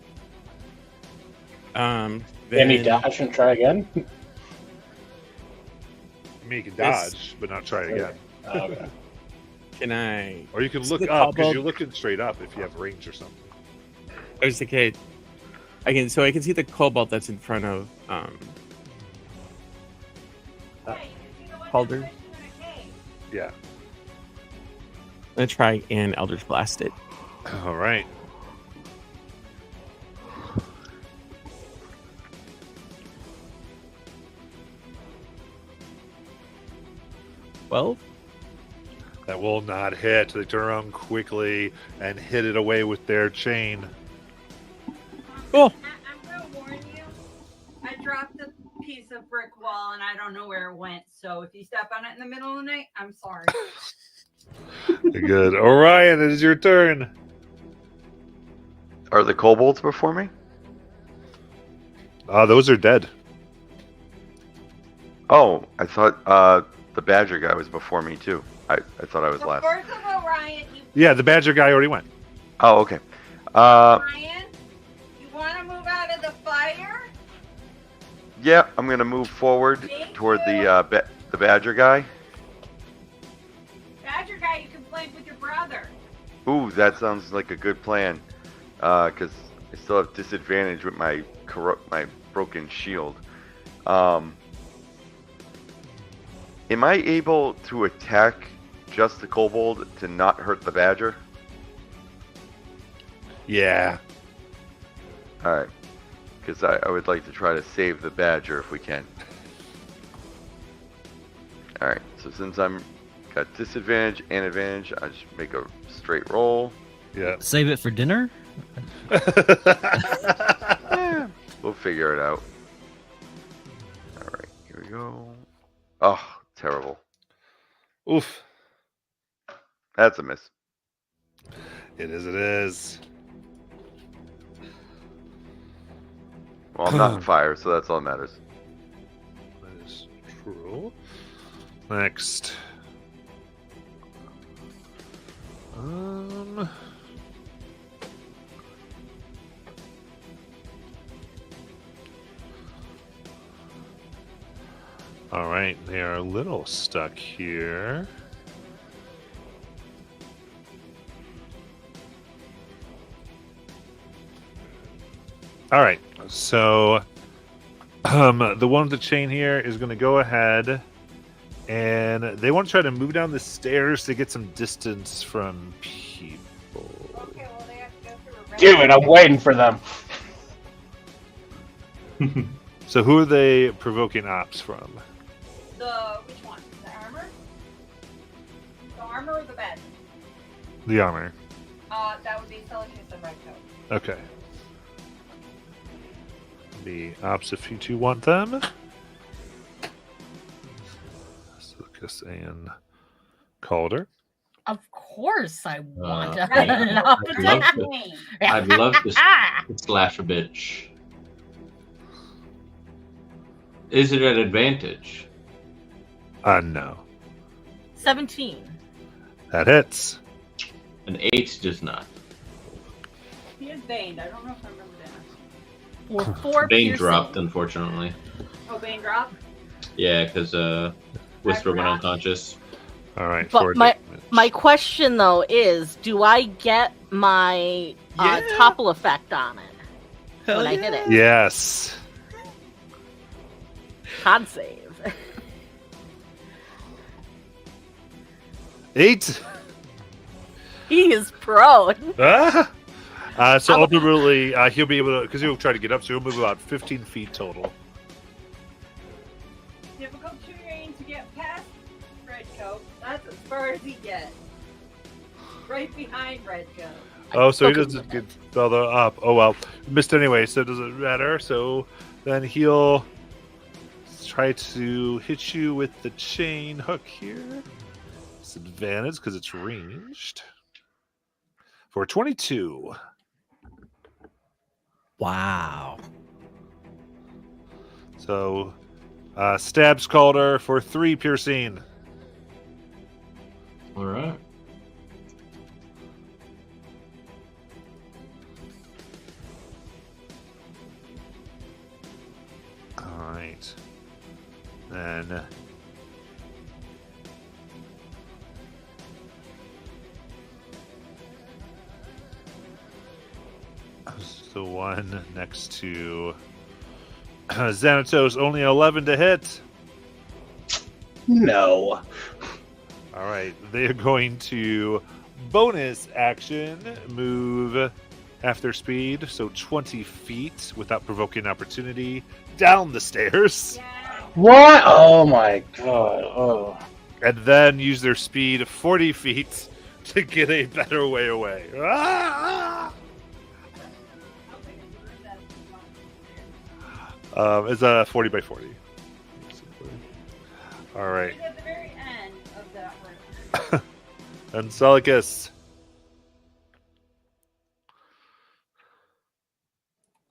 Can you Then dash and try again? I mean, you can This- dodge, but not try it again. Okay. can I? Or you can Is look the up because kobold- you're looking straight up if you have range or something. I was okay. I can see the cobalt that's in front of Calder. Yeah. I'm gonna try and Eldritch Blast it. All right. Well, That will not hit. They turn around quickly and hit it away with their chain. cool. I'm going to warn you. I dropped a piece of brick wall and I don't know where it went. So if you step on it in the middle of the night, I'm sorry. Good. Orion, it is your turn. Are the kobolds before me? Those are dead. Oh, I thought the badger guy was before me too. I thought I was So last. first of all, Ryan, Yeah, the badger guy already went. Oh, okay. Ryan, you want to move out of the fire? Yeah, I'm gonna move forward Thank toward you. the badger guy. Badger guy, you can play with your brother. Ooh, that sounds like a good plan. Because I still have disadvantage with my broken shield. Am I able to attack just the kobold to not hurt the badger? Yeah. All right. Because I would like to try to save the badger if we can. All right. So since I'm got disadvantage and advantage, I just make a straight roll. Yeah. Save it for dinner? We'll figure it out. we go. Oh, terrible. Oof. That's a miss. It is. Well, I'm not in fire, so that's all that matters. That is true. Next. All right, they are a little stuck here. All right, so the one with the chain here is going to go ahead, and they want to try to move down the stairs to get some distance from people. Okay, well, they have to go through a red Do it. I'm waiting for them. So who are they provoking ops from? Which one? The armor? The armor or the bed? The armor. That would be Celestius and Red Coat. Okay. The ops if you two want them. Lucas and Calder. Of course, I want Uh, I'd love to slash a bitch. Is it an advantage? No. 17. That hits. An 8 does not. He is Baned. I don't know if I remember that. For 4 Bane piercing. dropped, unfortunately. Oh, Bane drop? Yeah, because Whisper went forgot. unconscious. All right. But for my- damage. My question, though, is do I get my topple effect on it when I hit it? Yes. Con save. 8. He is prone. Ah! So I'm- ultimately, he'll be able to, because he'll try to get up, so he'll move about 15 feet total. Difficult terrain to get past Red Coat. That's as far as he gets. Right behind Red Coat. Oh, so he Okay. doesn't get further up. Oh, well. Missed anyway, so it doesn't matter. So then he'll try to hit you with the chain hook here. It's advantage because it's ranged. For 22. Wow. So stabs Calder for 3 piercing. All right. All right. Then the one next to Xanatos, only 11 to hit. No. All right, they are going to bonus action move half their speed, so 20 feet without provoking opportunity down the stairs, Yeah. What? Oh my god. Oh. and then use their speed 40 feet to get a better way away. Ah! It's a 40 by 40. All right, He's at the very end of that room. and Celicus.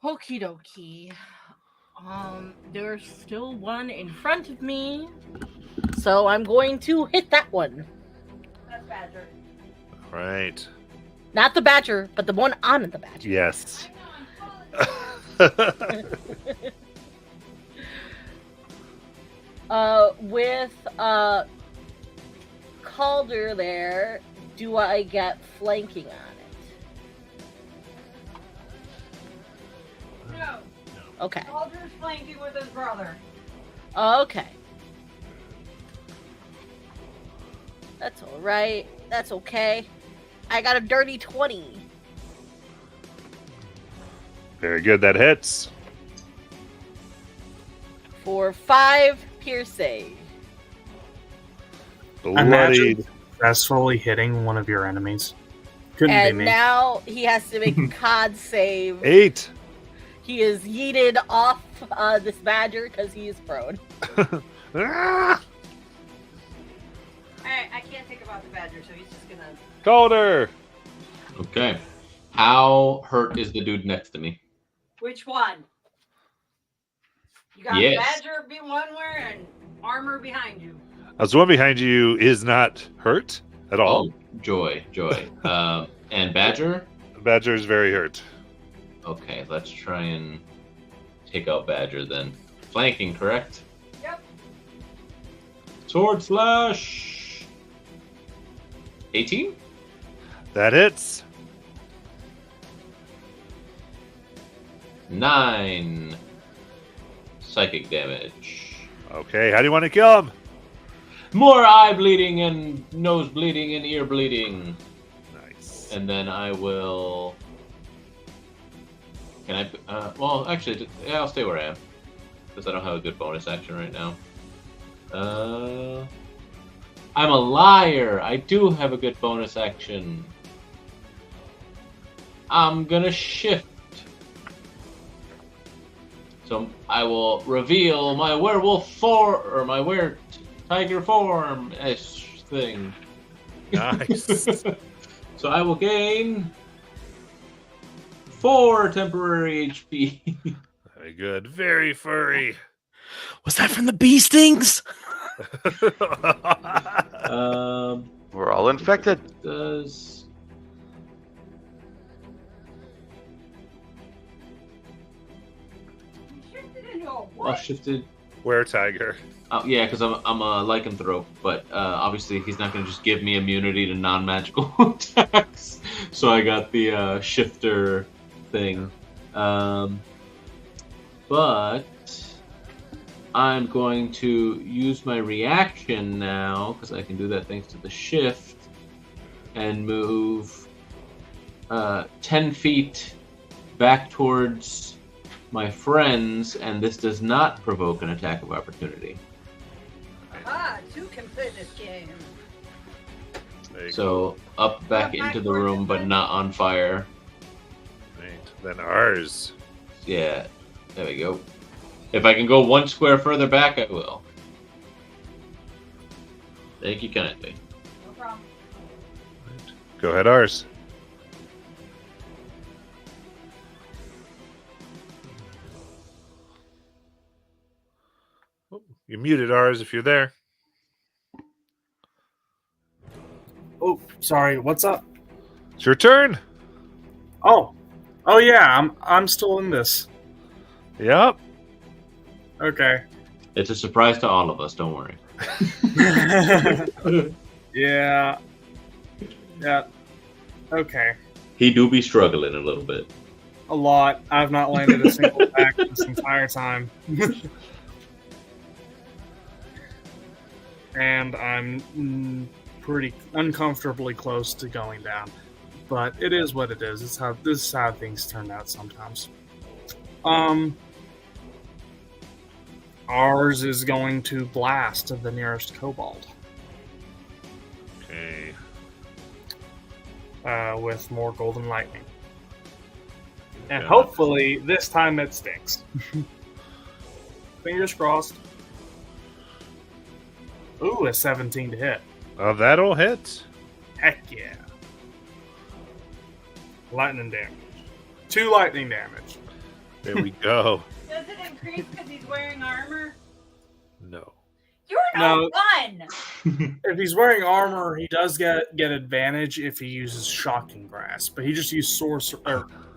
Okie dokie. There's still one in front of me, so I'm going to hit that one. That's Badger. All right. Not the badger, but the one on the badger. Yes. I know, I'm falling. With Calder there, do I get flanking on it? No. Okay. Calder's flanking with his brother. Okay. That's alright. That's okay. I got a dirty 20. Very good. That hits. For 5 piercing. Imagine Bloodied. successfully hitting one of your enemies. Couldn't And be me. now he has to make a con save. 8. He is yeeted off this badger because he is prone. Ah! Alright, I can't think about the badger, so he's just gonna. Calder! Okay. How hurt is the dude next to me? Which one? You got Yes. badger be one where and armor behind you. The one behind you is not hurt at all. Oh, joy. And Badger? Badger is very hurt. Okay, let's try and take out Badger then. Flanking, correct? Yep. Sword slash. 18? That hits. 9 psychic damage. Okay, how do you want to kill him? More eye bleeding and nose bleeding and ear bleeding. Nice. And then I will. Can I? Well, actually, yeah, I'll stay where I am because I don't have a good bonus action right now. I'm a liar. I do have a good bonus action. I'm gonna shift. So I will reveal my werewolf form or my tiger form thing. Nice. So I will gain 4 temporary HP. Very good. Very furry. Was that from the bee stings? We're all infected. Does You shifted into a well what? shifted? Were tiger. Yeah, because I'm a lycanthrope, but obviously he's not going to just give me immunity to non-magical attacks. So I got the shifter thing. But I'm going to use my reaction now, because I can do that thanks to the shift, and move 10 feet back towards my friends, and this does not provoke an attack of opportunity. Ah, 2 can play this game. There you So up back Yeah, into the backwards room, but then. not on fire. go. Right. Then ours. Yeah, there we go. If I can go 1 square further back, I will. Thank you kindly. No problem. Go ahead, ours. Oh, you muted ours if you're there. Oh, sorry. What's up? It's your turn. Oh yeah. I'm still in this. Yep. Okay. It's a surprise to all of us, don't worry. Yeah. Yeah. Okay. He do be struggling a little bit. A lot. I've not landed a single attack this entire time. And I'm pretty uncomfortably close to going down. But it is what it is. This is how things turn out sometimes. Ours is going to blast the nearest kobold. Okay. With more golden lightning. And Yeah. hopefully this time it sticks. Fingers crossed. Ooh, a 17 to hit. That'll hit. Heck yeah. Lightning damage. 2 lightning damage. There we go. Does it increase because he's wearing armor? No. You're no No. fun! If he's wearing armor, he does get advantage if he uses shocking grasp. But he just used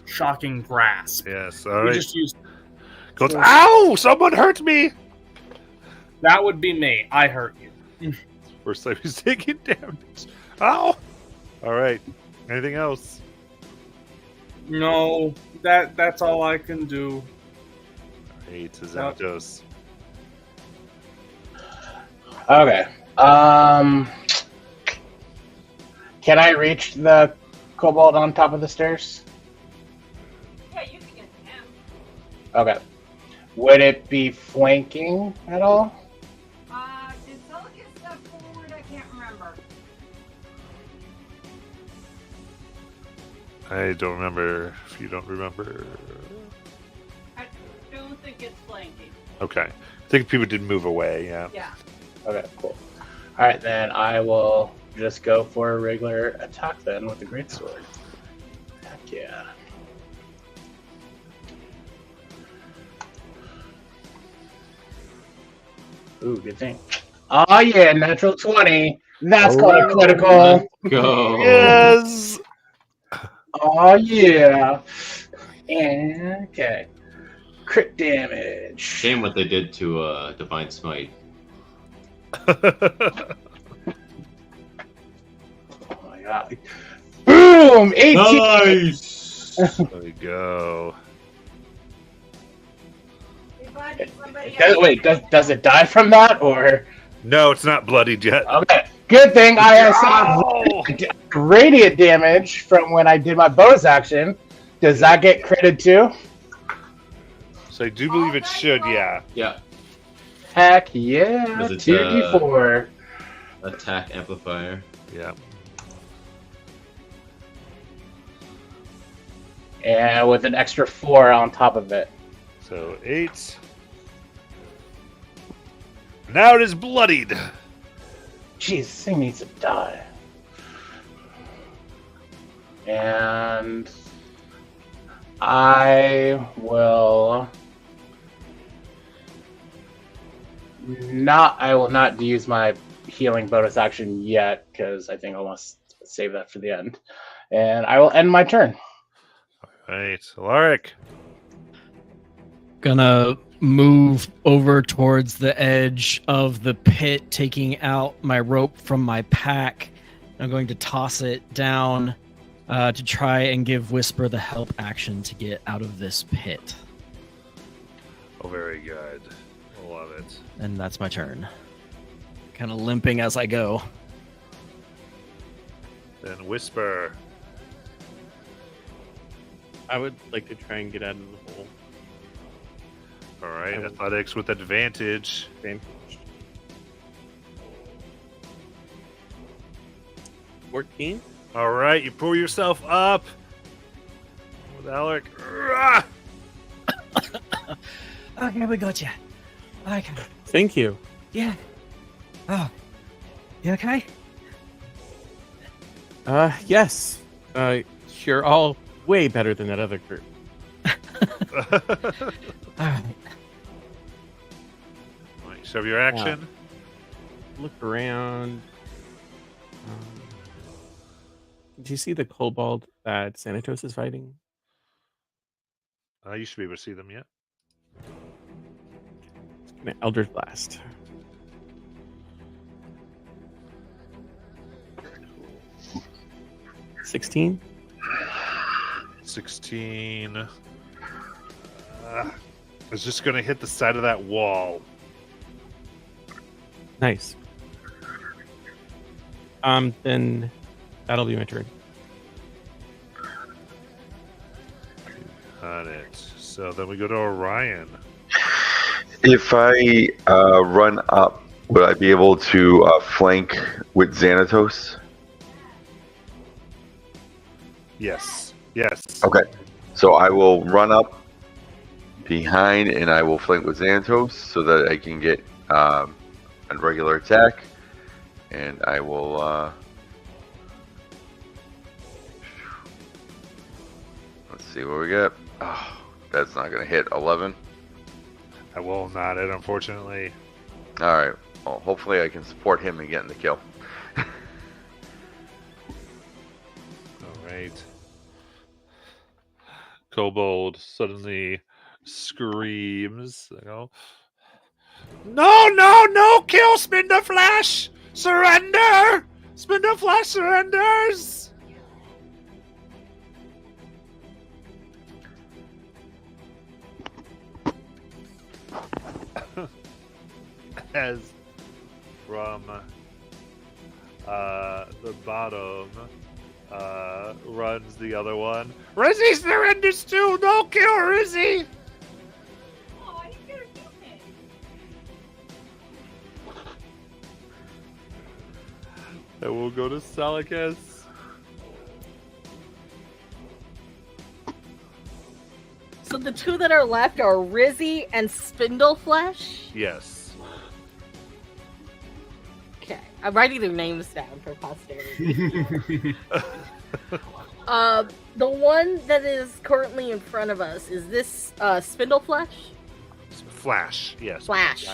shocking grasp. Yes. All He right. just used Goes. Ow! Someone hurt me. that would be me. I hurt you. First time he's taking damage. Ow! All right. Anything else? No, that's all I can do. Hey, to Zapdos. Okay. Can I reach the kobold on top of the stairs? Yeah, you can get him. Okay. Would it be flanking at all? Did Celica step forward? I can't remember. I don't remember. If you don't remember, think it's flanking. Okay. I think people did move away, yeah. Yeah. Okay, cool. All right, then I will just go for a regular attack then with the greatsword. Heck yeah. Ooh, good thing. Oh yeah, natural 20. That's called a critical. Go. Yes! Oh yeah. And okay. Crit damage. Shame what they did to Divine Smite. Oh my god. Boom! 18! Nice! There we go. Hey, buddy, somebody Wait, does it die from that or? No, it's not bloodied yet. Okay. Good thing I have Oh! some radiant damage from when I did my bonus action. Does that get critted too? So I do believe it should, yeah. Yeah. Heck yeah. Does it, 2d4. Attack amplifier. Yeah. And with an extra 4 on top of it. So 8. Now it is bloodied. Jeez, this thing needs to die. And I will not use my healing bonus action yet because I think I want to save that for the end. And I will end my turn. All right, Alaric. Gonna move over towards the edge of the pit, taking out my rope from my pack. I'm going to toss it down to try and give Whisper the help action to get out of this pit. Oh, very good. I love it. And that's my turn. Kind of limping as I go. Then Whisper. I would like to try and get out of the hole. All right, athletics with advantage. Advantage. 14. All right, you pull yourself up. With Alaric. Rah! Okay, we got you. Okay. Thank you. Yeah. Oh. You okay? Yes. You're all way better than that other group. Alright. Right, show your action. Look around. Do you see the kobold that Xanatos is fighting? You should be able to see them yet. An Eldritch Blast. Cool. 16. 16. It's just going to hit the side of that wall. Nice. Then that'll be my turn. Got it. So then we go to Orion. If I run up, would I be able to flank with Xanatos? Yes. Yes. Okay. So I will run up behind and I will flank with Xanatos so that I can get a regular attack. And I will... let's see what we got. Oh, that's not going to hit. 11. I will not it, unfortunately. All right. Well, hopefully I can support him in getting the kill. All right. Kobold suddenly screams. I go, no, no, no! Kill Spin the Flash! Surrender! Spin the Flash surrenders! As from the bottom runs the other one. Rizzy surrenders too! No kill Rizzy! Oh, you could have killed him. And we'll go to Salicus. So the the two that are left are Rizzy and Spindleflesh. Yes. Okay, I'm writing their names down for posterity. The one that is currently in front of us, is this Spindleflesh? Flash. Yes. Flash.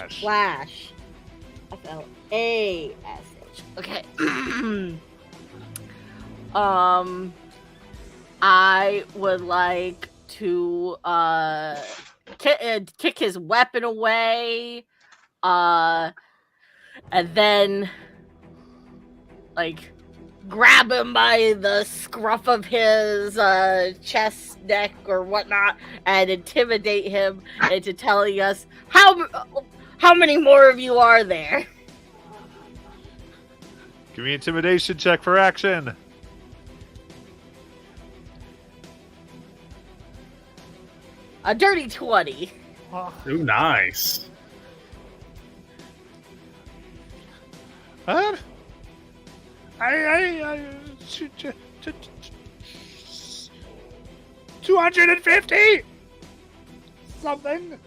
F-L-A-S-H. Okay. I would like to kick his weapon away, and then like grab him by the scruff of his chest, neck, or whatnot, and intimidate him into telling us how many more of you are there. Give me an intimidation check for action. A dirty 20. Ooh, nice. I 250 something.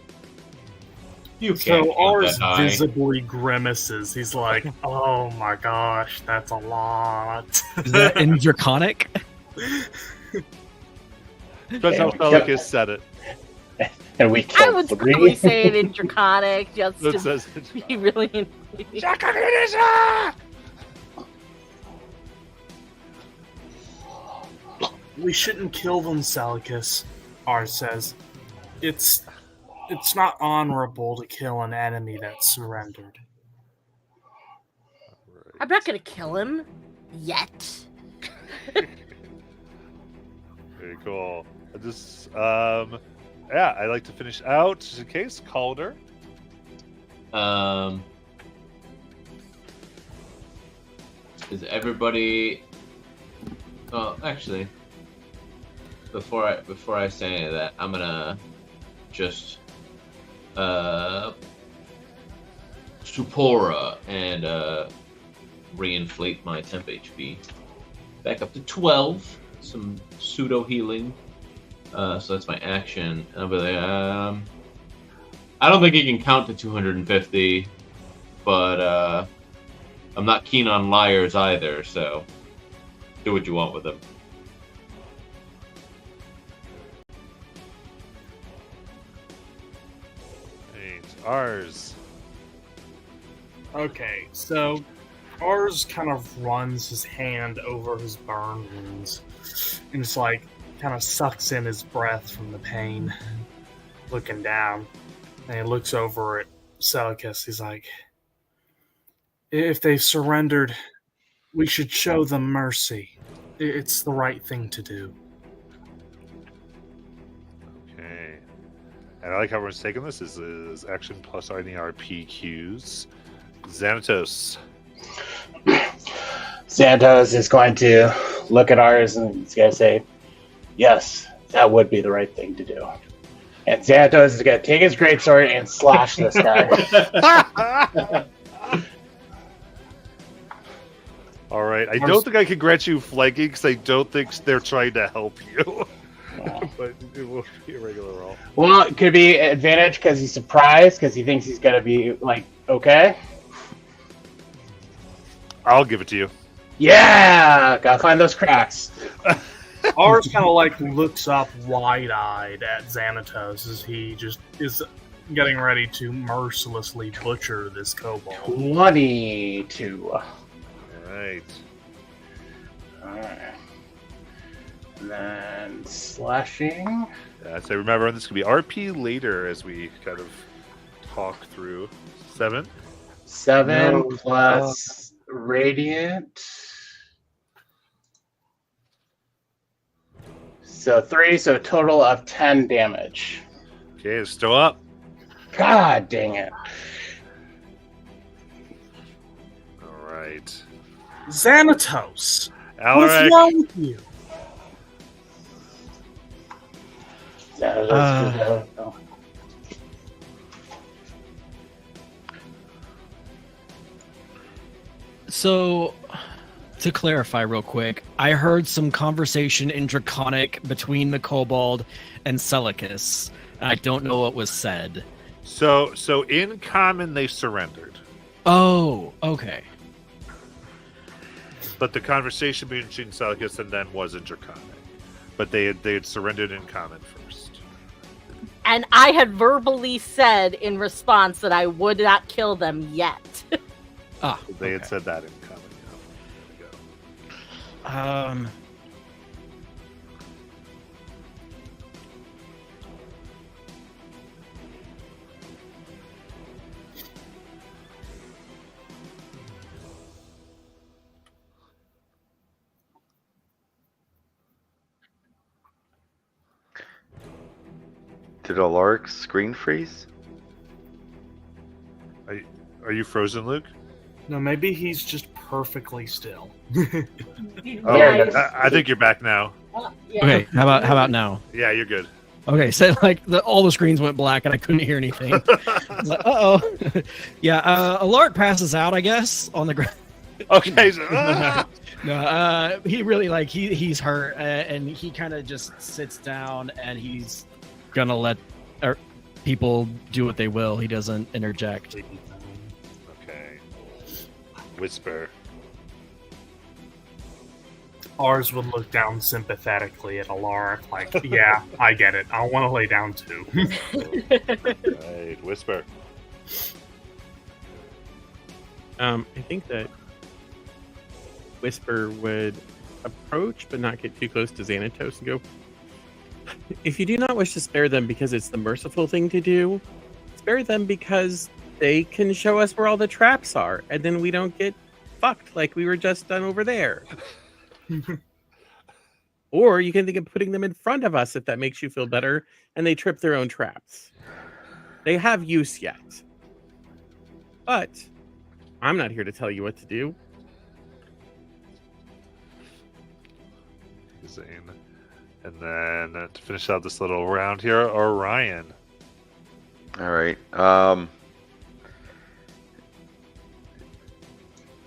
You can't So count ours that high. visibly grimaces. He's like, "Oh my gosh, that's a lot." Is that in Draconic? That's how Felicus said it. And we I killed would 3. probably say it in Draconic just That to says be really. We shouldn't kill them, Salicus. Ours says, it's not honorable to kill an enemy that surrendered. I'm not gonna kill him yet. Very cool. Yeah, I like to finish out just in case. Calder. Is everybody? Oh, actually, before I say any of that, I'm gonna just Supora and reinflate my temp HP back up to 12. Some pseudo healing. So that's my action. And I'll be like, I don't think he can count to 250, but I'm not keen on liars either, so do what you want with him. Right. Ours. Okay, so ours kind of runs his hand over his burn wounds, and it's like kind of sucks in his breath from the pain, looking down, and he looks over at Celicus. He's like, if they've surrendered, we should show them mercy. It's the right thing to do. Okay. And I like how everyone's taking this. This is action plus any RP cues. Xanatos. Santos is going to look at ours and he's going to say, yes, that would be the right thing to do. And Santos is going to take his greatsword and slash this guy. All right. I don't think I can grant you flanking because I don't think they're trying to help you. But it will be a regular roll. Well, it could be advantage because he's surprised because he thinks he's going to be, like, okay. I'll give it to you. Yeah! Gotta find those cracks. Ours kind of like looks up wide-eyed at Xanatos as he just is getting ready to mercilessly butcher this kobold. 22. Right. Alright. And then slashing. So remember, this could be RP later as we kind of talk through. 7. 7 No, plus radiant. So 3, so a total of 10 damage. Okay, it's still up. God dang it. All right. Xanatos! Alaric. What's wrong with you? So, To clarify real quick, I heard some conversation in Draconic between the kobold and Celicus. I don't know what was said. So in common, they surrendered. Oh, okay. But the conversation between Celicus and them was in Draconic. But they had surrendered in common first. And I had verbally said in response that I would not kill them yet. They had said that in common. Did Alaric's screen freeze? Are you frozen, Luke? No, maybe he's just perfectly still. Oh, Yeah, I think you're back now. Yeah. Okay, how about now? Yeah, you're good. Okay, so like all the screens went black and I couldn't hear anything. Like, uh-oh. Yeah, Alaric passes out, I guess, on the ground. Okay. No, he really he's hurt and he kind of just sits down and he's gonna let people do what they will. He doesn't interject. Okay. Whisper. Ours would look down sympathetically at Alaric, like, yeah, I get it. I want to lay down too. Right. Whisper. I think that Whisper would approach but not get too close to Xanatos and go, if you do not wish to spare them because it's the merciful thing to do, spare them because they can show us where all the traps are, and then we don't get fucked like we were just done over there. Or you can think of putting them in front of us if that makes you feel better, and they trip their own traps. They have use yet. But I'm not here to tell you what to do. Zane. And then to finish out this little round here, Orion. All right.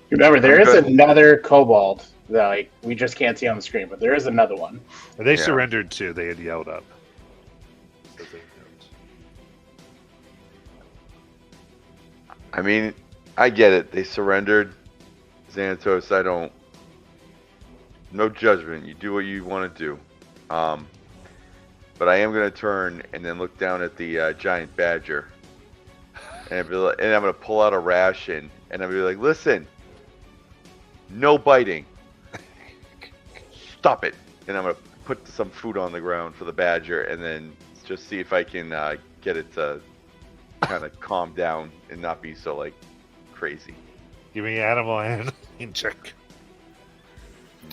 Remember, there I'm is good. another kobold that like we just can't see on the screen, but there is another one. They Yeah. surrendered too. They had yelled up. So they don't. I mean, I get it. They surrendered. Xanatos, I don't. No judgment. You do what you want to do. But I am going to turn and then look down at the giant badger. And I'm going to pull out a ration. And I'm going to be like, listen, no biting. Stop it. And I'm going to put some food on the ground for the badger and then just see if I can get it to kind of calm down and not be so, like, crazy. Give me animal handling check.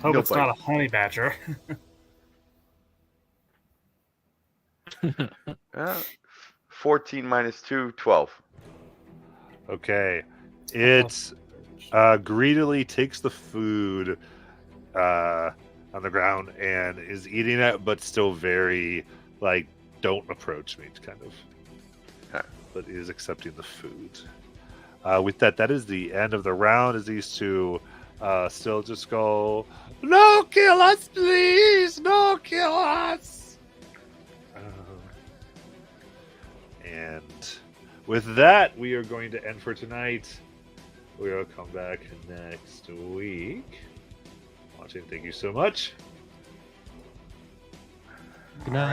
Hope No it's not a honey badger. 14 minus 2, 12. Okay. It greedily takes the food on the ground and is eating it, but still very, like, don't approach me, kind of. But is accepting the food. With that is the end of the round, as these two still just go, no, kill us, please! No, kill us! And with that, we are going to end for tonight. We will come back next week. Watching, thank you so much. Good night.